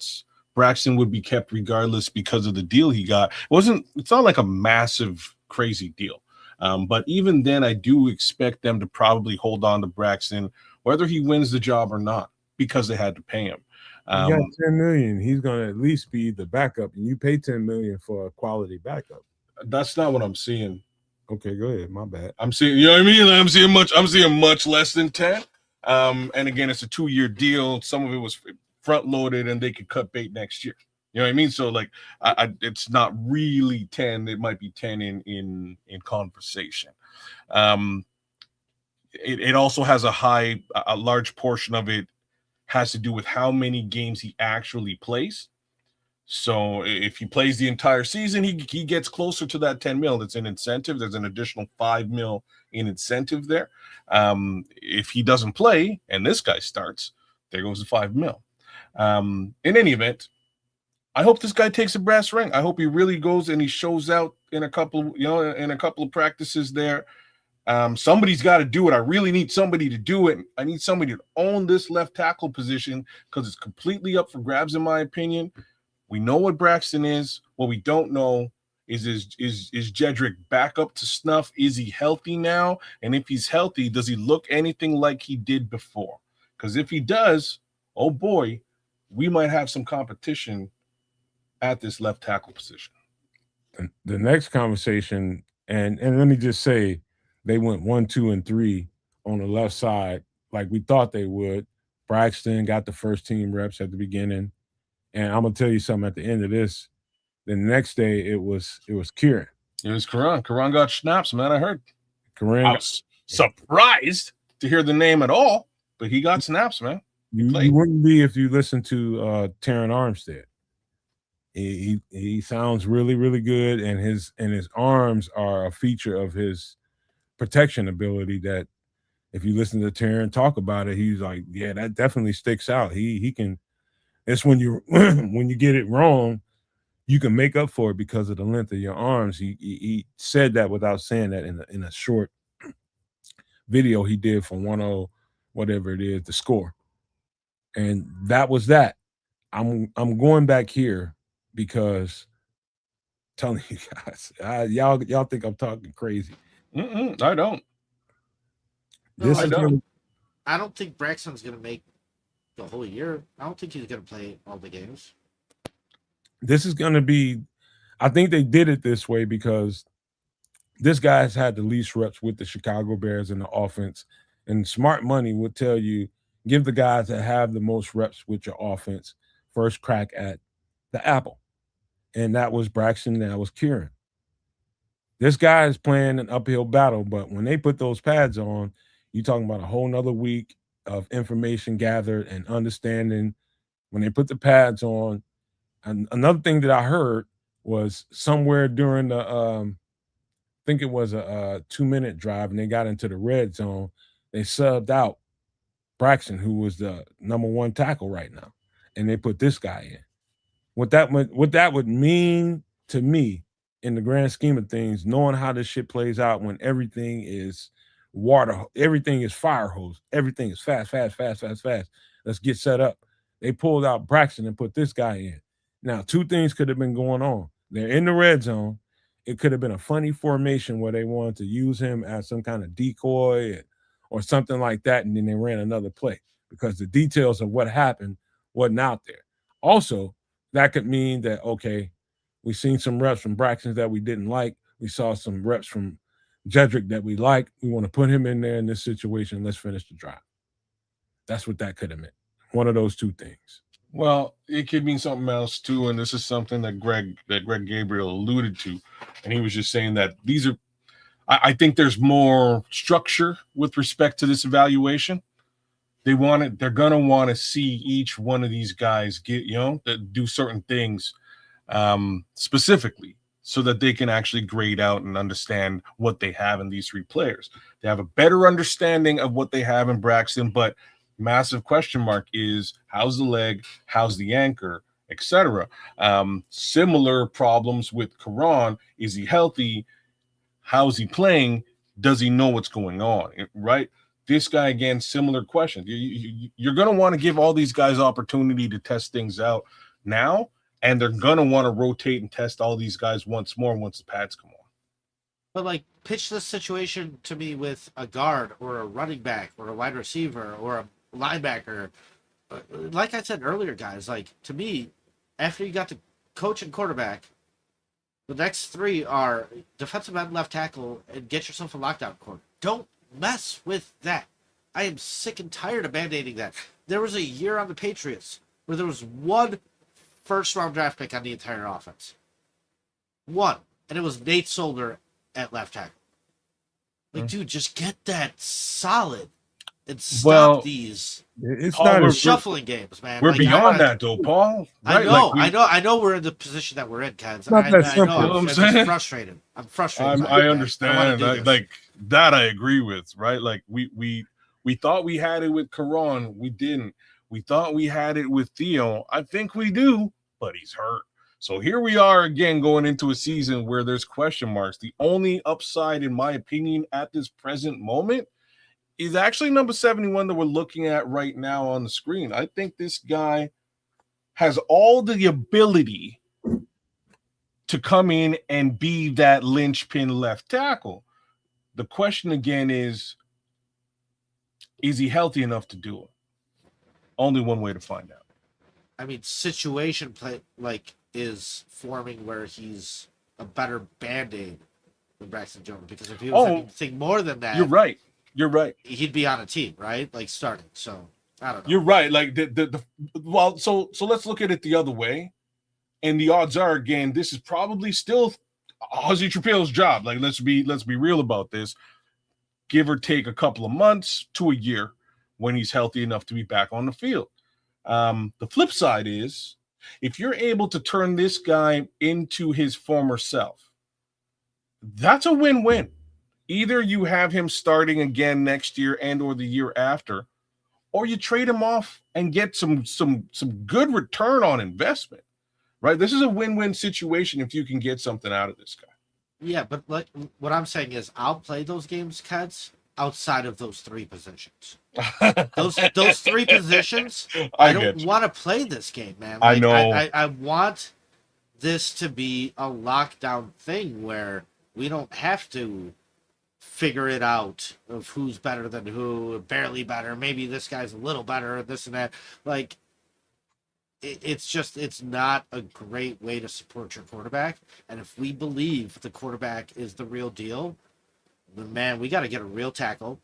Braxton would be kept regardless because of the deal he got. It's not like a massive, crazy deal. But even then, I do expect them to probably hold on to Braxton, whether he wins the job or not, because they had to pay him. He got $10 million. He's going to at least be the backup, and you pay $10 million for a quality backup. That's not what I'm seeing. Okay, go ahead. My bad. I'm seeing, you know what I mean? I'm seeing much less than 10. And again, it's a 2-year deal. Some of it was front loaded, and they could cut bait next year. You know what I mean? So like, it's not really 10. It might be 10 in conversation. It also has a large portion of it has to do with how many games he actually plays. So if he plays the entire season, he gets closer to that 10 mil. That's an incentive. There's an additional 5 mil in incentive there. If he doesn't play and this guy starts, there goes the 5 mil. In any event, I hope this guy takes a brass ring. I hope he really goes and he shows out in a couple of practices there. Somebody's got to do it. I really need somebody to do it. I need somebody to own this left tackle position because it's completely up for grabs, in my opinion. We know what Braxton is. What we don't know is Jedrick back up to snuff? Is he healthy now? And if he's healthy, does he look anything like he did before? Because if he does, oh boy, we might have some competition at this left tackle position. The next conversation, and let me just say, they went 1, 2, and 3 on the left side like we thought they would. Braxton got the first team reps at the beginning. And I'm gonna tell you something at the end of this. The next day it was Kieran. It was Karan. Karan got snaps, man. I heard. Karan I was surprised to hear the name at all, but he got snaps, man. You wouldn't be if you listened to Taron Armstead. He sounds really, really good, and his arms are a feature of his protection ability that if you listen to Taron talk about it, he's like, yeah, that definitely sticks out. He can. It's when you when you get it wrong, you can make up for it because of the length of your arms. He said that without saying that in a short video he did for 1-0, whatever it is, the score. And that was that. I'm going back here because telling you guys, y'all think I'm talking crazy. I don't. I don't think Braxton's gonna make the whole year. I don't think he's going to play all the games. This is going to be, I think they did it this way because this guy's had the least reps with the Chicago Bears in the offense. And smart money would tell you, give the guys that have the most reps with your offense first crack at the apple. And that was Braxton, that was Kieran. This guy is playing an uphill battle, but when they put those pads on, you're talking about a whole nother week of information gathered and understanding. When they put the pads on, and another thing that I heard was somewhere during the I think it was a 2-minute drive and they got into the red zone, they subbed out Braxton, who was the number 1 tackle right now, and they put this guy in. What that would mean to me in the grand scheme of things, knowing how this shit plays out when everything is water, everything is fire hose, everything is fast. Let's get set up. They pulled out Braxton and put this guy in. Now, 2 things could have been going on. They're in the red zone. It could have been a funny formation where they wanted to use him as some kind of decoy or something like that, and then they ran another play because the details of what happened wasn't out there. Also, that could mean that, okay, we've seen some reps from Braxton that we didn't like. We saw some reps from Jedrick that we like. We want to put him in there in this situation. Let's finish the drive. That's what that could have meant. One of those 2 things. Well, it could mean something else too, and this is something that Greg Gabriel alluded to, and he was just saying that these are. I think there's more structure with respect to this evaluation. They're gonna want to see each one of these guys do certain things specifically, so that they can actually grade out and understand what they have in these 3 players. They have a better understanding of what they have in Braxton, but massive question mark is how's the leg, how's the anchor, etc. Similar problems with Karan. Is he healthy? How's he playing? Does he know what's going on? Right? This guy, again, similar question. You're going to want to give all these guys opportunity to test things out now. And they're going to want to rotate and test all these guys once more once the pads come on. But, like, pitch this situation to me with a guard or a running back or a wide receiver or a linebacker. Like I said earlier, guys, like, to me, after you got the coach and quarterback, The next three are defensive end, left tackle, and get yourself a lockdown corner. Don't mess with that. I am sick and tired of band-aiding that. There was a year on the Patriots where there was one first-round draft pick on the entire offense. One. And it was Nate Solder at left tackle. Like, dude, just get that solid and stop these It's Paul, not we're as shuffling games, man. We're Like, beyond that, though, Paul. Right? I know we're in the position that we're in, Kens. Not that I simple. know. You know what I'm I'm just saying? frustrated. I'm frustrated. I by it, understand. man. I wanna do this. Like that, I agree with. Right? Like we thought we had it with Karan. We didn't. We thought we had it with Theo. I think we do, but he's hurt. So here we are again going into a season where there's question marks. The only upside, in my opinion, at this present moment is actually number 71 that we're looking at right now on the screen. I think this guy has all the ability to come in and be that linchpin left tackle. The question again is he healthy enough to do it? Only one way to find out. I mean, situation play is forming where he's a better band-aid than Braxton Jones, because if he was anything more than that, you're right. He'd be on a team, right? Like starting. So I don't know. You're right. Like so let's look at it the other way. And the odds are, again, this is probably still Ozzie Trapil's job. Like, let's be real about this. Give or take a couple of months to a year when he's healthy enough to be back on the field. The flip side is, if you're able to turn this guy into his former self, that's a win-win. Either you have him starting again next year and or the year after, or you trade him off and get some good return on investment. Right? This is a win-win situation if you can get something out of this guy. Yeah, but like what I'm saying is, I'll play those games, Cats, outside of those three positions. those three positions, I don't want to play this game, man. Like, I know. I want this to be a lockdown thing where we don't have to figure it out of who's better than who, barely better. Maybe this guy's a little better, this and that. Like, it's not a great way to support your quarterback. And if we believe the quarterback is the real deal, then, man, we got to get a real tackle.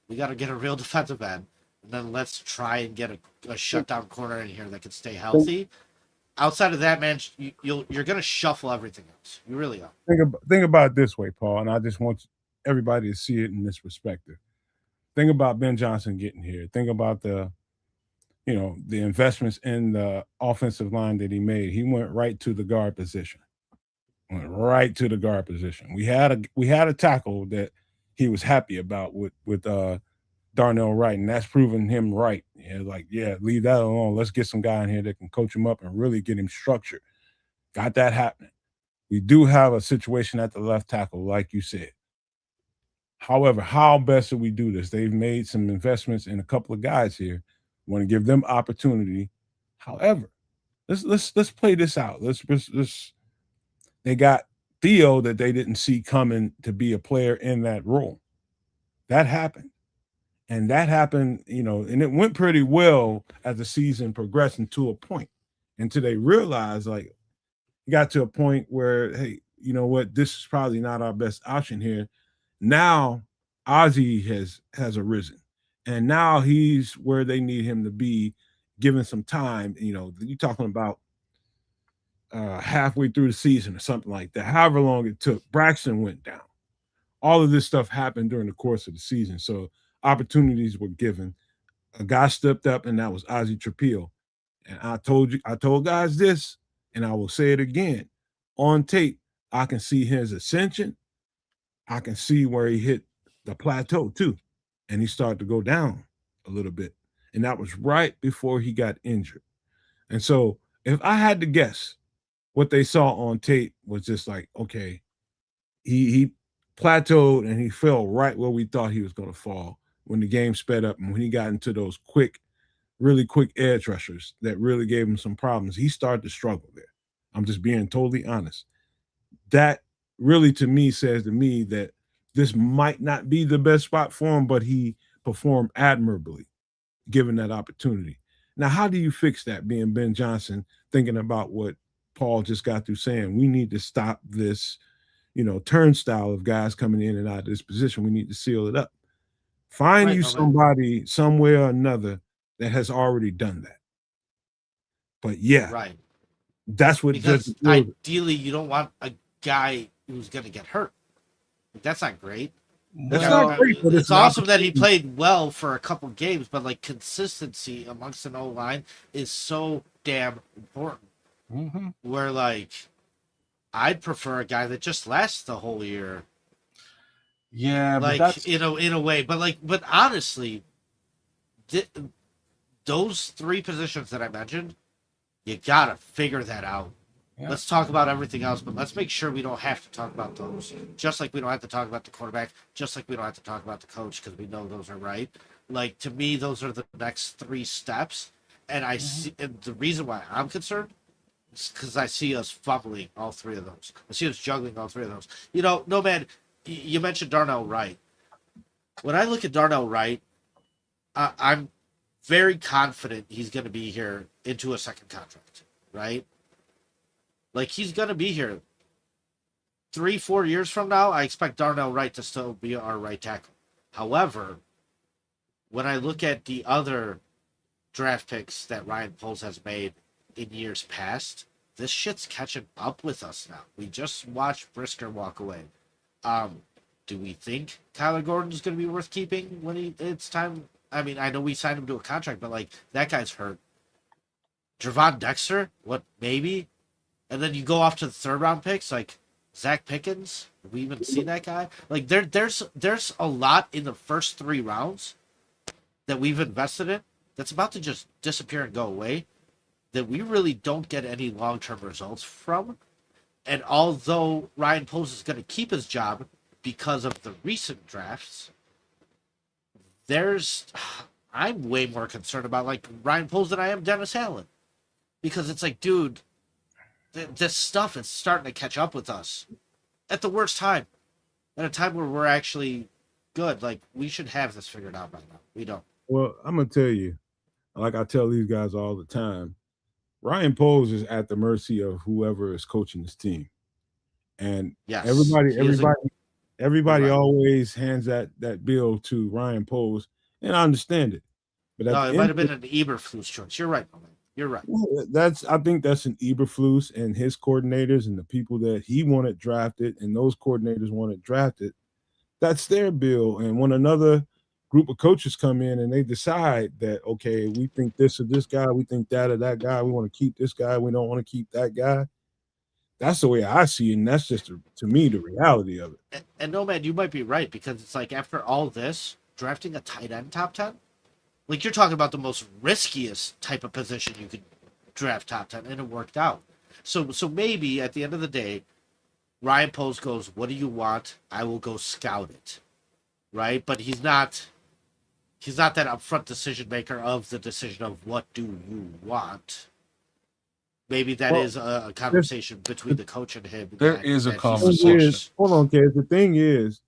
We got to get a real defensive end. And then let's try and get a shutdown corner in here that can stay healthy. Outside of that, man, you're going to shuffle everything else. You really are. Think about it this way, Paul, and I just want everybody to see it in this perspective. Think about Ben Johnson getting here. Think about the investments in the offensive line that he made. He went right to the guard position. We had a tackle that he was happy about with Darnell Wright, and that's proven him right. Leave that alone. Let's get some guy in here that can coach him up and really get him structured. Got that happening. We do have a situation at the left tackle, like you said. However, how best do we do this? They've made some investments in a couple of guys here. Want to give them opportunity. However, let's play this out. Let's they got Theo that they didn't see coming to be a player in that role. That happened. And and it went pretty well as the season progressed to a point until they realized, like, it got to a point where, hey, you know what, this is probably not our best option here. Now Ozzie has arisen. And now he's where they need him to be, given some time. You're talking about halfway through the season or something like that. However long it took, Braxton went down. All of this stuff happened during the course of the season. So opportunities were given. A guy stepped up, and that was Ozzie Trapil. And I told guys this, and I will say it again. On tape, I can see his ascension. I can see where he hit the plateau too. And he started to go down a little bit. And that was right before he got injured. And so if I had to guess, what they saw on tape was just like, okay, he plateaued and he fell right where we thought he was going to fall when the game sped up and when he got into those really quick edge rushers that really gave him some problems. He started to struggle there. I'm just being totally honest. That really, to me, says to me that this might not be the best spot for him, but he performed admirably given that opportunity. Now, how do you fix that, being Ben Johnson, thinking about what Paul just got through saying. We need to stop this, turnstile of guys coming in and out of this position. We need to seal it up. Find you somebody somewhere or another that has already done that. But yeah, right. That's what because ideally you don't want a guy who's going to get hurt. That's not great. Not great, but it's awesome that he played well for a couple games, but like consistency amongst an O-line is so damn important. Mm-hmm. Where like I'd prefer a guy that just lasts the whole year. Yeah, like but that's... in a way, but honestly, those three positions that I mentioned, you gotta figure that out. Yeah. Let's talk about everything else, but let's make sure we don't have to talk about those. Just like we don't have to talk about the quarterback, just like we don't have to talk about the coach because we know those are right. Like, to me, those are the next three steps. And I see, and the reason why I'm concerned is because I see us fumbling all three of those. I see us juggling all three of those. No, man, you mentioned Darnell Wright. When I look at Darnell Wright, I'm very confident he's going to be here into a second contract, right? Like, he's going to be here 3-4 years from now. I expect Darnell Wright to still be our right tackle. However, when I look at the other draft picks that Ryan Poles has made in years past, this shit's catching up with us now. We just watched Brisker walk away. Do we think Kyler Gordon's going to be worth keeping when it's time? I mean, I know we signed him to a contract, but like, that guy's hurt. Javon Dexter, what, maybe? And then you go off to the third round picks, like Zach Pickens. Have we even seen that guy? Like, there's a lot in the first 3 rounds that we've invested in that's about to just disappear and go away, that we really don't get any long-term results from. And although Ryan Poles is going to keep his job because of the recent drafts, I'm way more concerned about like Ryan Poles than I am Dennis Allen, because it's like, dude, this stuff is starting to catch up with us at the worst time, at a time where we're actually good. Like, we should have this figured out by now. We don't. Well, I'm gonna tell you, like I tell these guys all the time, Ryan Poles is at the mercy of whoever is coaching this team, and yes, everybody always hands that bill to Ryan Poles, and I understand it. But no, it might have been an Eberflus choice. You're right, man. You're right. I think that's an Eberflus and his coordinators and the people that he wanted drafted and those coordinators wanted drafted. That's their bill. And when another group of coaches come in and they decide that, okay, we think this of this guy, we think that of that guy, we want to keep this guy, we don't want to keep that guy. That's the way I see it, and that's just, to me, the reality of it. And no, man, you might be right, because it's like, after all this, drafting a tight end top 10, like, you're talking about the most riskiest type of position you could draft top 10, and it worked out. So maybe at the end of the day, Ryan Poles goes, what do you want? I will go scout it, right? But he's not that upfront decision maker of the decision of what do you want. Maybe that is a conversation between the coach and him. There is a conversation. Hold on, Kev. The thing is,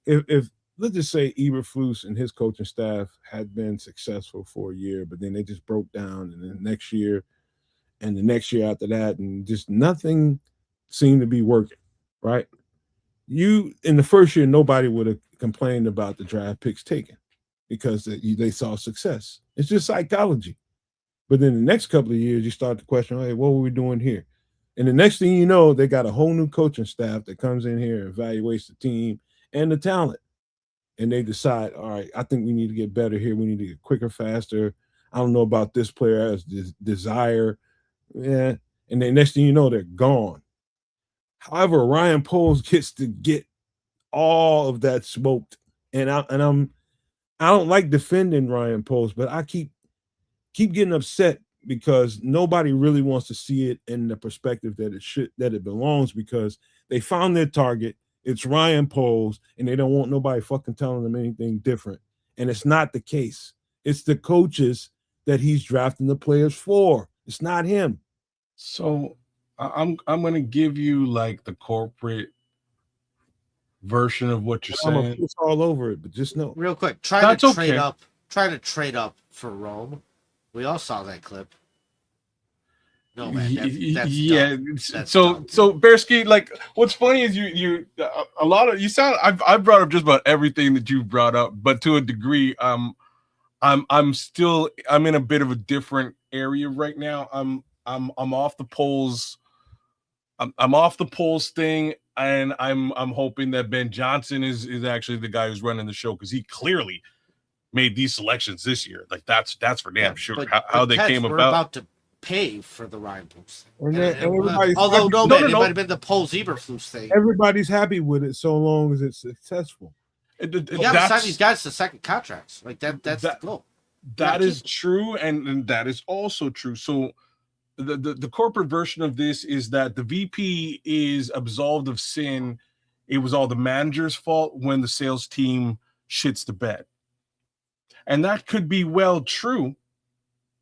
if let's just say Eberflus and his coaching staff had been successful for a year, but then they just broke down, and then next year and the next year after that, and just nothing seemed to be working, right? In the first year, nobody would have complained about the draft picks taken because they saw success. It's just psychology. But then the next couple of years, you start to question, hey, what were we doing here? And the next thing you know, they got a whole new coaching staff that comes in here and evaluates the team and the talent. And they decide, all right, I think we need to get better here. We need to get quicker, faster. I don't know about this player as desire. Yeah. And then next thing you know, they're gone. However, Ryan Poles gets to get all of that smoked. And I don't like defending Ryan Poles, but I keep getting upset because nobody really wants to see it in the perspective that it belongs, because they found their target. It's Ryan Poles, and they don't want nobody fucking telling them anything different. And it's not the case. It's the coaches that he's drafting the players for. It's not him. So I'm going to give you like the corporate version of what you're saying. I'm gonna piss all over it, but just know. Real quick, trying to trade up for Rome. We all saw that clip. No, man. That's yeah. dumb. That's So dumb. Bearski, like, what's funny is a lot of you sound. I've brought up just about everything that you brought up, but to a degree, I'm in a bit of a different area right now. I'm off the polls. I'm off the polls thing, and I'm hoping that Ben Johnson is actually the guy who's running the show, because he clearly made these selections this year. Like that's for damn sure. How they came we're about to pay for the Ryan Post. And everybody's Although happy. no, man, it might have been the Paul Zeberflus thing. Everybody's happy with it so long as it's successful. You got to sign these guys to second contracts. Like that's the goal. That is true, and that is also true. So the corporate version of this is that the VP is absolved of sin. It was all the manager's fault when the sales team shits the bed. And that could be well true,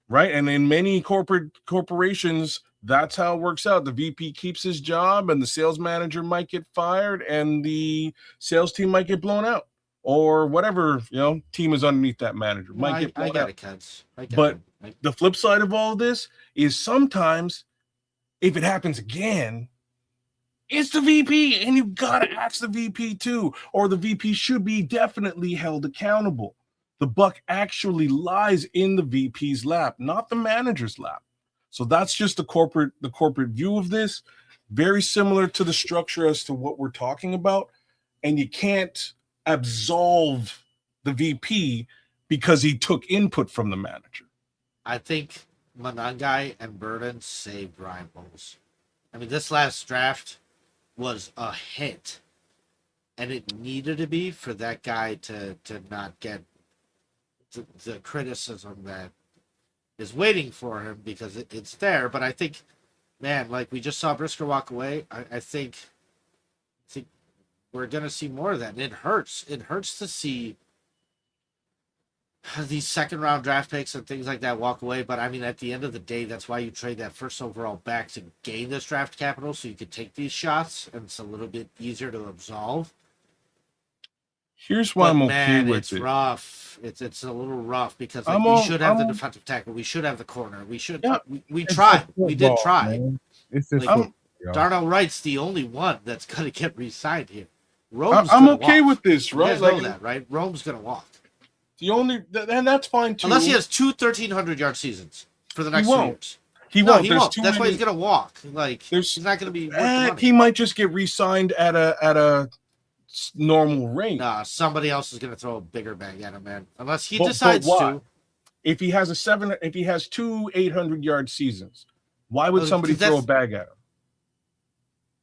right? And in many corporations, that's how it works out. The VP keeps his job, and the sales manager might get fired, and the sales team might get blown out, or whatever team is underneath that manager might get blown out. But the flip side of all of this is sometimes, if it happens again, it's the VP, and you've got to ask the VP too, or the VP should be definitely held accountable. The buck actually lies in the VP's lap, not the manager's lap. So that's just the corporate view of this. Very similar to the structure as to what we're talking about. And you can't absolve the VP because he took input from the manager. I think Monangai and Burden saved Ryan Post. I mean, this last draft was a hit, and it needed to be for that guy to not get the criticism that is waiting for him, because it's there. But I think, man, like we just saw Brisker walk away. I think we're gonna see more of that. And it hurts. It hurts to see these second round draft picks and things like that walk away. But I mean, at the end of the day, that's why you trade that first overall back, to gain this draft capital, so you could take these shots, and it's a little bit easier to absolve. Here's why I'm okay with it's it. Rough. It's a little rough, because we should have the defensive tackle. We should have the corner. We should. Yeah, we tried. We did try. Man. It's just Darnell Wright's the only one that's going to get re-signed here. I'm okay with this, right? You guys know that, right? Rome's going to walk. The only, and that's fine too. Unless he has 2 1,300-yard seasons for the next 2 years. He won't. That's why he's going to walk. Like, he's not going to be. He might just get re-signed at a normal rate. Nah, somebody else is going to throw a bigger bag at him, man. Unless he decides to. If he has if he has 2 800-yard seasons, why would somebody throw a bag at him?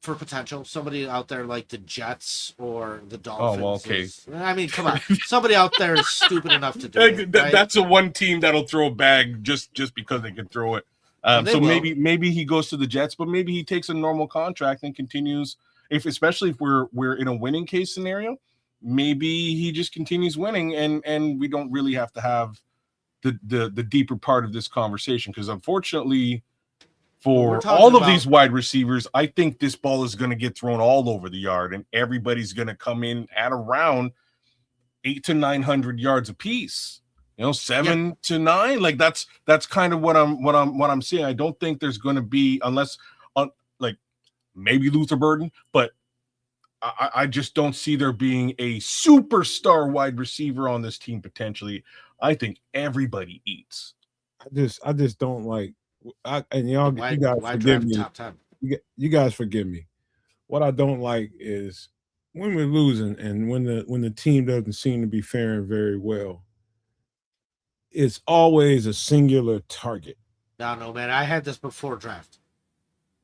For potential, somebody out there like the Jets or the Dolphins. Oh, well, okay. I mean, come on. Somebody out there is stupid enough to do it. Right? That's the one team that'll throw a bag just because they can throw it. So maybe he goes to the Jets, but maybe he takes a normal contract and continues. Especially if we're in a winning case scenario, maybe he just continues winning, and we don't really have to have the deeper part of this conversation, because unfortunately for all of these wide receivers, I think this ball is going to get thrown all over the yard, and everybody's going to come in at around 800 to 900 yards apiece. 7 to 9. Like that's kind of what I'm seeing. I don't think there's going to be, unless maybe Luther Burden, but I just don't see there being a superstar wide receiver on this team potentially. I think everybody eats. I just don't like. And you guys forgive me. You guys forgive me. What I don't like is when we're losing and when the team doesn't seem to be faring very well. It's always a singular target. No, man. I had this before draft.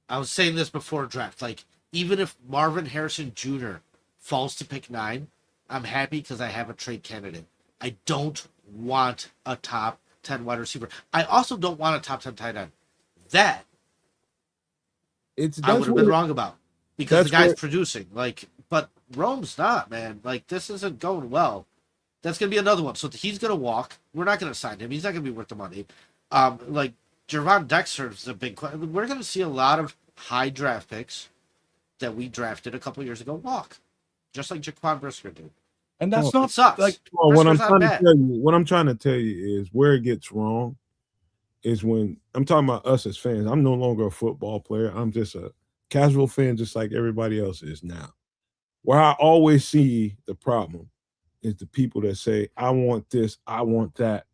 I was saying this before draft. Like, even if Marvin Harrison Jr. falls to pick 9, I'm happy because I have a trade candidate. I don't want a top 10 wide receiver. I also don't want a top 10 tight end. That I would have been wrong about, because the guy's producing. But Rome's not, man. Like, this isn't going well. That's going to be another one. So he's going to walk. We're not going to sign him. He's not going to be worth the money. Jervon Dexter is a big question. We're going to see a lot of high draft picks that we drafted a couple years ago walk, just like Jaquan Brisker did. And that's not sucks. What I'm trying to tell you is where it gets wrong is when I'm talking about us as fans. I'm no longer a football player. I'm just a casual fan, just like everybody else is now. Where I always see the problem is the people that say, I want this, I want that.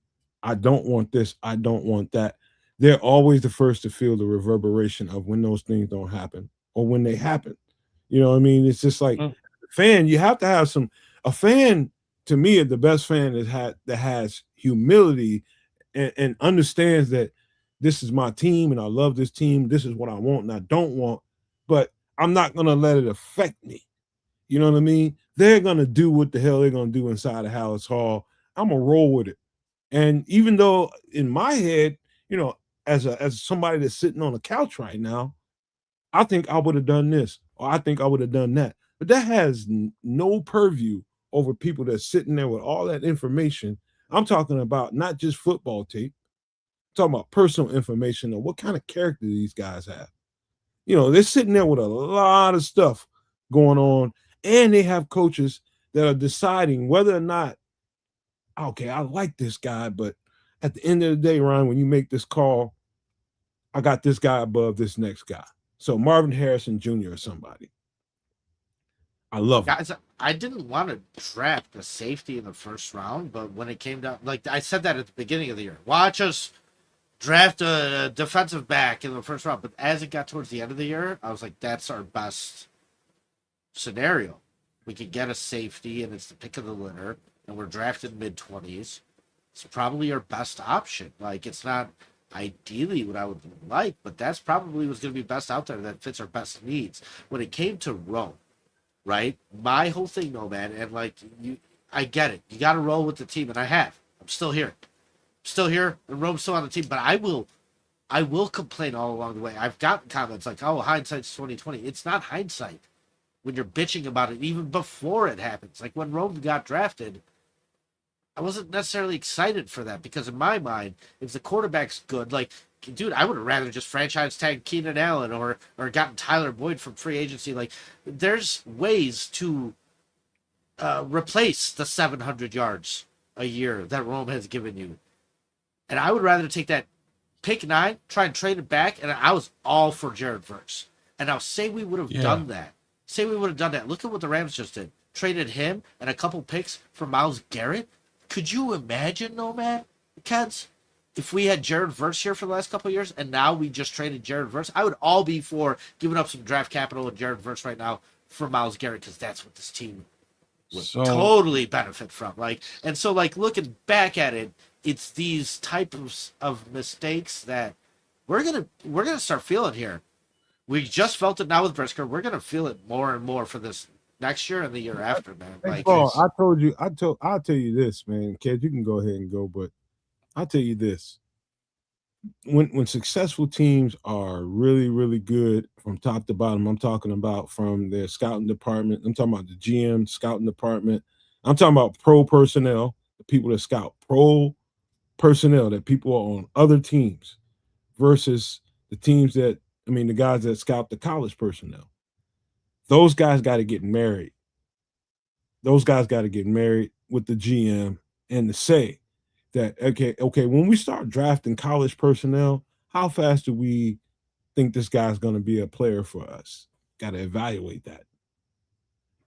I don't want this, I don't want that. They're always the first to feel the reverberation of when those things don't happen or when they happen. You know what I mean? It's just like fan, you have to have a fan to me, the best fan that has humility and understands that this is my team and I love this team. This is what I want and I don't want, but I'm not gonna let it affect me. You know what I mean? They're gonna do what the hell they're gonna do inside of Hallis Hall. I'm gonna roll with it. And even though in my head, you know, as somebody that's sitting on a couch right now, I think I would have done this or I think I would have done that. But that has no purview over people that's sitting there with all that information. I'm talking about not just football tape, I'm talking about personal information of what kind of character these guys have. You know, they're sitting there with a lot of stuff going on, and they have coaches that are deciding whether or not, okay, I like this guy, but at the end of the day, Ryan, when you make this call, I got this guy above this next guy. So Marvin Harrison Jr. or somebody. I love him. Guys, I didn't want to draft a safety in the first round, but when it came down, like I said that at the beginning of the year, watch us draft a defensive back in the first round. But as it got towards the end of the year, I was like, that's our best scenario. We could get a safety, and it's the pick of the litter, and we're drafted mid-20s. It's probably our best option. Like, it's not ideally what I would like, but that's probably what's going to be best out there that fits our best needs. When it came to Rome, right? My whole thing, though, man, and like I get it. You got to roll with the team, and I have. I'm still here. And Rome's still on the team, but I will complain all along the way. I've gotten comments like, "Oh, hindsight's 2020." It's not hindsight when you're bitching about it, even before it happens. Like when Rome got drafted, I wasn't necessarily excited for that because in my mind, if the quarterback's good, like, dude, I would have rather just franchise tagged Keenan Allen or gotten Tyler Boyd from free agency. Like, there's ways to replace the 700 yards a year that Rome has given you. And I would rather take that pick 9, try and trade it back, and I was all for Jared Verse. And now say we would have done that. Look at what the Rams just did. Traded him and a couple picks for Myles Garrett. Could you imagine, though, man, Keds, if we had Jared Verse here for the last couple of years and now we just traded Jared Verse? I would all be for giving up some draft capital and Jared Verse right now for Myles Garrett because that's what this team would totally benefit from. Like, and so, like, looking back at it, it's these types of mistakes that we're gonna start feeling here. We just felt it now with Brisker. We're gonna feel it more and more for this next year and the year after, man. Like, I'll tell you this, man. Kid, you can go ahead and go, but I'll tell you this. When successful teams are really, really good from top to bottom, I'm talking about from their scouting department. I'm talking about the GM scouting department. I'm talking about pro personnel, the people that scout pro personnel, that people are on other teams versus the teams the guys that scout the college personnel. Those guys got to get married. Those guys got to get married with the GM and to say that, okay, when we start drafting college personnel, how fast do we think this guy's going to be a player for us? Got to evaluate that.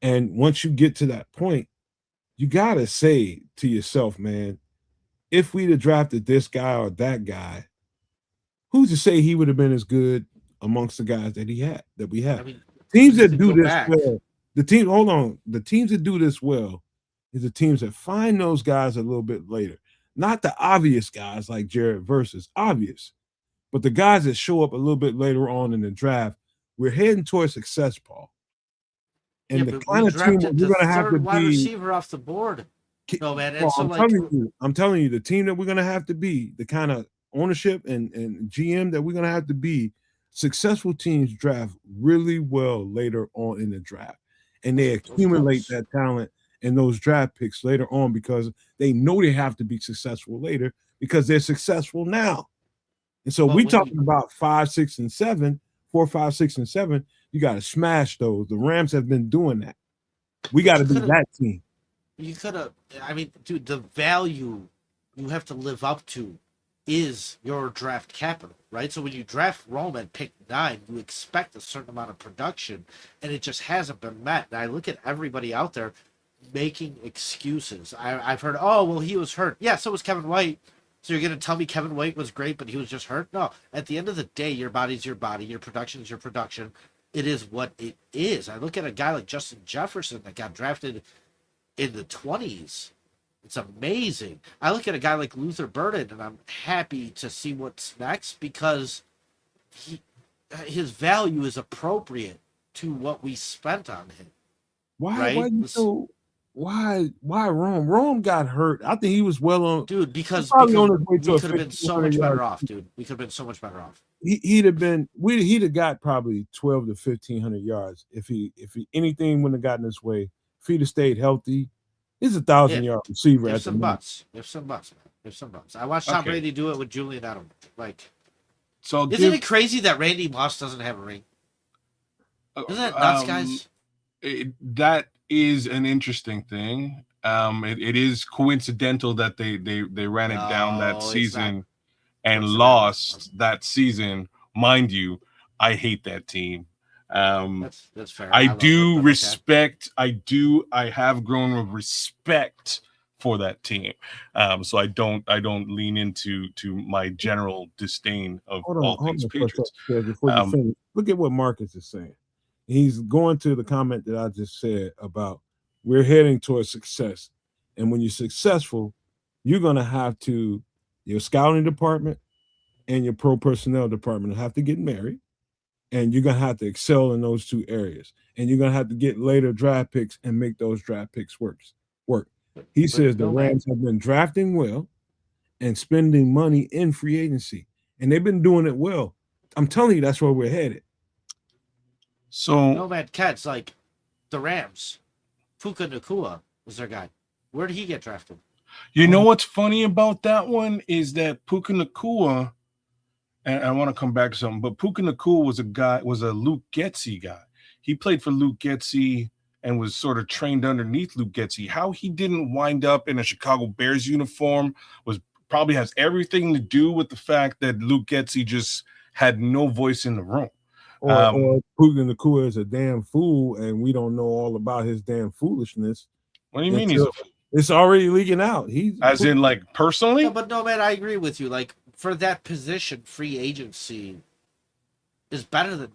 And once you get to that point, you got to say to yourself, man, if we'd have drafted this guy or that guy, who's to say he would have been as good amongst the guys that we have? I mean, teams that do this well, the teams that do this well is the teams that find those guys a little bit later. Not the obvious guys like Jared Verse is obvious, but the guys that show up a little bit later on in the draft. We're heading towards success, Paul. And the kind of team that we're going to have to wide be receiver off the board. No, man. And Paul, I'm telling you, the team that we're going to have to be, the kind of ownership and GM that we're going to have to be, successful teams draft really well later on in the draft. And they accumulate that talent and those draft picks later on because they know they have to be successful later because they're successful now. And so we're talking about 5, 6, and 7, 4, 5, 6, and 7. You got to smash those. The Rams have been doing that. We got to be that team. You could have, dude, the value you have to live up to is your draft capital, right? So when you draft Rome at pick 9, you expect a certain amount of production, and it just hasn't been met. And I look at everybody out there making excuses. I've heard, oh, well, he was hurt. Yeah, so was Kevin White. So you're going to tell me Kevin White was great, but he was just hurt? No. At the end of the day, your body's your body. Your production is your production. It is what it is. I look at a guy like Justin Jefferson that got drafted in the 20s. It's amazing. I look at a guy like Luther Burden, and I'm happy to see what's next because his value is appropriate to what we spent on him. Why? Right? Why Rome? Rome got hurt. I think he was well on. Dude, because on his we way to could have been so much better off, dude. We could have been so much better off. He'd have got probably 12 to 1,500 yards if he anything wouldn't have gotten his way. If he'd have stayed healthy, he's a 1,000-yard receiver. If some bucks, man. I watched Tom Brady do it with Julian Edelman. Like, so isn't it crazy that Randy Moss doesn't have a ring? Isn't that nuts, guys? That is an interesting thing. It is coincidental that they ran it down that season and lost that season. Mind you, I hate that team. That's fair. I do respect. I have grown with respect for that team. So I don't lean into my general disdain of all things Patriots. Before you finish, look at what Marcus is saying. He's going to the comment that I just said about we're heading towards success. And when you're successful, you're going to have to, your scouting department and your pro personnel department have to get married. And you're going to have to excel in those two areas. And you're going to have to get later draft picks and make those draft picks work. He says the Rams have been drafting well and spending money in free agency. And they've been doing it well. I'm telling you, that's where we're headed. So Nomad Cats, like the Rams, Puka Nacua was their guy. Where did he get drafted? You know what's funny about that one is that Puka Nacua, and I want to come back to something, but Puka Nacua was a Luke Getsy guy. He played for Luke Getsy and was sort of trained underneath Luke Getsy. How he didn't wind up in a Chicago Bears uniform probably has everything to do with the fact that Luke Getsy just had no voice in the room. Or Puka Nacua is a damn fool, and we don't know all about his damn foolishness. What do you mean he's a fool? It's already leaking out. In like personally? No, but no, man, I agree with you. Like for that position, free agency is better than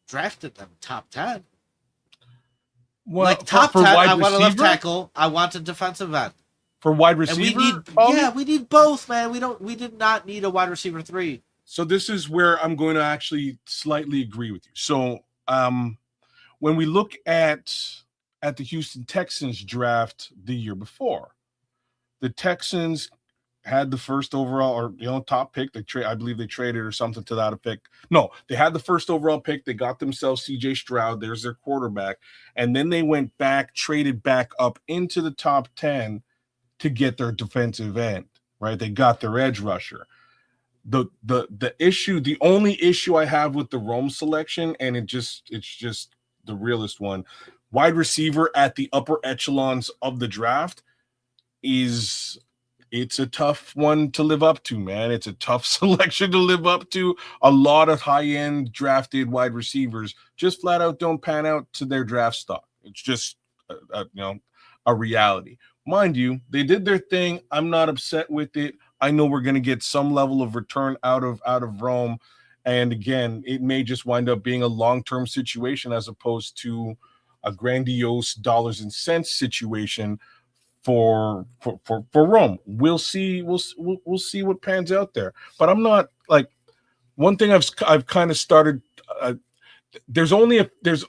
drafting them top 10. Well, like top 10, I want a left tackle. I want a defensive end. For wide receiver? We need both, man. We did not need a wide receiver 3. So this is where I'm going to actually slightly agree with you. So when we look at the Houston Texans draft the year before, the Texans had the first overall or top pick. I believe they traded or something to that effect. No, they had the first overall pick. They got themselves CJ Stroud. There's their quarterback. And then they went back, traded back up into the top 10 to get their defensive end, right? They got their edge rusher. The only issue I have with the Rome selection, and it's just the realest one, wide receiver at the upper echelons of the draft it's a tough one to live up to, man. It's a tough selection to live up to. A lot of high-end drafted wide receivers just flat out don't pan out to their draft stock. It's just a reality. Mind you, they did their thing. I'm not upset with it. I know we're going to get some level of return out of Rome. And again, it may just wind up being a long-term situation as opposed to a grandiose dollars and cents situation for Rome. We'll see. We'll see what pans out there. But I'm not like one thing I've kind of started. There's the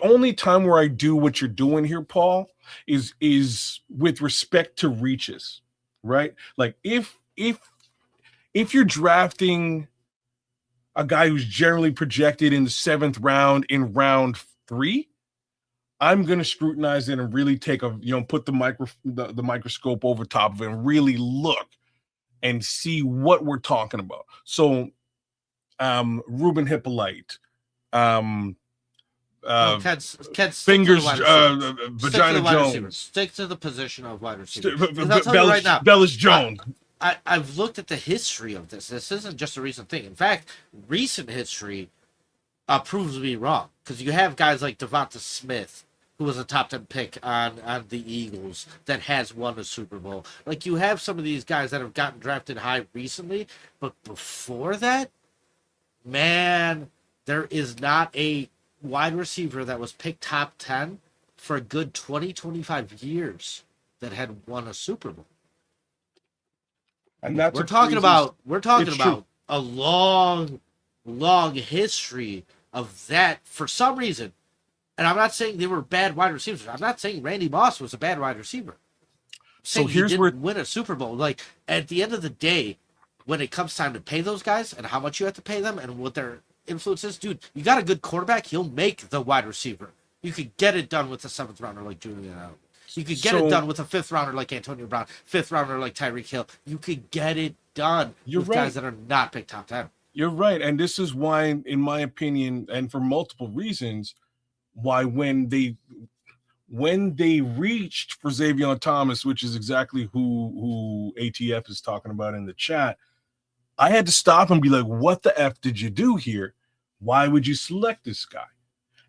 only time where I do what you're doing here, Paul, is with respect to reaches, right? Like if you're drafting a guy who's generally projected in the 7th round in round 3, I'm going to scrutinize it and really take put the microscope over top of it and really look and see what we're talking about. So, Ruben Hippolyte, Fingers, Vagina Jones. Stick to the position of wide receiver. Bellis Jones. I've looked at the history of this. This isn't just a recent thing. In fact, recent history proves me wrong, because you have guys like Devonta Smith, who was a top 10 pick on the Eagles, that has won a Super Bowl. Like, you have some of these guys that have gotten drafted high recently, but before that, man, there is not a wide receiver that was picked top 10 for a good 20-25 years that had won a Super Bowl. And that's We're talking about true. a long history of that for some reason. And I'm not saying they were bad wide receivers. I'm not saying Randy Moss was a bad wide receiver. So He didn't win a Super Bowl. Like, at the end of the day, when it comes time to pay those guys and how much you have to pay them and what their influence is, dude, you got a good quarterback, he'll make the wide receiver. You could get it done with a 7th rounder like Julian Allen. You could get it done with a 5th rounder like Antonio Brown, 5th rounder like Tyreek Hill. You could get it done with guys that are not picked top 10. You're right. And this is why, in my opinion, and for multiple reasons, why when they reached for Xavier Thomas, which is exactly who ATF is talking about in the chat, I had to stop and be like, what the F did you do here? Why would you select this guy?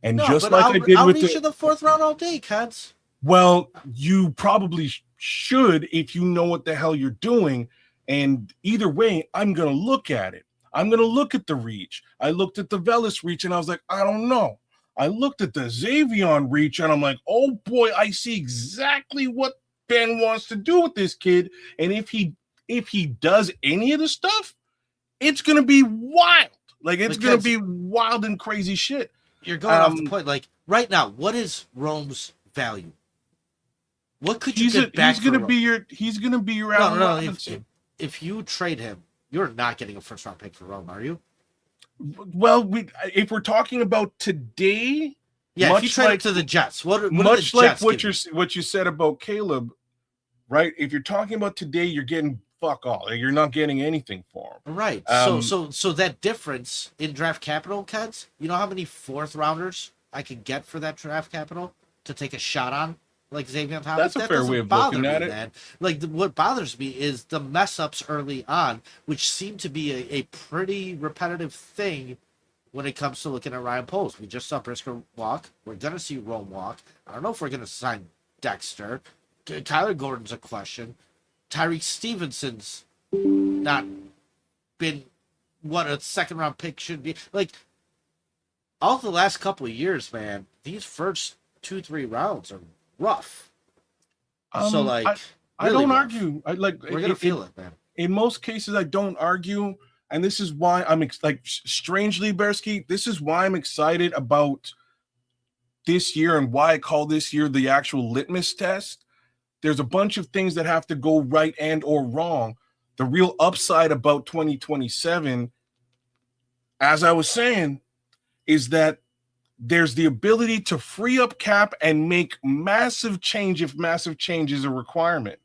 And just like I did I'll with reach in the 4th round all day, cuz. Well, you probably should if you know what the hell you're doing. And either way, I'm going to look at it. I'm going to look at the reach. I looked at the Velas reach and I was like, I don't know. I looked at the Xavier reach and I'm like, oh boy, I see exactly what Ben wants to do with this kid. And if he does any of the stuff, it's going to be wild. Like, it's going to be wild and crazy shit. You're going off the point. Like, right now, what is Rome's value? What could you get back? He's gonna be your Allen Robinson. If you trade him, you're not getting a 1st round pick for Rome, are you? Well, if we're talking about today, yeah. If you trade him to the Jets, what much like what you said about Caleb, right? If you're talking about today, you're getting fuck all. You're not getting anything for him, right? So that difference in draft capital, Keds, you know how many 4th rounders I could get for that draft capital to take a shot on? Like Xavier Thomas. That's a fair way of looking at it. Man. Like, what bothers me is the mess ups early on, which seem to be a pretty repetitive thing when it comes to looking at Ryan Poles. We just saw Brisker walk. We're gonna see Rome walk. I don't know if we're gonna sign Dexter. Tyler Gordon's a question. Tyreek Stevenson's not been what a 2nd round pick should be. Like, all the last couple of years, man, these first 2-3 rounds are rough. So, like, I don't argue. We're gonna feel it, man. In most cases, I don't argue, and this is why I'm strangely, Bersky. This is why I'm excited about this year and why I call this year the actual litmus test. There's a bunch of things that have to go right and or wrong. The real upside about 2027, as I was saying, is that there's the ability to free up cap and make massive change if massive change is a requirement,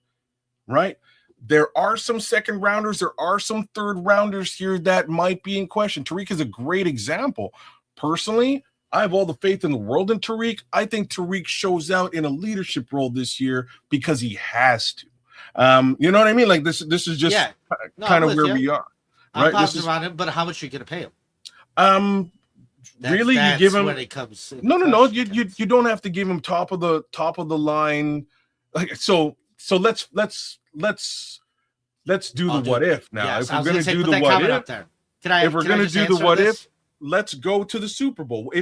right? There are some 2nd rounders. There are some 3rd rounders here that might be in question. Tyreek is a great example. Personally, I have all the faith in the world in Tyreek. I think Tyreek shows out in a leadership role this year because he has to. You know what I mean? Like, this is just kind of where we are. Right? I'm positive on him, but how much are you going to pay him? Really, you give him when it comes. No. You don't have to give him top of the line. Like, so let's do the what if now. Yes, if we're going to do the what if, if we're going to do the what if, let's go to the Super Bowl.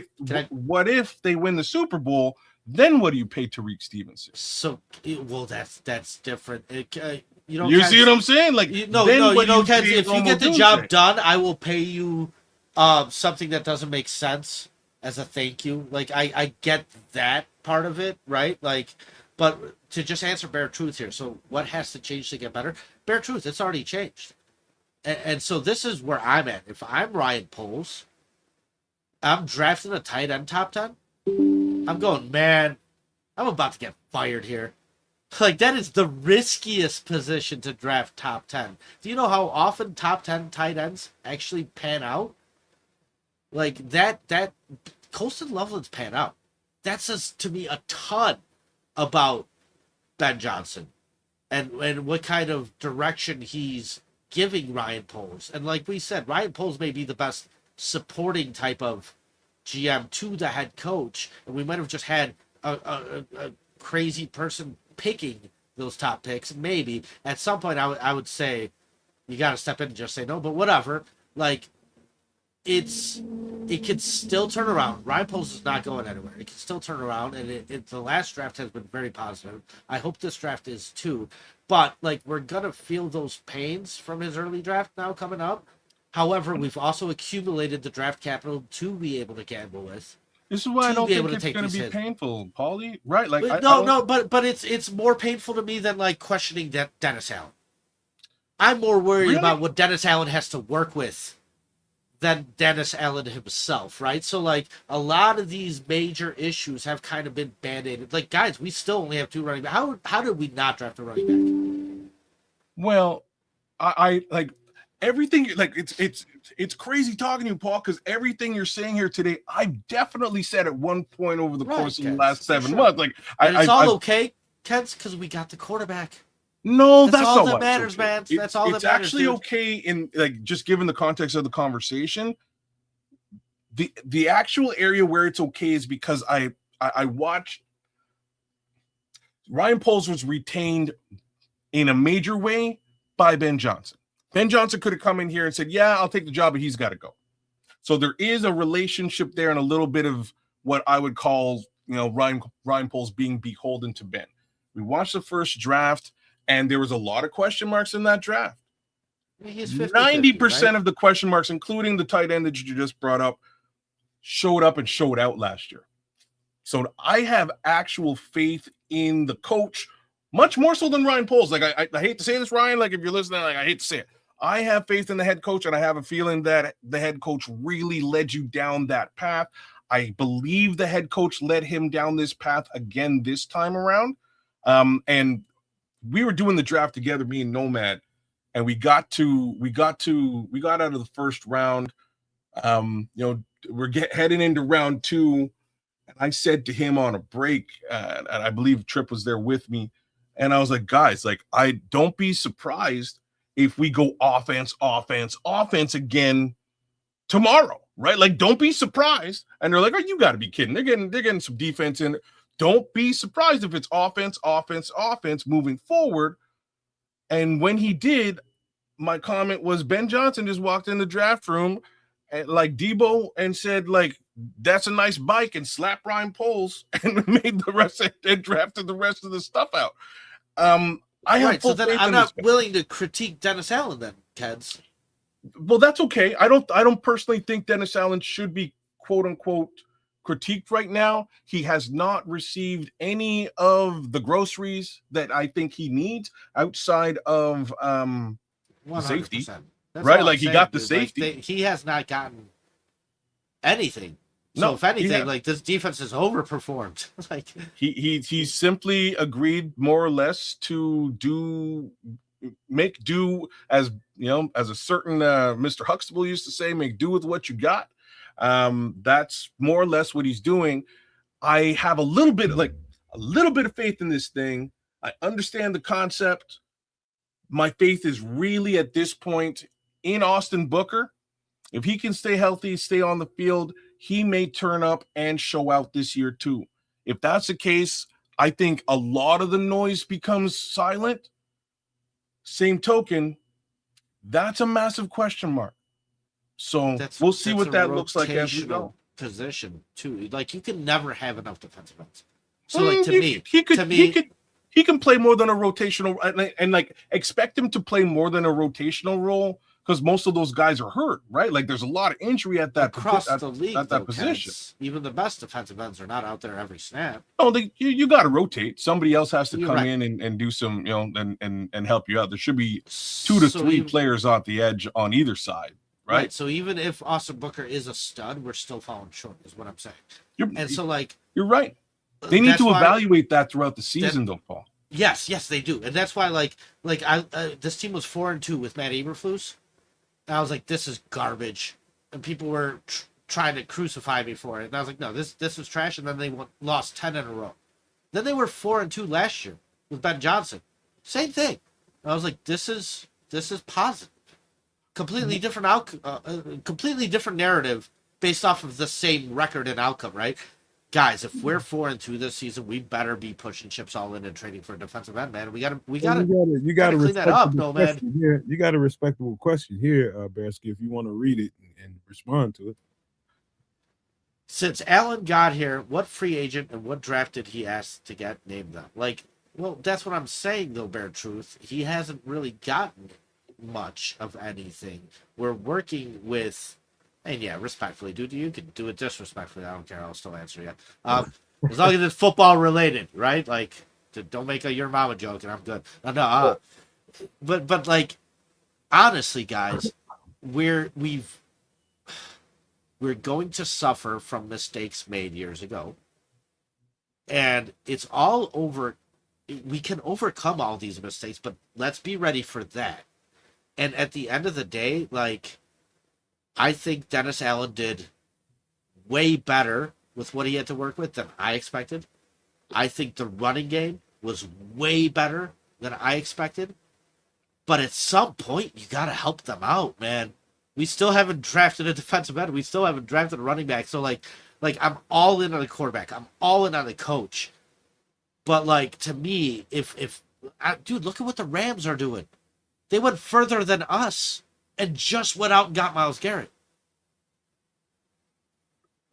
What if they win the Super Bowl? Then what do you pay Tyreek Stevenson? So, well, that's different. You see what I'm saying? Like, if you get the job done, I will pay you something that doesn't make sense as a thank you. Like, I get that part of it, right? Like, but to just answer bare truth here. So what has to change to get better? Bare truth, it's already changed. And so this is where I'm at. If I'm Ryan Poles, I'm drafting a tight end top 10. I'm going, man, I'm about to get fired here. Like, that is the riskiest position to draft top 10. Do you know how often top 10 tight ends actually pan out? Like, that Colston Loveland's pan out. That says to me a ton about Ben Johnson and what kind of direction he's giving Ryan Poles. And like we said, Ryan Poles may be the best supporting type of GM to the head coach, and we might have just had a crazy person picking those top picks. Maybe at some point I would say you got to step in and just say no, but whatever. Like, it could still turn around. Ryan Poles is not going anywhere. It can still turn around, and the last draft has been very positive. I hope this draft is too. But like, we're gonna feel those pains from his early draft now coming up. However, we've also accumulated the draft capital to be able to gamble with. This is why I don't think it's going to be hits. painful, Paulie. Right? Like, but it's more painful to me than like questioning Dennis Allen. I'm more worried about what Dennis Allen has to work with than Dennis Allen himself, right? So like, a lot of these major issues have kind of been band-aided. Like, guys, we still only have 2 running backs. How did we not draft a running back? Well, I like everything. Like, it's crazy talking to you, Paul, because everything you're saying here today, I've definitely said at one point over the course of the last 7 months. Like, it's all okay, Kens, because we got the quarterback. No, that's all not that matters, okay. man. That's all that matters. It's actually okay in, like, just given the context of the conversation. The actual area where it's okay is because I watched Ryan Poles was retained in a major way by Ben Johnson. Ben Johnson could have come in here and said, yeah, I'll take the job, but he's got to go. So there is a relationship there and a little bit of what I would call, Ryan Poles being beholden to Ben. We watched the first draft, and there was a lot of question marks in that draft. 90% of the question marks, including the tight end that you just brought up, showed up and showed out last year. So I have actual faith in the coach, much more so than Ryan Poles. Like, I hate to say this, Ryan, like, if you're listening, like, I hate to say it. I have faith in the head coach, and I have a feeling that the head coach really led you down that path. I believe the head coach led him down this path again this time around. And we were doing the draft together, me and Nomad, and we got out of the first round. We're heading into round 2, and I said to him on a break, and I believe Tripp was there with me, and I was like, guys, like, I don't be surprised if we go offense again tomorrow, right? Like, don't be surprised. And they're like, oh, you got to be kidding. They're getting some defense in. Don't be surprised if it's offense moving forward. And when he did, my comment was Ben Johnson just walked in the draft room and, like Debo, and said, like, that's a nice bike, and slapped Ryan Poles and made the rest and drafted the rest of the stuff out. So then I'm not willing to critique Dennis Allen then, Keds. Well, that's okay. I don't personally think Dennis Allen should be quote unquote critiqued right now. He has not received any of the groceries that I think he needs outside of safety. That's right? Like, he got the safety. Like, he has not gotten anything. So if anything, like, this defense has overperformed. Like, he simply agreed more or less to make do, as as a certain Mr. Huxtable used to say, make do with what you got. That's more or less what he's doing. I have a little bit of faith in this thing. I understand the concept. My faith is really at this point in Austin Booker. If he can stay healthy, stay on the field, he may turn up and show out this year too. If that's the case, I think a lot of the noise becomes silent. Same token, that's a massive question mark. So we'll see what that looks like as we go. Position too. Like, you can never have enough defensive ends. So like, he can play more than a rotational, and like, expect him to play more than a rotational role, because most of those guys are hurt, right? Like, there's a lot of injury at that across the league at that position. Even the best defensive ends are not out there every snap. Oh, you got to rotate. Somebody else has to come in and do some, and help you out. There should be 2 to 3 players on the edge on either side, right? So even if Austin Booker is a stud, we're still falling short, is what I'm saying. You're right. They need to evaluate that throughout the season, though, Paul. Yes, they do, and that's why, this team was 4-2 with Matt Eberflus. And I was like, this is garbage, and people were trying to crucify me for it. And I was like, no, this is trash. And then they lost 10 in a row. Then they were 4-2 last year with Ben Johnson. Same thing. I was like, this is positive. Completely different outcome, completely different narrative based off of the same record and outcome, right? Guys, if we're 4-2 this season, we better be pushing chips all in and trading for a defensive end, man. We gotta you got to clean that up, no, man. Here. You got a respectable question here, Bearsky, if you want to read it and respond to it. Since Allen got here, what free agent and what draft did he ask to get? Name them. Like, well, that's what I'm saying, though, Bear Truth. He hasn't really gotten much of anything. We're working with, and yeah, respectfully, dude, you can do it disrespectfully. I don't care. I'll still answer you. As long as it's football related, right? Like, don't make a your mama joke, and I'm good. No. But like, honestly, guys, we're going to suffer from mistakes made years ago, and it's all over. We can overcome all these mistakes, but let's be ready for that. And at the end of the day, like, I think Dennis Allen did way better with what he had to work with than I expected. I think the running game was way better than I expected. But at some point, you got to help them out, man. We still haven't drafted a defensive end. We still haven't drafted a running back. So, like I'm all in on the quarterback. I'm all in on the coach. But, like, to me, dude, look at what the Rams are doing. They went further than us and just went out and got Myles Garrett.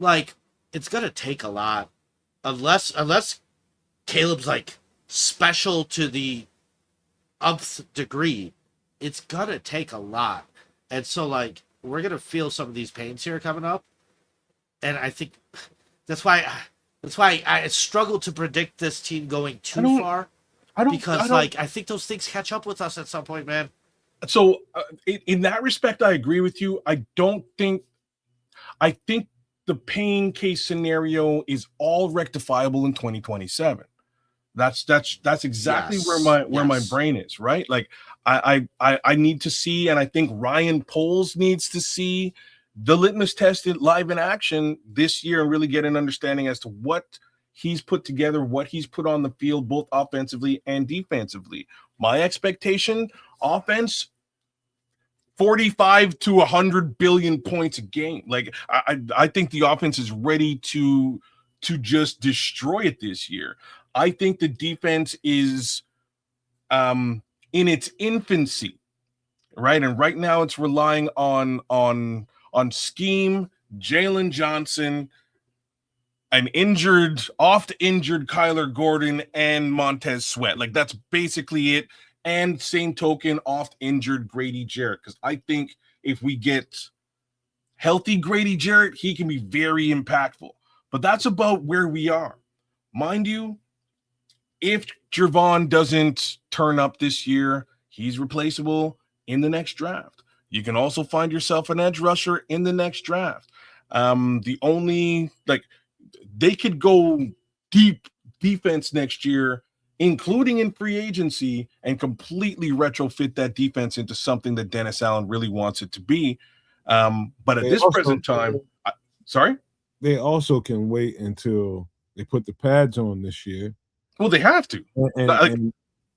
Like, it's going to take a lot. Unless Caleb's, like, special to the nth degree, it's going to take a lot. And so, like, we're going to feel some of these pains here coming up. And I think that's why I struggle to predict this team going too far. I think those things catch up with us at some point, man. So in that respect, I agree with you. I think the pain case scenario is all rectifiable in 2027. That's exactly where my brain is, right? Like I need to see, and I think Ryan Poles needs to see the litmus test live in action this year and really get an understanding as to what he's put together, what he's put on the field, both offensively and defensively. My expectation, offense, 45 to 100 billion points a game. Like I think the offense is ready to just destroy it this year. I think the defense is in its infancy, right? And right now it's relying on scheme, Jalen Johnson, an oft-injured Kyler Gordon, and Montez Sweat. Like, that's basically it. And same token, oft-injured Grady Jarrett. Because I think if we get healthy Grady Jarrett, he can be very impactful. But that's about where we are. Mind you, if Javon doesn't turn up this year, he's replaceable in the next draft. You can also find yourself an edge rusher in the next draft. They could go deep defense next year, including in free agency, and completely retrofit that defense into something that Dennis Allen really wants it to be. But at this present time, they also can wait until they put the pads on this year. Well, they have to. And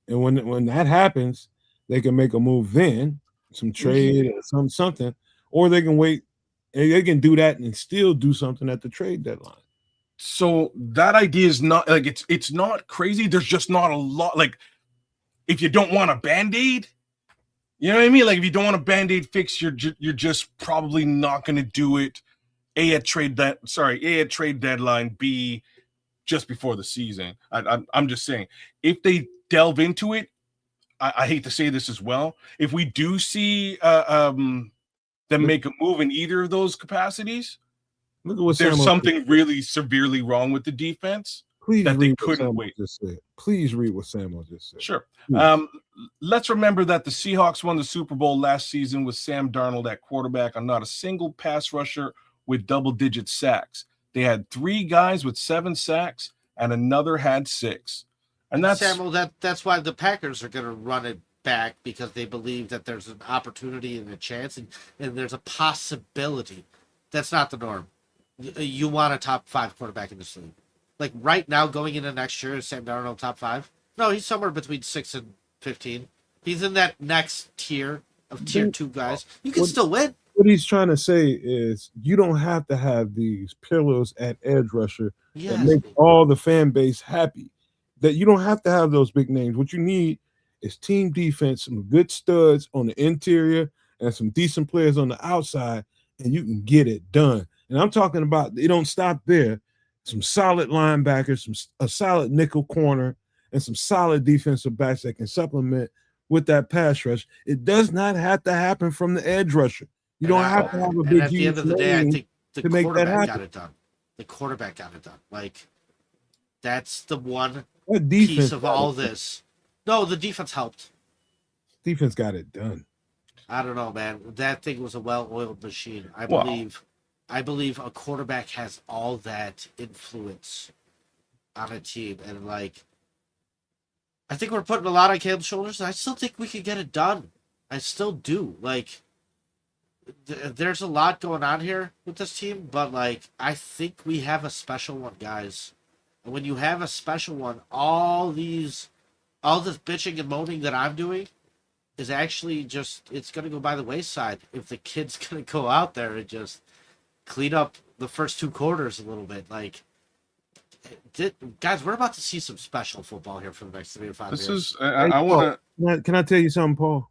when that happens, they can make a move then, some trade or something, or they can wait and they can do that and still do something at the trade deadline. So that idea is not like it's not crazy. There's just not a lot. Like, if you don't want a Band-Aid, you know what I mean? Like, if you don't want a Band-Aid fix, you're just probably not going to do it. A at trade deadline. B just before the season. I'm just saying, if they delve into it, I hate to say this as well. If we do see them make a move in either of those capacities, look at what there's something really severely wrong with the defense. Please that they couldn't wait. Please read what Samuel just said. Sure. Let's remember that the Seahawks won the Super Bowl last season with Sam Darnold at quarterback on not a single pass rusher with double-digit sacks. They had 3 guys with 7 sacks, and another had 6. And that's Samuel. That's why the Packers are going to run it back, because they believe that there's an opportunity and a chance, and there's a possibility. That's not the norm. You want a top 5 quarterback in this league. Like, right now, going into next year, is Sam Darnold top 5? No, he's somewhere between 6 and 15. He's in that next tier of tier 2 guys. You can What- still win. What he's trying to say is you don't have to have these pillars at edge rusher that Yes. make all the fan base happy. That you don't have to have those big names. What you need is team defense, some good studs on the interior, and some decent players on the outside, and you can get it done. And I'm talking about it don't stop there. Some solid linebackers, a solid nickel corner, and some solid defensive backs that can supplement with that pass rush. It does not have to happen from the edge rusher. You don't have to have a big. And at the end of the day, I think the quarterback got it done. The quarterback got it done. Like, that's the one piece of all this. No, the defense helped. Defense got it done. I don't know, man. That thing was a well-oiled machine. I believe a quarterback has all that influence on a team, and like, I think we're putting a lot on Caleb's shoulders. And I still think we could get it done. I still do. Like, there's a lot going on here with this team, but like, I think we have a special one, guys. And when you have a special one, all this bitching and moaning that I'm doing is actually just, it's going to go by the wayside if the kid's going to go out there and just clean up the first 2 quarters a little bit. Like, guys, we're about to see some special football here for the next 3 to 5 years. I want to. Can I tell you something, Paul?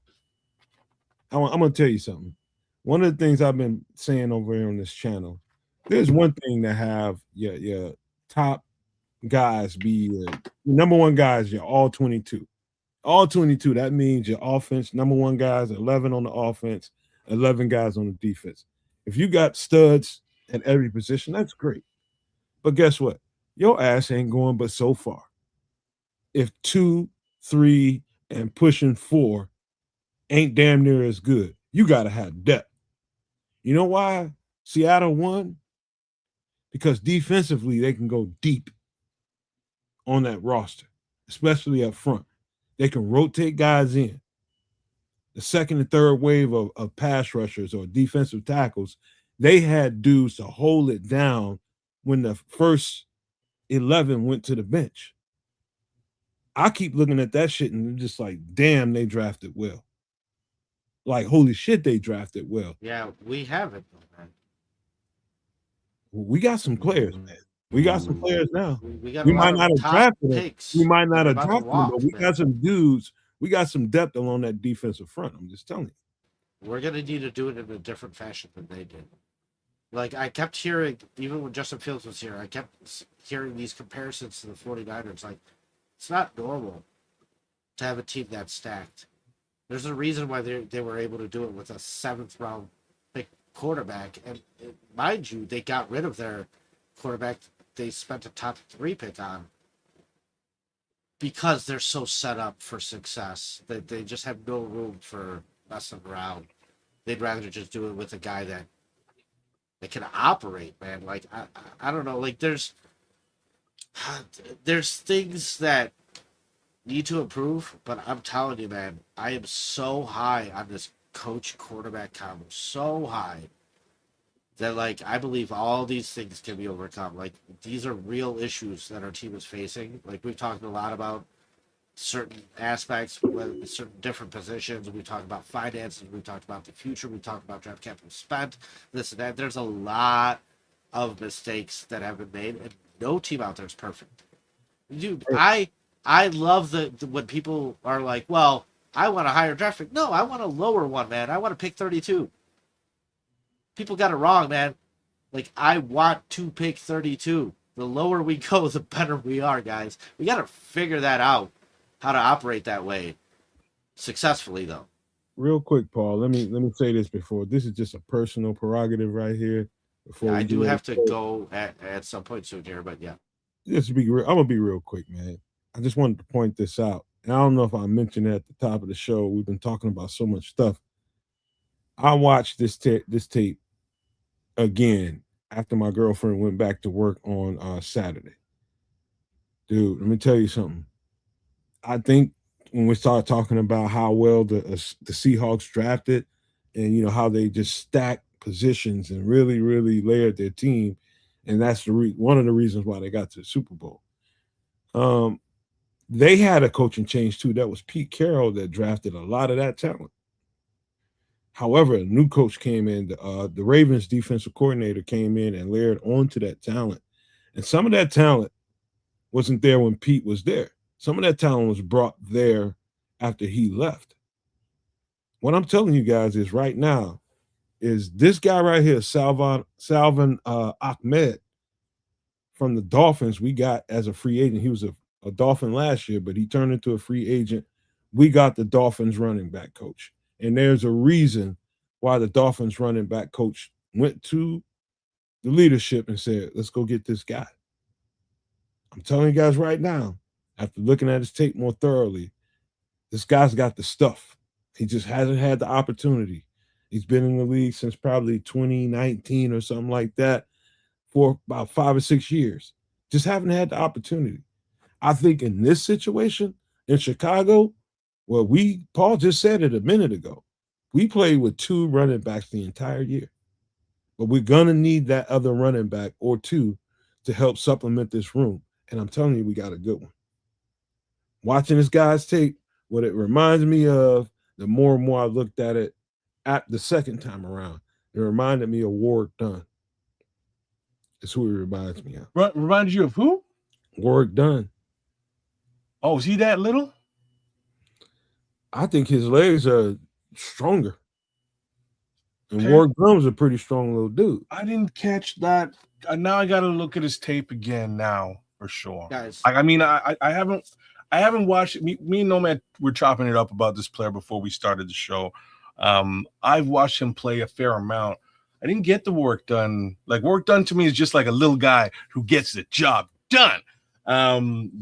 I'm going to tell you something. One of the things I've been saying over here on this channel, there's one thing to have your top guys be your number one guys, you're all 22. All 22. That means your offense, number one guys, 11 on the offense, 11 guys on the defense. If you got studs at every position, that's great. But guess what? Your ass ain't going but so far. If 2, 3, and pushing 4 ain't damn near as good, you got to have depth. You know why Seattle won? Because defensively, they can go deep on that roster, especially up front. They can rotate guys in. The second and third wave of pass rushers or defensive tackles, they had dudes to hold it down when the first 11 went to the bench. I keep looking at that shit and I'm just like, damn, they drafted well. Like, holy shit, they drafted well. Yeah, we have it, man. We got some players, man. We got some players now. We might not have drafted them. We might not have drafted them, but we got some dudes. We got some depth along that defensive front. I'm just telling you. We're going to need to do it in a different fashion than they did. Like, I kept hearing, even when Justin Fields was here, I kept hearing these comparisons to the 49ers. Like, it's not normal to have a team that's stacked. There's a reason why they were able to do it with a 7th-round pick quarterback. And mind you, they got rid of their quarterback they spent a top 3 pick on because they're so set up for success that they just have no room for messing around. They'd rather just do it with a guy that can operate, man. Like, I don't know. Like, there's things that need to improve, but I'm telling you, man, I am so high on this coach quarterback combo, so high that, like, I believe all these things can be overcome. Like, these are real issues that our team is facing. Like, we've talked a lot about certain aspects, certain different positions. We talked about finances. We talked about the future. We talked about draft capital spent, this and that. There's a lot of mistakes that have been made, and no team out there is perfect. Dude, I love when people are like, well, I want a higher draft pick. No, I want a lower one, man. I want to pick 32. People got it wrong, man. Like, I want to pick 32. The lower we go, the better we are, guys. We got to figure that out, how to operate that way successfully, though. Real quick, Paul, let me say this before. This is just a personal prerogative right here. Before I do have to go at some point soon here, but yeah. Just be real. I'm gonna be real quick, man. I just wanted to point this out. And I don't know if I mentioned it at the top of the show. We've been talking about so much stuff. I watched this tape again after my girlfriend went back to work on Saturday. Dude, let me tell you something. I think when we start talking about how well the Seahawks drafted and, you know, how they just stacked positions and really, really layered their team, and that's one of the reasons why they got to the Super Bowl. They had a coaching change too. That was Pete Carroll that drafted a lot of that talent. However, a new coach came in. The Ravens defensive coordinator came in and layered onto that talent. And some of that talent wasn't there when Pete was there. Some of that talent was brought there after he left. What I'm telling you guys is right now is this guy right here, Salvon Ahmed from the Dolphins, we got as a free agent. He was a Dolphin last year, but he turned into a free agent. We got the Dolphins running back coach. And there's a reason why the Dolphins running back coach went to the leadership and said, let's go get this guy. I'm telling you guys right now, after looking at his tape more thoroughly, this guy's got the stuff. He just hasn't had the opportunity. He's been in the league since probably 2019 or something like that for about 5 or 6 years. Just haven't had the opportunity. I think in this situation in Chicago, well, Paul just said it a minute ago. We played with 2 running backs the entire year. But we're going to need that other running back or 2 to help supplement this room. And I'm telling you, we got a good one. Watching this guy's tape, what it reminds me of, the more and more I looked at it at the second time around, it reminded me of Warwick Dunn. That's who he reminds me of. Reminds you of who? Warwick Dunn. Oh, is he that little? I think his legs are stronger. And Okay. Warwick Dunn was a pretty strong little dude. I didn't catch that. Now I got to look at his tape again now for sure. Guys, I mean, I haven't watched it. Me and Nomad were chopping it up about this player before we started the show. I've watched him play a fair amount. I didn't get the work done. Like, work done to me is just like a little guy who gets the job done.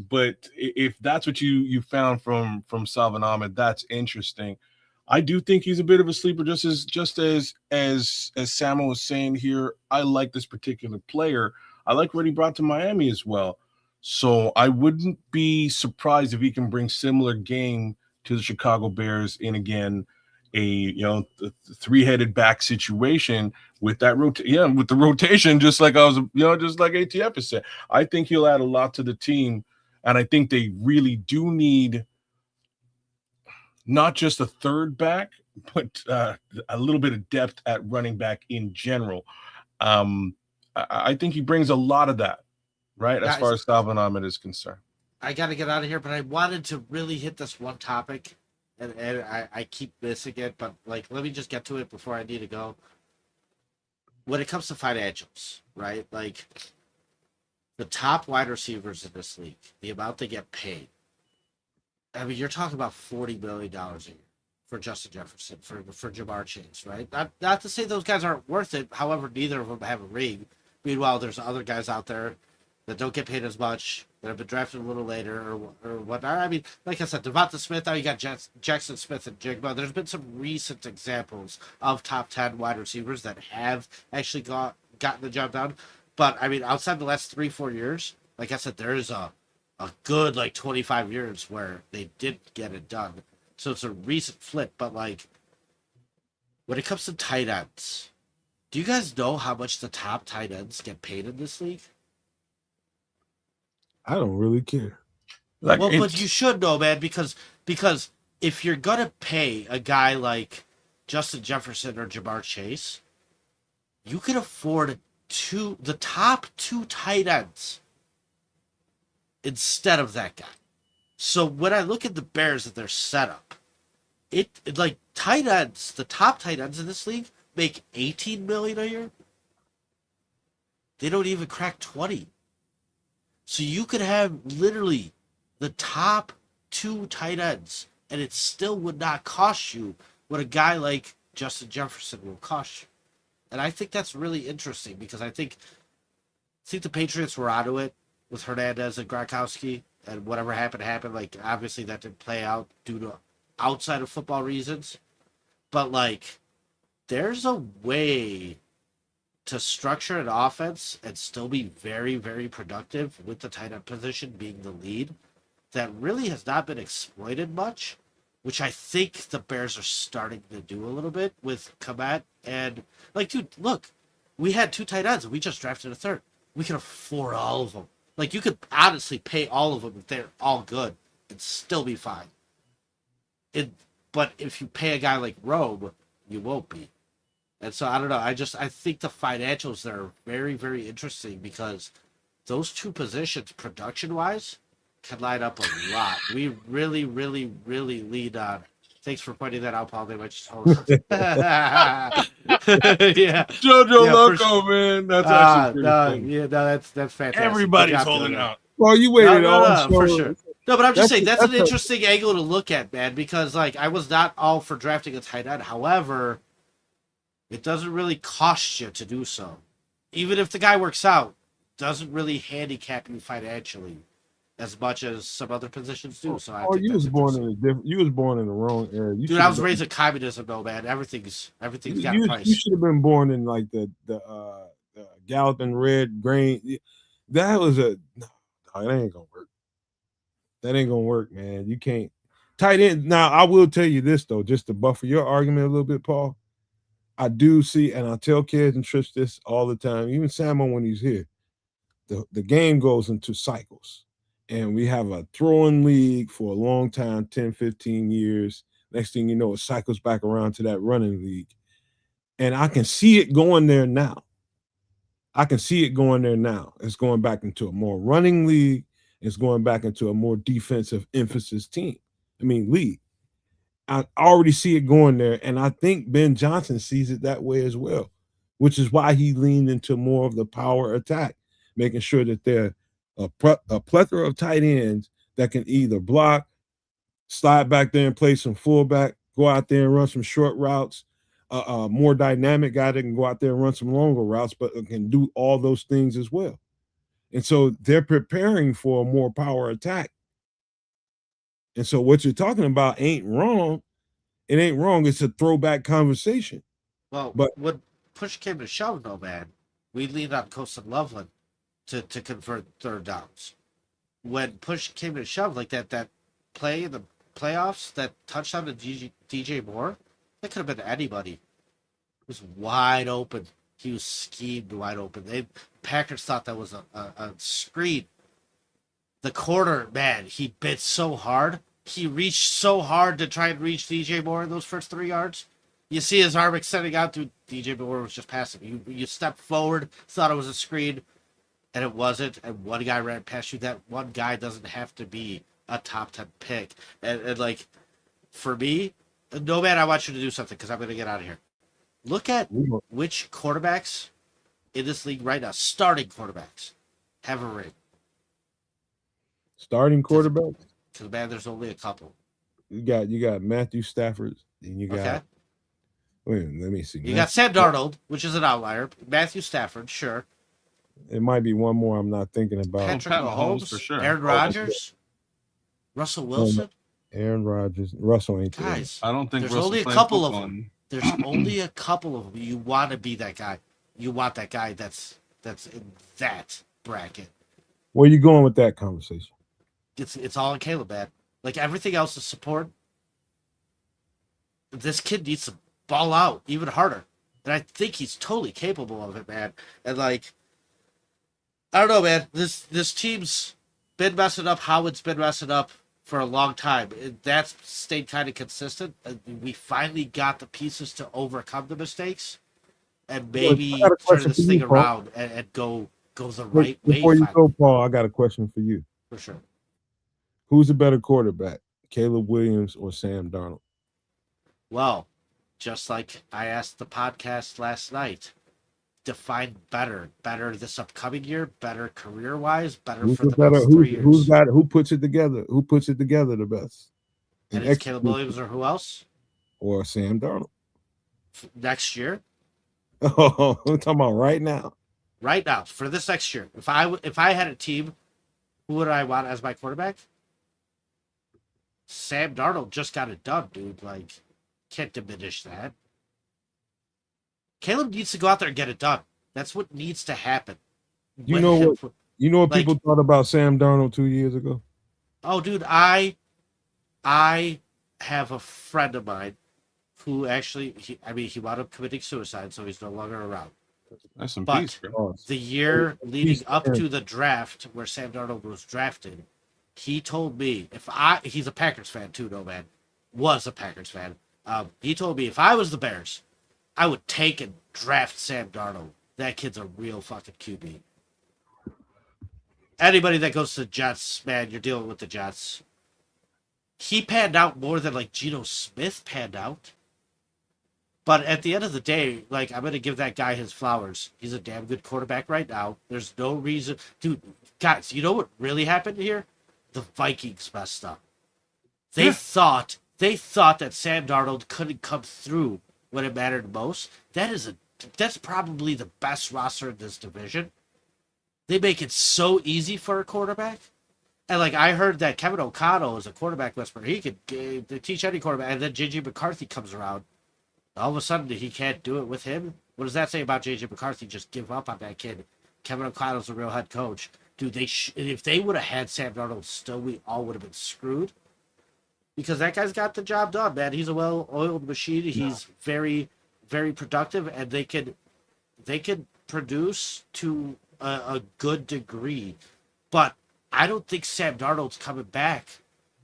But if that's what you found from Salvon Ahmed, that's interesting. I do think he's a bit of a sleeper, just as Samo was saying here. I like this particular player. I like what he brought to Miami as well. So I wouldn't be surprised if he can bring similar game to the Chicago Bears in, again, a three-headed back situation with that with the rotation, just like just like ATF has said. I think he'll add a lot to the team, and I think they really do need not just a third back, but a little bit of depth at running back in general. I think he brings a lot of that, right, as far as Salvon Ahmed is concerned. I got to get out of here, but I wanted to really hit this one topic, and I keep missing it, but let me just get to it before I need to go. When it comes to financials, right, the top wide receivers in this league, the amount they get paid, I mean, you're talking about $40 million a year for Justin Jefferson, for Jamar Chase, right? Not to say those guys aren't worth it. However, neither of them have a ring. Meanwhile, there's other guys out there that don't get paid as much, that have been drafted a little later or whatnot. I mean, like I said, Devonta Smith, now you got Jackson Smith and chgo. There's been some recent examples of top 10 wide receivers that have actually gotten the job done. But, I mean, outside the last 3-4 years, like I said, there is a good 25 years where they did get it done. So it's a recent flip. But when it comes to tight ends, do you guys know how much the top tight ends get paid in this league? I don't really care. But you should know, man, because if you're gonna pay a guy like Justin Jefferson or Jamar Chase, you can afford the top 2 tight ends instead of that guy. So when I look at the Bears and their setup, it tight ends, the top tight ends in this league make $18 million a year. They don't even crack 20. So you could have literally the top 2 tight ends, and it still would not cost you what a guy like Justin Jefferson will cost you. And I think that's really interesting because I think the Patriots were onto it with Hernandez and Gronkowski, and whatever happened. Obviously that didn't play out due to outside of football reasons. But there's a way to structure an offense and still be very, very productive with the tight end position being the lead that really has not been exploited much, which I think the Bears are starting to do a little bit with Komet. And dude, look, we had 2 tight ends and we just drafted a third. We can afford all of them. You could honestly pay all of them if they're all good. and still be fine. But if you pay a guy like Rome, you won't be. And so I don't know. I think the financials there are very, very interesting because those two positions, production wise, can line up a lot. We really, really, really lead on. Thanks for pointing that out, Paul. They might just host. Yeah, Jojo yeah, Loco, man. That's actually pretty funny. yeah, no, that's fantastic. Everybody's Good job, holding Jojo. out. Well, you waited all show. For sure. No, but I'm just saying that's an a- interesting angle to look at, man, because like I was not all for drafting a tight end. However, it doesn't really cost you to do so. Even if the guy works out, doesn't really handicap you financially as much as some other positions do. So you was born in a different. You was born in the wrong era. Dude, I was raised in communism, though, man. Everything's got a price. You should have been born in like the Gallatin red grain. That was no, that ain't gonna work. That ain't gonna work, man. You can't tight end. Now, I will tell you this though, just to buffer your argument a little bit, Paul. I do see, and I tell kids and Trish this all the time, even Samo when he's here. The game goes into cycles. And we have a throwing league for a long time, 10, 15 years. Next thing you know, it cycles back around to that running league. And I can see it going there now. It's going back into a more running league. It's going back into a more defensive emphasis league. I already see it going there. And I think Ben Johnson sees it that way as well, which is why he leaned into more of the power attack, making sure that they're a plethora of tight ends that can either block, slide back there and play some fullback, go out there and run some short routes, more dynamic guy that can go out there and run some longer routes, but can do all those things as well. And so they're preparing for a more power attack. And so what you're talking about ain't wrong. It ain't wrong. It's a throwback conversation. Well, but when push came to shove, though, man, we leaned on Colston Loveland to convert third downs. When push came to shove, like that play in the playoffs, that touchdown to DJ Moore, that could have been anybody. It was wide open. He was schemed wide open. Packers thought that was a screen. The corner, man, he bit so hard. He reached so hard to try and reach DJ Moore in those first 3 yards. You see his arm extending out to DJ Moore was just passing. You step forward, thought it was a screen, and it wasn't. And one guy ran past you. That one guy doesn't have to be a top 10 pick. And like, for me, no, man, I want you to do something because I'm going to get out of here. Look at which quarterbacks in this league right now, starting quarterbacks, have a ring. Starting quarterbacks? Because, man, there's only a couple. You got Matthew Stafford, and you got. Okay. Wait, let me see. You got Sam Darnold, which is an outlier. Matthew Stafford, sure. It might be one more I'm not thinking about. Patrick Mahomes, for sure. Aaron Rodgers, Russell Wilson. Aaron Rodgers, Russell ain't there. Guys, I don't think there's Russell's only a playing couple of football. them. There's only a couple of them. You want to be that guy. You want that guy that's in that bracket. Where you going with that conversation? It's all in Caleb, man. Like, everything else is support. This kid needs to ball out even harder. And I think he's totally capable of it, man. And, like, I don't know, man. This team's been messing up how it's been messing up for a long time. That's stayed kind of consistent. We finally got the pieces to overcome the mistakes and maybe turn this thing around and go the right way. Before you go, Paul, I got a question for you. For sure. Who's the better quarterback, Caleb Williams or Sam Darnold? Well, just like I asked the podcast last night, define better this upcoming year, better career-wise, better Who's for the better? next 3 years. Who puts it together? Who puts it together the best? And it's Caleb Williams or who else? Or Sam Darnold? Next year? Oh, I'm talking about right now. Right now, for this next year. If I had a team, who would I want as my quarterback? Sam Darnold just got it done, dude. Like, can't diminish that. Caleb needs to go out there and get it done. That's what needs to happen. You know what people thought about Sam Darnold 2 years ago? Oh, dude, I have a friend of mine who actually, he wound up committing suicide, so he's no longer around. That's some But peace, bro. the year leading up to the draft where Sam Darnold was drafted, He told me he's a Packers fan too, no man, was a Packers fan. He told me if I was the Bears, I would take and draft Sam Darnold. That kid's a real fucking QB. Anybody that goes to the Jets, man, you're dealing with the Jets. He panned out more than like Geno Smith panned out. But at the end of the day, like, I'm going to give that guy his flowers. He's a damn good quarterback right now. There's no reason. Dude, guys, you know what really happened here? The Vikings messed up. They thought that Sam Darnold couldn't come through when it mattered most. That's probably the best roster in this division. They make it so easy for a quarterback. And, like, I heard that Kevin O'Connell is a quarterback whisperer. He could teach any quarterback. And then J.J. McCarthy comes around. All of a sudden, he can't do it with him. What does that say about J.J. McCarthy? Just give up on that kid. Kevin O'Connell's a real head coach. Dude, if they would have had Sam Darnold still, we all would have been screwed. Because that guy's got the job done, man. He's a well-oiled machine. He's very, very productive, and they could produce to a good degree. But I don't think Sam Darnold's coming back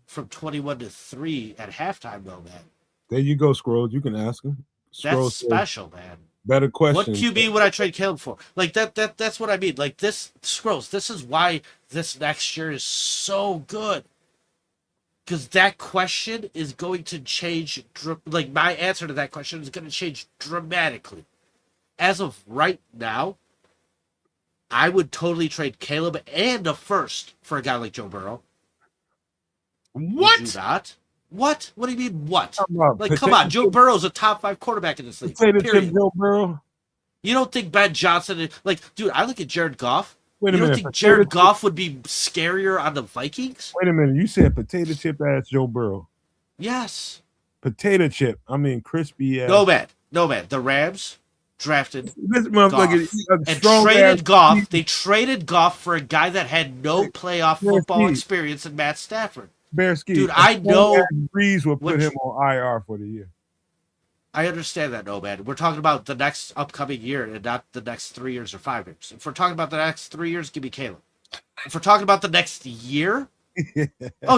from 21-3 at halftime, though, man. There you go, Scrolls. You can ask him. That's special, man. Better question. What QB would I trade Caleb for? Like that's what I mean. Like this, Scrolls, this is why this next year is so good. Because that question is going to change. Like, my answer to that question is going to change dramatically. As of right now, I would totally trade Caleb and a first for a guy like Joe Burrow. What? Would you not? What? What do you mean, what? Like, come on. Joe Burrow's a top 5 quarterback in this league. Period. Joe Burrow. You don't think Ben Johnson is, like, dude, I look at Jared Goff. Wait a you don't minute. think Jared Goff would be scarier on the Vikings? Wait a minute. You said potato chip ass Joe Burrow. Yes. Potato chip. I mean, crispy ass. No, man. The Rams drafted this motherfucker and traded Goff. They traded Goff for a guy that had no playoff football experience in Matt Stafford. Bearski. Dude, I know Breeze will put him on IR for the year. I understand that, no, man. We're talking about the next upcoming year and not the next 3 years or 5 years. If we're talking about the next 3 years, give me Caleb. If we're talking about the next year,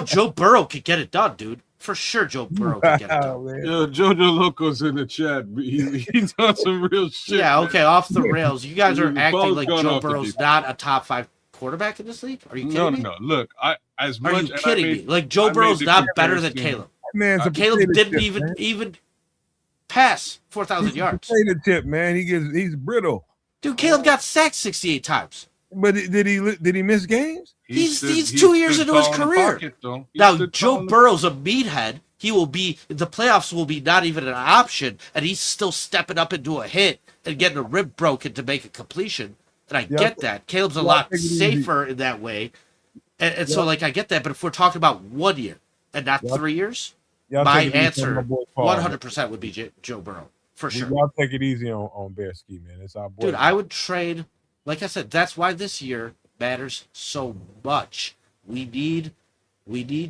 Joe Burrow could get it done, dude. For sure, Joe Burrow could get it done. Yo, Jojo Loco's in the chat. He's on some real shit. Yeah, okay, off the rails. You guys are acting Both like gone Joe off the Burrow's deep. not a top 5 quarterback in this league. Are you kidding me? No. Look, Are you kidding me? Like, Joe Burrow's not better than Caleb. Caleb didn't even pass 4,000 yards. Potato chip, man. He's brittle. Dude, Caleb got sacked 68 times. But did he miss games? He's 2 years into his career. Now, Joe Burrow's a meathead. He will be, the playoffs will be not even an option, and he's still stepping up into a hit and getting a rib broken to make a completion. And I get that. Caleb's a lot safer in that way. And so, like, I get that. But if we're talking about 1 year and not 3 years, my answer 100% would be Joe Burrow. For sure. Y'all take it easy on Bearski, man. It's our boy. Dude, I would trade, like I said, that's why this year matters so much. We need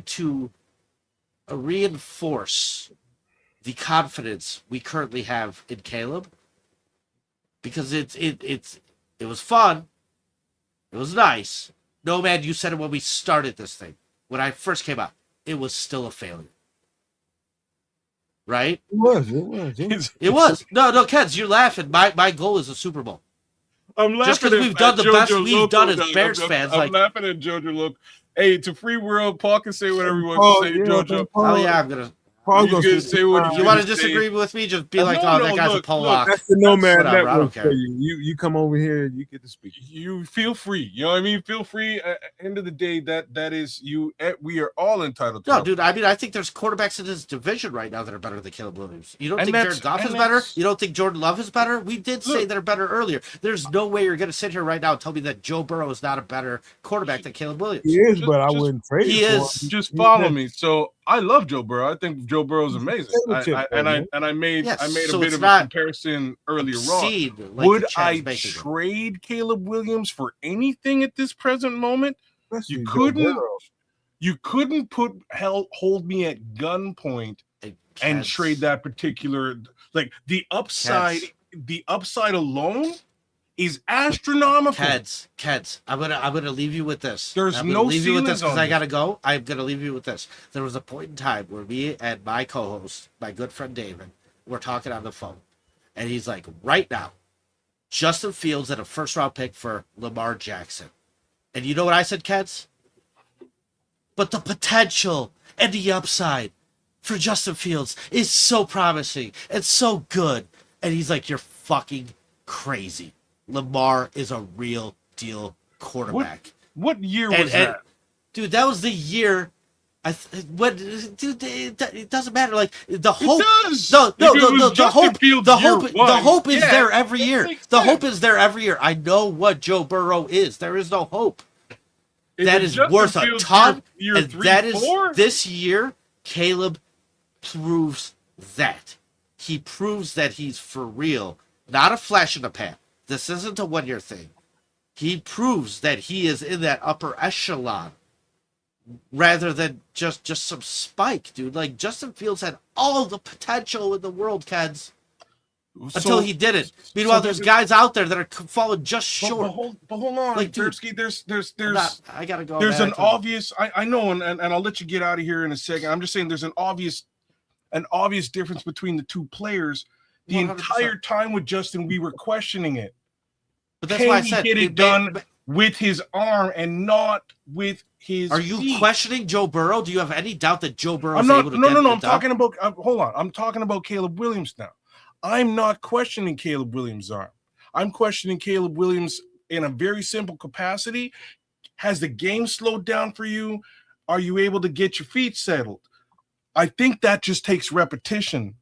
to reinforce the confidence we currently have in Caleb, because it was fun. It was nice. No, man, you said it when we started this thing. When I first came out, it was still a failure. Right? It was. No, Kens, you're laughing. My goal is a Super Bowl. I'm laughing. Just because we've done the best we've done as Bears fans. I'm laughing at Jojo Loco. Hey, to free world, Paul can say whatever he wants to say, Jojo. Oh yeah, I'm gonna. Say what you want to disagree with me? Just be like, that guy's a Pollock. That's the Nomad Whatever, Network for you. You come over here, you get to speak. You feel free. You know what I mean? Feel free. At the end of the day, that is you. We are all entitled to. No, dude. I mean, I think there's quarterbacks in this division right now that are better than Caleb Williams. You don't think Jared Goff is better? You don't think Jordan Love is better? We did say they're better earlier. There's no way you're going to sit here right now and tell me that Joe Burrow is not a better quarterback than Caleb Williams. He is, but I wouldn't trade him. He is. Just follow me. So I love Joe Burrow. I think Joe Burrow is amazing. I made a bit of a comparison earlier on. Would I trade Caleb Williams for anything at this present moment? You couldn't hold me at gunpoint and trade that particular, like, the upside alone is astronomical. Keds, I'm gonna leave you with this. There's I'm gonna no leave you with this ceilings because on I gotta go. I'm gonna leave you with this. There was a point in time where me and my co-host, my good friend David, were talking on the phone, and he's like, right now, Justin Fields at a first round pick for Lamar Jackson. And you know what I said, Keds? But the potential and the upside for Justin Fields is so promising and so good. And he's like, you're fucking crazy. Lamar is a real deal quarterback. What year was that? Dude, that was the year. Dude, it doesn't matter. Like the hope. It does. No. The hope is there every year. The hope is there every year. I know what Joe Burrow is. There is no hope. That is worth a ton. And that is this year. Caleb proves that. He proves that he's for real, not a flash in the pan. This isn't a one-year thing. He proves that he is in that upper echelon rather than just some spike, dude. Like, Justin Fields had all the potential in the world, Keds, until he didn't. Meanwhile, there's guys out there that are falling just short. But hold on, like, dude, there's I gotta go. There's an obvious. I know, and I'll let you get out of here in a second. I'm just saying there's an obvious difference between the two players. The 100%. Entire time with Justin, we were questioning it. But that's why I said get it done with his arm and not with his. Are you feet. questioning Joe Burrow? Do you have any doubt that Joe Burrow is able to No. I'm done? talking about. Hold on. I'm talking about Caleb Williams now. I'm not questioning Caleb Williams' arm. I'm questioning Caleb Williams in a very simple capacity. Has the game slowed down for you? Are you able to get your feet settled? I think that just takes repetition.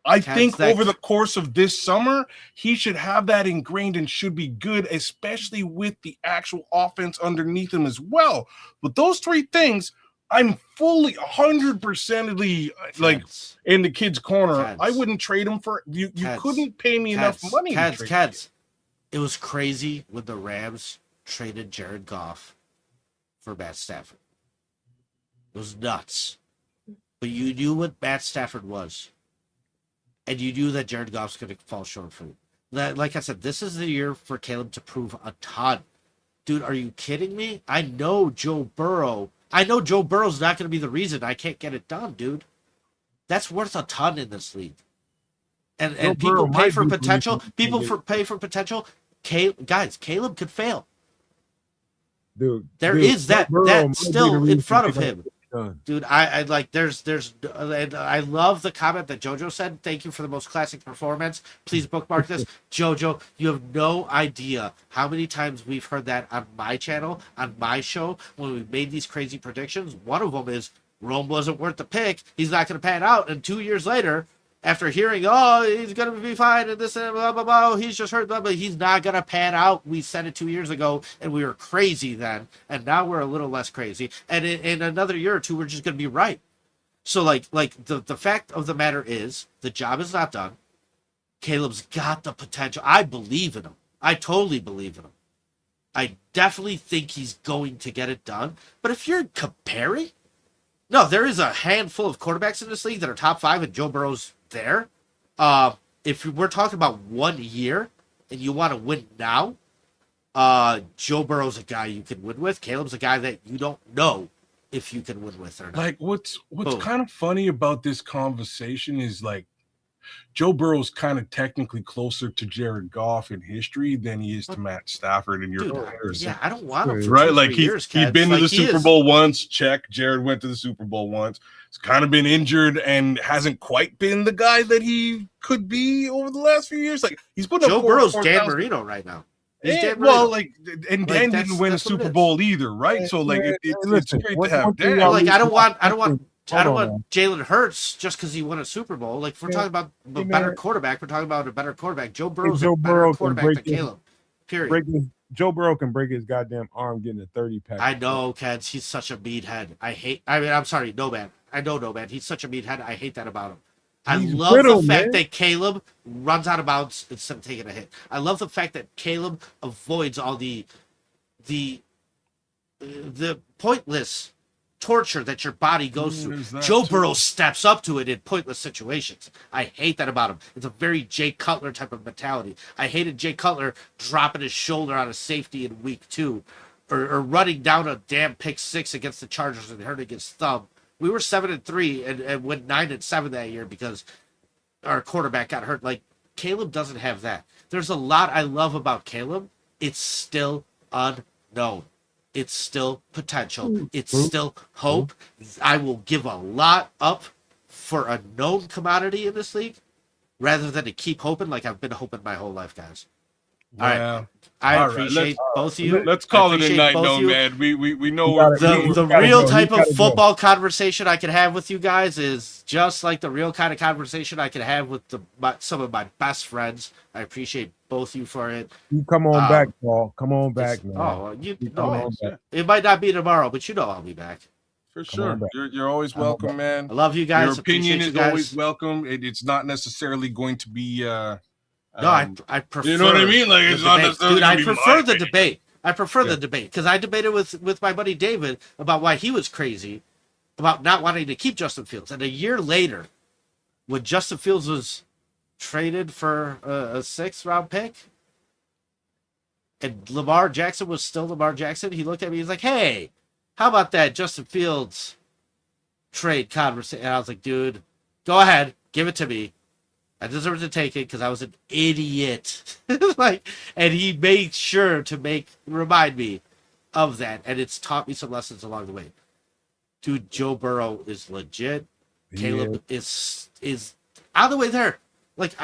I think over the course of this summer, he should have that ingrained and should be good, especially with the actual offense underneath him as well. But those three things, I'm fully 100%ly like in the kid's corner. I wouldn't trade him for you. You couldn't pay me enough money. It was crazy when the Rams traded Jared Goff for Matt Stafford. It was nuts. But you knew what Matt Stafford was. And you knew that Jared Goff's going to fall short for you. Like I said, this is the year for Caleb to prove a ton. Dude, are you kidding me? I know Joe Burrow's not going to be the reason I can't get it done, dude. That's worth a ton in this league. And people pay for potential. Pay for potential. Caleb could fail. Dude, that's still in front of him. Dude, I like there's I love the comment that JoJo said. Thank you for the most classic performance. Please bookmark this. JoJo, you have no idea how many times we've heard that on my channel, on my show, when we've made these crazy predictions. One of them is Rome wasn't worth the pick. He's not going to pan out. And 2 years later, after hearing, he's going to be fine and this and blah, blah, blah, he's just hurt, blah, blah, he's not going to pan out. We said it 2 years ago, and we were crazy then, and now we're a little less crazy. And in another year or two, we're just going to be right. So, like the fact of the matter is, the job is not done. Caleb's got the potential. I believe in him. I totally believe in him. I definitely think he's going to get it done. But if you're comparing, no, there is a handful of quarterbacks in this league that are top 5, and Joe Burrow's there. If we're talking about 1 year and you want to win now, Joe Burrow's a guy you can win with. Caleb's a guy that you don't know if you can win with or not. Like what's kind of funny about this conversation is like Joe Burrow's kind of technically closer to Jared Goff in history than he is to Matt Stafford in your comparison. Yeah, I don't want him for right. 2, Like he's been to the Super Bowl once. Check. Jared went to the Super Bowl once. He's kind of been injured and hasn't quite been the guy that he could be over the last few years. Like he's put Joe Burrow's Dan Marino right now. Dan didn't win a Super Bowl either, right? So like it's great to have Dan. Like I don't want Jalen Hurts just because he won a Super Bowl. Like if we're talking about a better quarterback, we're talking about a better quarterback. Joe Burrow's a better quarterback than Caleb. Period. Joe Burrow can break his goddamn arm getting a 30-pack. I know, Keds. He's such a meathead. I'm sorry, no man. I know, no man. He's such a meathead. I hate that about him. I love the fact that Caleb runs out of bounds instead of taking a hit. I love the fact that Caleb avoids all the pointless torture that your body goes through. Joe Burrow steps up to it in pointless situations. I hate that about him. It's a very Jay Cutler type of mentality. I hated Jay Cutler dropping his shoulder on a safety in week 2 or running down a damn pick 6 against the Chargers and hurting his thumb. We were 7-3 and went 9-7 that year because our quarterback got hurt. Like, Caleb doesn't have that. There's a lot I love about Caleb. It's still unknown. It's still potential. It's still hope. I will give a lot up for a known commodity in this league rather than to keep hoping like I've been hoping my whole life, guys. All right. I appreciate both of you. Let's call it a night, Nomad. We know the real type of football conversation I can have with you guys is just like the real kind of conversation I can have with some of my best friends. I appreciate both of you for it. You come on back, Paul. Come on back, man. Oh, it might not be tomorrow, but I'll be back. For sure. You're always welcome, man. I love you guys. Your opinion is always welcome. It's not necessarily going to be no, I prefer. You know what I mean? Like, it's not necessarily. Dude, I prefer the debate. I prefer the debate because I debated with my buddy David about why he was crazy about not wanting to keep Justin Fields. And a year later, when Justin Fields was traded for a 6th-round pick, and Lamar Jackson was still Lamar Jackson, he looked at me. He's like, "Hey, how about that Justin Fields trade conversation?" And I was like, "Dude, go ahead, give it to me. I deserve to take it because I was an idiot." And he made sure to remind me of that, and it's taught me some lessons along the way. Dude, Joe Burrow is legit. Caleb is on the way there. Like,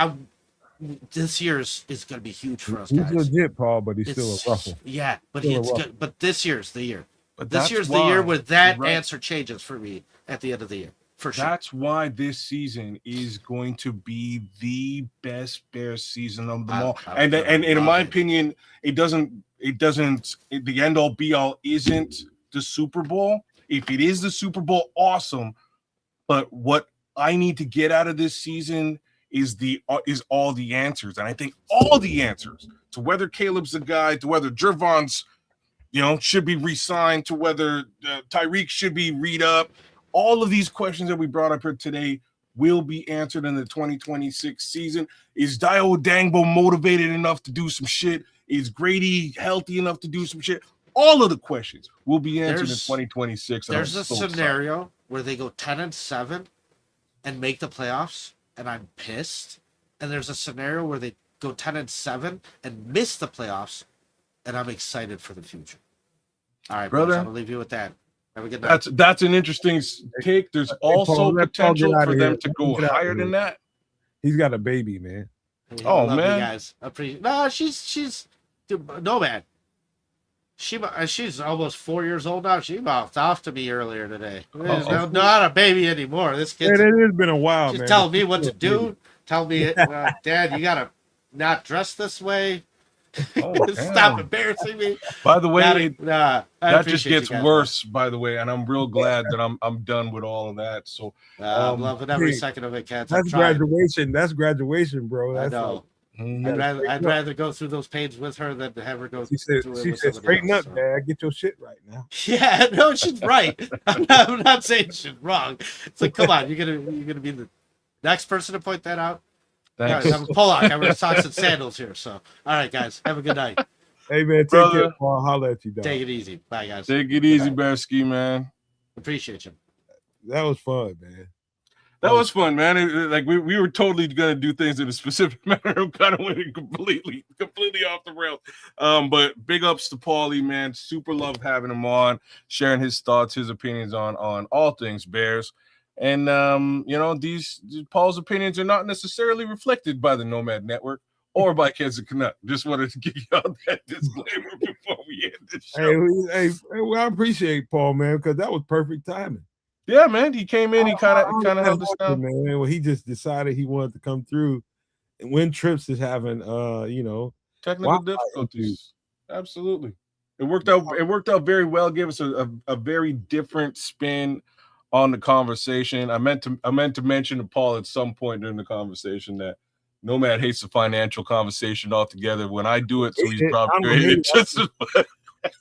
this year's is going to be huge for us, guys. He's legit, Paul, but he's still a ruffle. Yeah, but it's good. But this year's the year. But this year's the year where that answer changes for me at the end of the year. For sure. That's why this season is going to be the best Bears season of them all. And in my opinion, it doesn't the end all be all isn't the Super Bowl. If it is the Super Bowl, awesome. But what I need to get out of this season is all the answers. And I think all the answers to whether Caleb's the guy, to whether Jervon's, should be re-signed, to whether Tyreek should be re-up. All of these questions that we brought up here today will be answered in the 2026 season. Is Dio Dangbo motivated enough to do some shit? Is Grady healthy enough to do some shit? All of the questions will be answered in 2026. There's a scenario where they go 10-7 and make the playoffs, and I'm pissed. And there's a scenario where they go 10-7 and miss the playoffs, and I'm excited for the future. All right, brother. I'm gonna leave you with that. Have a good night. That's an interesting take. There's also potential for them to go higher than that. He's got a baby, man. Oh man, guys, no, she's no man. She's almost 4 years old now. She mouthed off to me earlier today. Not a baby anymore. This kid. It has been a while, she's man. telling me what to do. Tell me, Dad, you gotta not dress this way. Stop embarrassing me. By the way, that just gets worse. By the way, and I'm real glad that I'm done with all of that. So I'm loving every second of it, cats. That's graduation. That's graduation, bro. I know. I'd rather go through those pains with her than to have her go. She said, "Straighten up, Dad. Get your shit right now." Yeah, no, she's right. I'm not saying she's wrong. It's like, come on, you're gonna be the next person to point that out. Thanks. I'm Pollock. I'm wearing socks and sandals here. So, all right, guys, have a good night. Hey, man, take care. I'll holler at you, dog. Take it easy. Bye, guys. Take it easy, Bearski, man. Appreciate you. That was fun, man. That was fun, man. Like we were totally gonna do things in a specific manner. I'm kind of went completely off the rails. But big ups to Paulie, man. Super love having him on, sharing his thoughts, his opinions on all things Bears. And these Paul's opinions are not necessarily reflected by the Nomad Network or by Kids of Canuck. Just wanted to give y'all that disclaimer before we end this show. Hey, I appreciate Paul, man, because that was perfect timing. Yeah, man. He came in. He kind of held us down. Man, well, he just decided he wanted to come through, and when Trips is having, technical difficulties. Absolutely, it worked out. It worked out very well. Gave us a very different spin on the conversation. I meant to mention to Paul at some point during the conversation that Nomad hates the financial conversation altogether. When I do it, so he's probably it.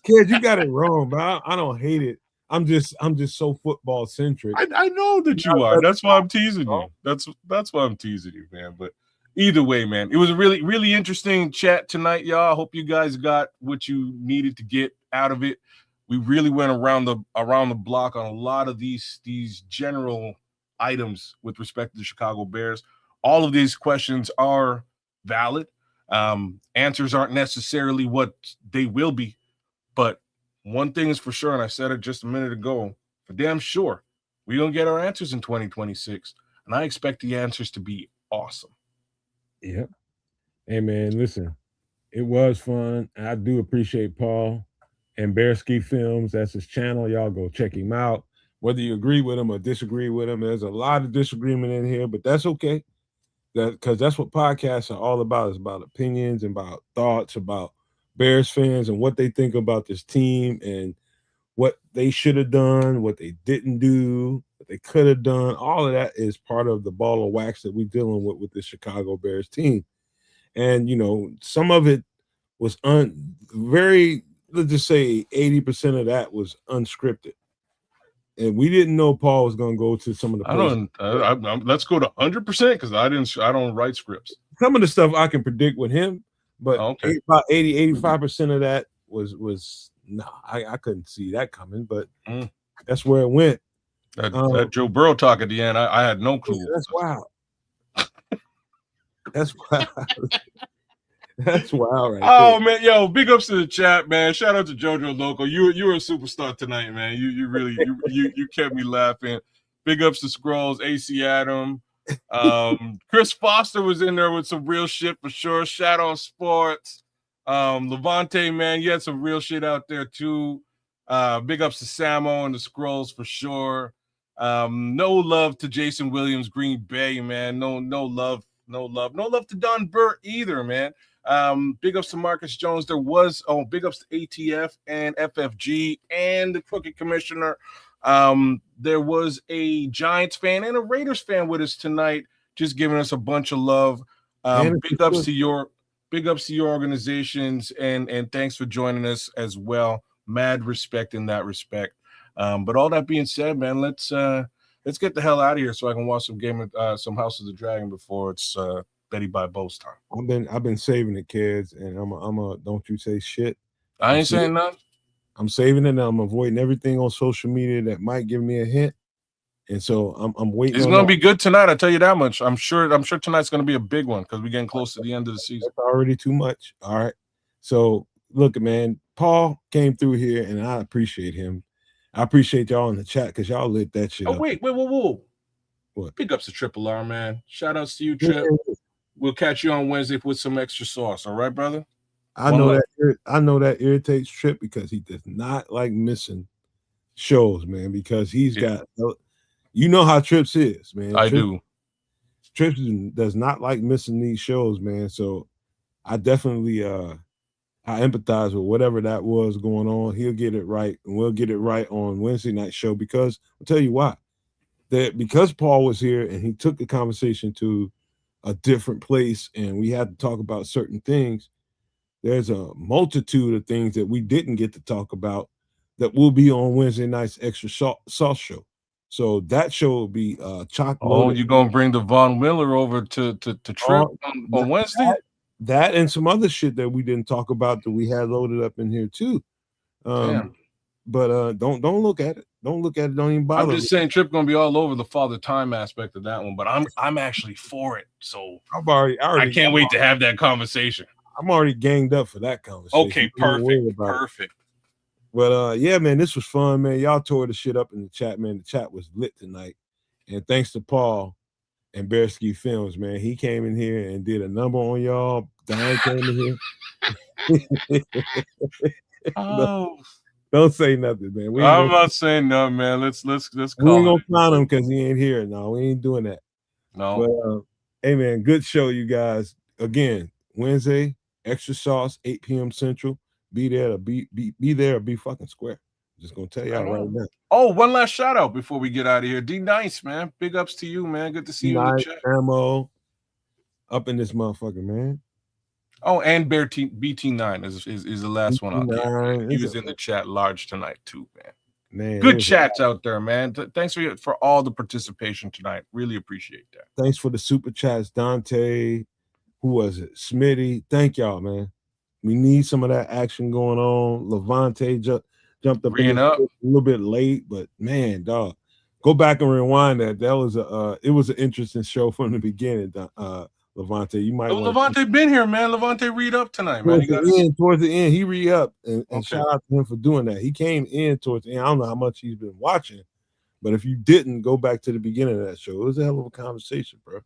Kid, you got it wrong, but I don't hate it. I'm just so football centric. I know that you are. That's why I'm teasing you. That's why I'm teasing you, man. But either way, man, it was a really, really interesting chat tonight, y'all. I hope you guys got what you needed to get out of it. We really went around the block on a lot of these general items with respect to the Chicago Bears. All of these questions are valid. Answers aren't necessarily what they will be, but one thing is for sure, and I said it just a minute ago, for damn sure, we're going to get our answers in 2026, and I expect the answers to be awesome. Yep. Hey, man, listen, it was fun. I do appreciate Paul and Bearski Films. That's his channel. Y'all go check him out. Whether you agree with him or disagree with him, there's a lot of disagreement in here, but that's okay. Because that's what podcasts are all about. It's about opinions and about thoughts about Bears fans and what they think about this team and what they should have done, what they didn't do, what they could have done. All of that is part of the ball of wax that we're dealing with the Chicago Bears team. And, you know, some of it was let's just say 80% of that was unscripted. And we didn't know Paul was going to go to some of the places. Let's go to 100% because I don't write scripts. Some of the stuff I can predict with him, but about 85% of that was I couldn't see that coming, but that's where it went. That Joe Burrow talk at the end, I had no clue. That's wild. That's wild. That's wild, right? Oh man, yo, big ups to the chat, man. Shout out to JoJo Loco. You were a superstar tonight, man. You really you kept me laughing. Big ups to Scrolls, AC Adam. Chris Foster was in there with some real shit for sure. Shadow Sports. Levante, man, you had some real shit out there too. Big ups to Samo and the Scrolls for sure. No love to Jason Williams, Green Bay, man. No love to Don Burt either, man. Big ups to Marcus Jones. Big ups to ATF and FFG and the Crooked Commissioner. There was a Giants fan and a Raiders fan with us tonight, just giving us a bunch of love. Big ups to your organizations and thanks for joining us as well. Mad respect in that respect. But all that being said, man, let's get the hell out of here so I can watch some House of the Dragon before it's Betty by Bo's time. I've been saving it, kids, and I'm a don't you say shit. I ain't saying nothing. I'm saving it and I'm avoiding everything on social media that might give me a hint. And so I'm waiting. It's gonna be good tonight, I tell you that much. I'm sure tonight's gonna be a big one because we're getting close to the end of the season. That's already too much. All right. So look, man, Paul came through here and I appreciate him. I appreciate y'all in the chat because y'all lit that shit up. Wait. What? Big ups to Triple R, man. Shout outs to you, Trip. We'll catch you on Wednesday with some extra sauce. All right, brother? I know that irritates Trip because he does not like missing shows, man, because he's got you know how Trips is, man. I do. Trips does not like missing these shows, man. So I definitely I empathize with whatever that was going on. He'll get it right, and we'll get it right on Wednesday night show because I'll tell you why. That because Paul was here and he took the conversation to a different place and we had to talk about certain things, there's a multitude of things that we didn't get to talk about that will be on Wednesday night's extra sauce show. So that show will be chock. Oh, you're gonna bring the Von Miller over to Trip on Wednesday? That and some other shit that we didn't talk about that we had loaded up in here too. But don't look at it. Don't look at it. Don't even bother. I'm just saying Trip gonna be all over the Father Time aspect of that one, but I'm actually for it. So I can't wait to have that conversation. I'm already ganged up for that conversation. Okay, perfect. But yeah, man, this was fun, man. Y'all tore the shit up in the chat, man. The chat was lit tonight. And thanks to Paul and Bearski Films, man. He came in here and did a number on y'all. Don came in here. Oh. Don't say nothing, man. I'm not saying nothing, man. Let's call it. We ain't gonna clown him because he ain't here. No, we ain't doing that. No. But hey, man, good show, you guys. Again, Wednesday, extra sauce, 8 p.m. Central. Be there or be fucking square. Just gonna tell y'all right now. Oh, one last shout out before we get out of here. D Nice, man. Big ups to you, man. Good to see you in the chat. Ammo up in this motherfucker, man. Oh, and BT9 is the last one out there. He was in the chat large tonight too, man. Man, Good chats out there, man. Thanks for all the participation tonight. Really appreciate that. Thanks for the super chats, Dante. Who was it? Smitty. Thank y'all, man. We need some of that action going on. Levante jumped up a little bit late, but man, dog, go back and rewind that. That was it was an interesting show from the beginning. Levante, you might. Levante been here, man. Levante read up tonight, man. Towards the end, he re-upped, and shout out to him for doing that. He came in towards the end. I don't know how much he's been watching, but if you didn't, go back to the beginning of that show. It was a hell of a conversation, bro.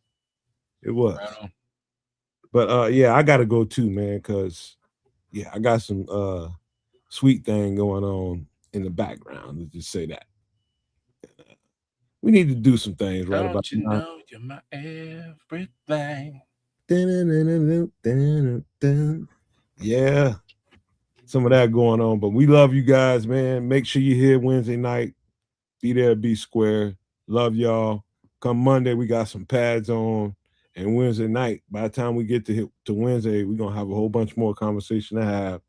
It was. Right. But yeah, I gotta go too, man, because yeah, I got some sweet thing going on in the background. Let's just say that. We need to do some things right about you know you're my everything. Yeah, some of that going on, but we love you guys, man. Make sure you're here Wednesday night. Be there, be square. Love y'all. Come Monday, we got some pads on, and Wednesday night. By the time we get to Wednesday, we're gonna have a whole bunch more conversation to have.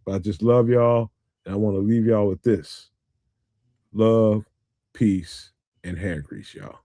But I just love y'all, and I want to leave y'all with this: love, peace, and hair grease, y'all.